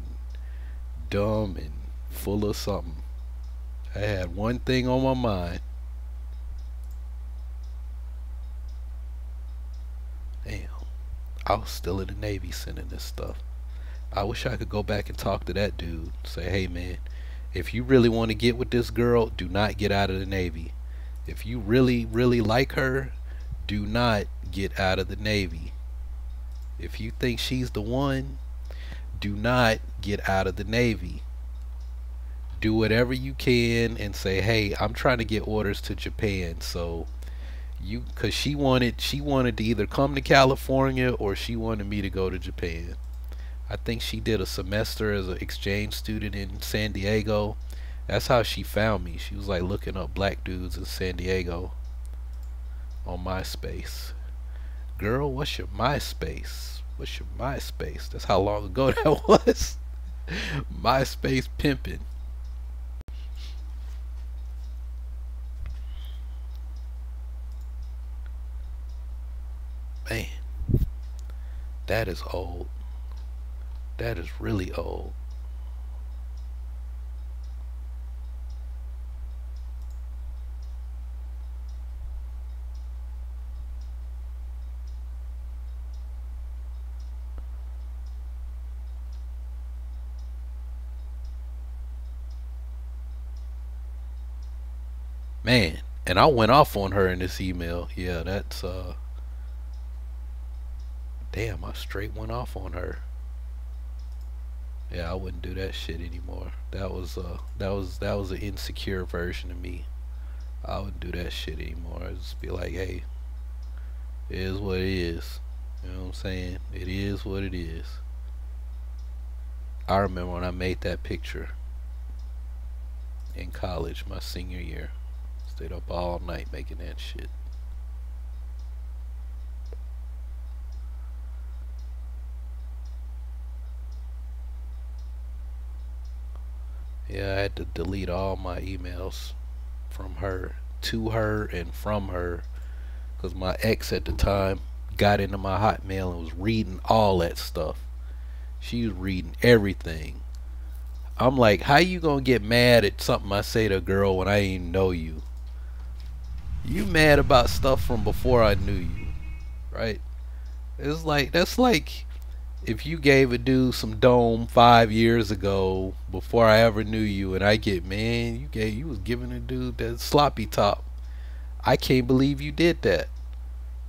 dumb and full of something. I had one thing on my mind. Damn, I was still in the Navy sending this stuff. I wish I could go back and talk to that dude. Say, hey man, if you really want to get with this girl, do not get out of the Navy. If you really, really like her, do not get out of the Navy. If you think she's the one, do not get out of the Navy. Do whatever you can and say, hey, I'm trying to get orders to Japan, so you, because she wanted to either come to California or she wanted me to go to Japan. I think she did a semester as an exchange student in San Diego. That's how she found me. She was like looking up black dudes in San Diego on MySpace. Girl, what's your MySpace? What's your MySpace? That's how long ago that was. MySpace pimping. Man, that is old. That is really old. Man, and I went off on her in this email. Yeah, that's damn, I straight went off on her. Yeah, I wouldn't do that shit anymore. That was an insecure version of me. I wouldn't do that shit anymore. I'd just be like, hey, it is what it is. You know what I'm saying? It is what it is. I remember when I made that picture in college, my senior year. Stayed up all night making that shit. Yeah, I had to delete all my emails from her, to her, and from her, because my ex at the time got into my Hotmail and was reading all that stuff. She was reading everything. I'm like, how you gonna get mad at something I say to a girl when I ain't even know you? You mad about stuff from before I knew you, right? It's like, that's like if you gave a dude some dome 5 years ago before I ever knew you, and I get, man, you was giving a dude that sloppy top. I can't believe you did that.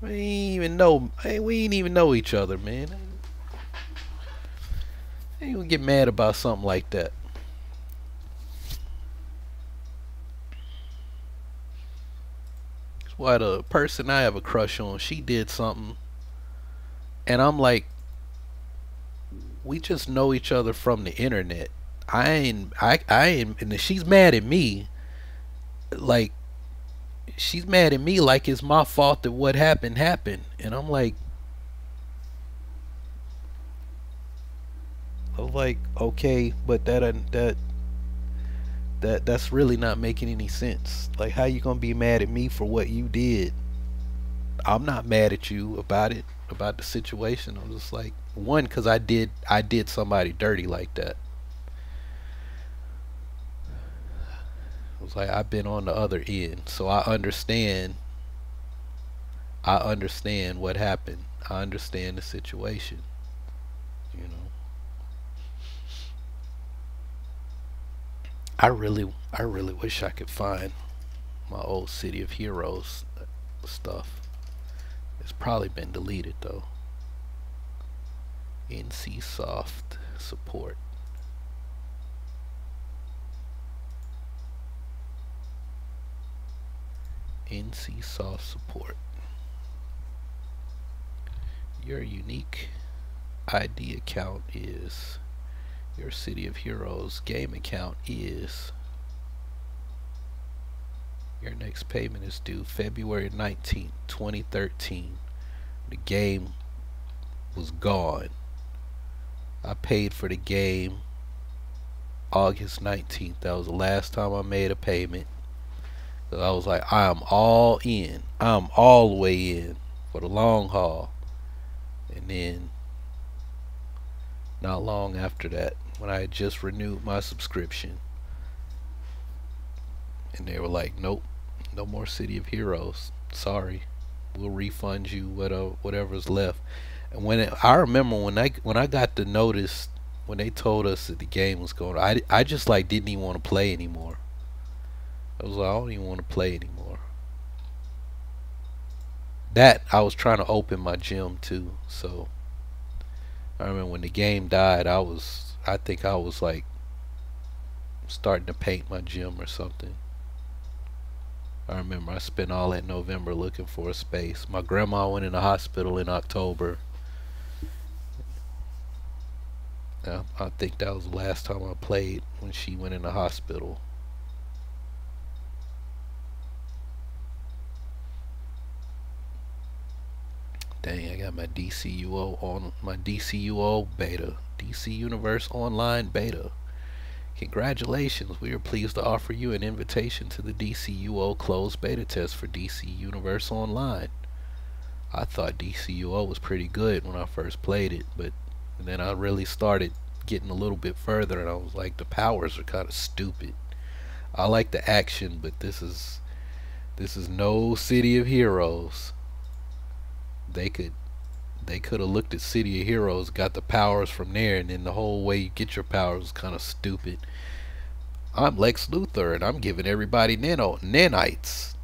We ain't even know each other, man. I ain't gonna get mad about something like that. That's why the person I have a crush on, she did something, and I'm like, we just know each other from the internet. And she's mad at me, like, she's mad at me like it's my fault that what happened, and I'm like, okay, but that's really not making any sense. Like, how you gonna be mad at me for what you did? I'm not mad at you about it, about the situation. I'm just like, one, because I did somebody dirty like that. It was like, I've been on the other end, so I understand. I understand what happened. I understand the situation. You know, I really wish I could find my old City of Heroes stuff. It's probably been deleted though. NCSoft support. NCSoft support. Your unique ID account is, your City of Heroes game account is, your next payment is due February 19th, 2013. The game was gone. I paid for the game August 19th. That was the last time I made a payment. So I was like, I am all in. I'm all the way in for the long haul. And then, not long after that, when I had just renewed my subscription, and they were like, nope, no more City of Heroes. Sorry, we'll refund you whatever's left. And I remember when I got the notice when they told us that the game was going, I just like didn't even want to play anymore. I was like, I don't even want to play anymore. That I was trying to open my gym too, so I remember when the game died, I think I was like starting to paint my gym or something. I remember I spent all that November looking for a space. My grandma went in the hospital in October. I think that was the last time I played, when she went in the hospital. Dang, I got my DCUO on my DCUO beta. DC Universe Online beta. Congratulations, we are pleased to offer you an invitation to the DCUO closed beta test for DC Universe Online. I thought DCUO was pretty good when I first played it, but then I really started getting a little bit further and I was like, the powers are kind of stupid. I like the action, but this is no City of Heroes. They could have looked at City of Heroes, got the powers from there, and then the whole way you get your powers is kind of stupid. I'm Lex Luthor and I'm giving everybody nanites.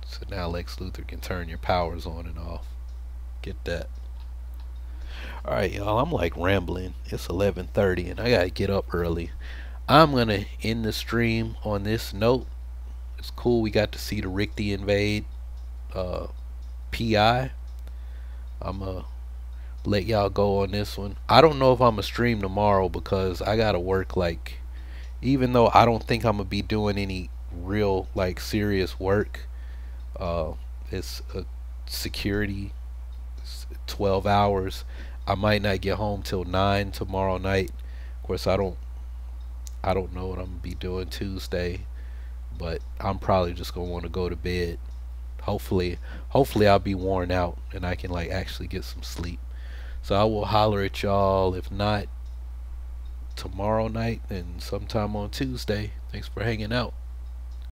So now Lex Luthor can turn your powers on and off. Get that. Alright, y'all, I'm like rambling. It's 11:30 and I gotta get up early. I'm gonna end the stream on this note. It's cool we got to see the Richter invade PI. I'ma let y'all go on this one. I don't know if I'm gonna stream tomorrow because I gotta work, like, even though I don't think I'm gonna be doing any real like serious work, it's a security, it's 12 hours. I might not get home till 9 tomorrow night. Of course I don't know what I'm gonna be doing Tuesday, but I'm probably just gonna want to go to bed. Hopefully I'll be worn out and I can like actually get some sleep. So I will holler at y'all, if not tomorrow night, then sometime on Tuesday. Thanks for hanging out.